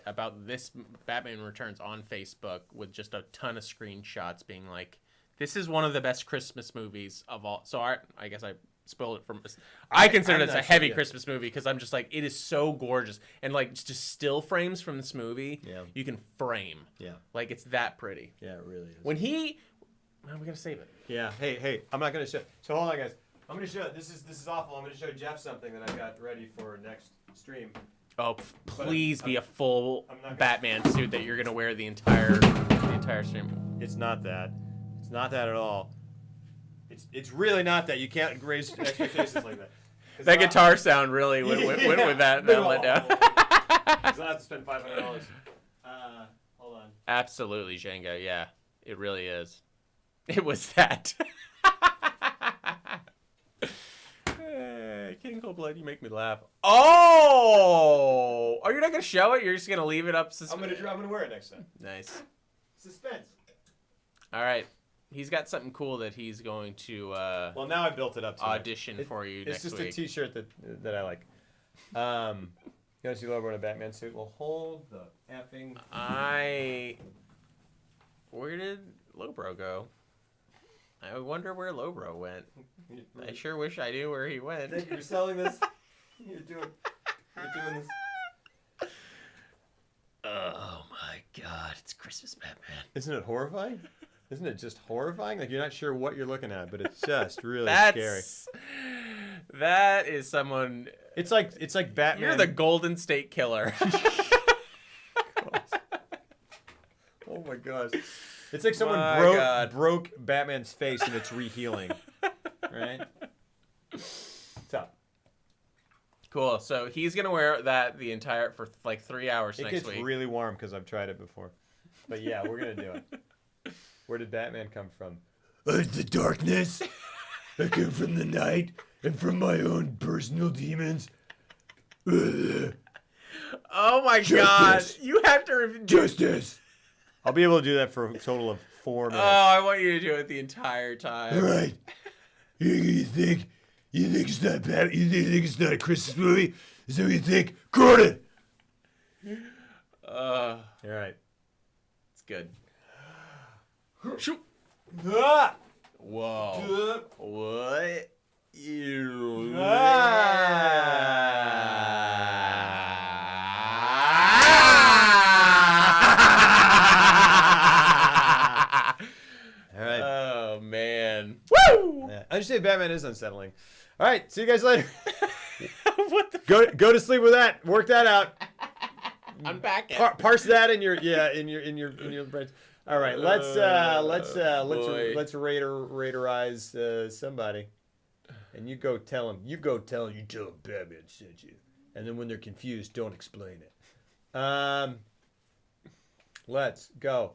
about this Batman Returns on Facebook with just a ton of screenshots being like, this is one of the best Christmas movies of all. So I guess I spoiled it from. I consider this a heavy Christmas movie because I'm just like, it is so gorgeous, and like just still frames from this movie. Yeah. You can frame. Yeah. Like it's that pretty. Yeah, it really is. When we gotta save it. Yeah. Hey, I'm not gonna show. So hold on, guys. I'm going to show, this is awful. I'm going to show Jeff something that I got ready for next stream. Oh, please be a full Batman suit that you're going to wear the entire stream. It's not that. It's not that at all. It's really not that. You can't raise expectations like that. That guitar sound really went with that let down. Because I have to spend $500. Hold Hold on. Absolutely, Django. Yeah, it really is. It was that. Hey, King Cold Blood, you make me laugh. Oh! Oh, you're not gonna show it? You're just gonna leave it up? I'm gonna wear it next time. Nice. Suspense. All right. He's got something cool that he's going to well, now I built it up to audition for you next week. It's just a t-shirt that I like. You want to see Lobro in a Batman suit? Well, hold the effing... Where did Lobro go? I wonder where Lobro went. I sure wish I knew where he went. Nick, you're selling this? You're doing this? Oh my God, it's Christmas Batman. Isn't it horrifying? Isn't it just horrifying? Like, you're not sure what you're looking at, but it's just really scary. That is someone... It's like Batman... You're the Golden State Killer. Oh my gosh. It's like someone broke Batman's face and it's re-healing. Right? So. Cool. So he's going to wear that for like 3 hours next week. It gets really warm because I've tried it before. But yeah, we're going to do it. Where did Batman come from? The darkness. I come from the night and from my own personal demons. Oh my God. You have to... Justice. I'll be able to do that for a total of 4 minutes. Oh, I want you to do it the entire time. All right. You think it's not bad? You think it's not a Christmas movie? Is that what you think? Gordon! All right. It's good. Shoot. Whoa. What? You. All right. Oh, man. Woo! Yeah. I just say Batman is unsettling. All right. See you guys later. What the go to sleep with that. Work that out. Unpack it. Parse that in your brains. All right, let's raiderize somebody, and you tell him Batman sent you, and then when they're confused, don't explain it. Let's go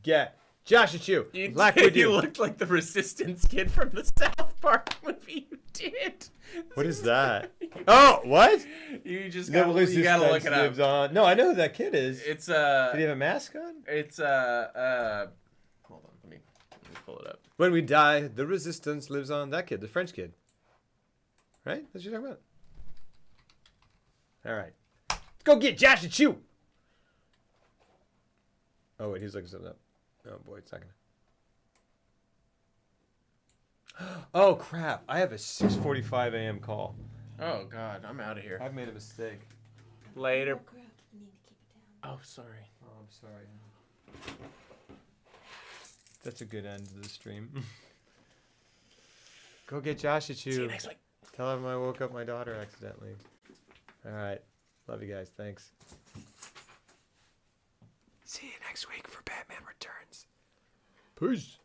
get Josh and Chew. You looked like the Resistance kid from the South Park movie. You did. What is that? Oh, what? You gotta look it up. On. No, I know who that kid is. It's Did he have a mask on? It's hold on, let me pull it up. When we die, the Resistance lives on. That kid, the French kid. Right? That's what you're talking about. All right. Let's go get Josh and Chew. Oh wait, he's looking something up. Oh boy, it's not gonna. Oh crap! I have a 6:45 a.m. call. Oh God, I'm out of here. I've made a mistake. Later. Oh, crap. I need to keep it down. Oh, sorry. Oh, I'm sorry. That's a good end to the stream. Go get Josh and Chew. See you next week. Tell him I woke up my daughter accidentally. All right. Love you guys. Thanks. See you next week for Batman Returns. Peace.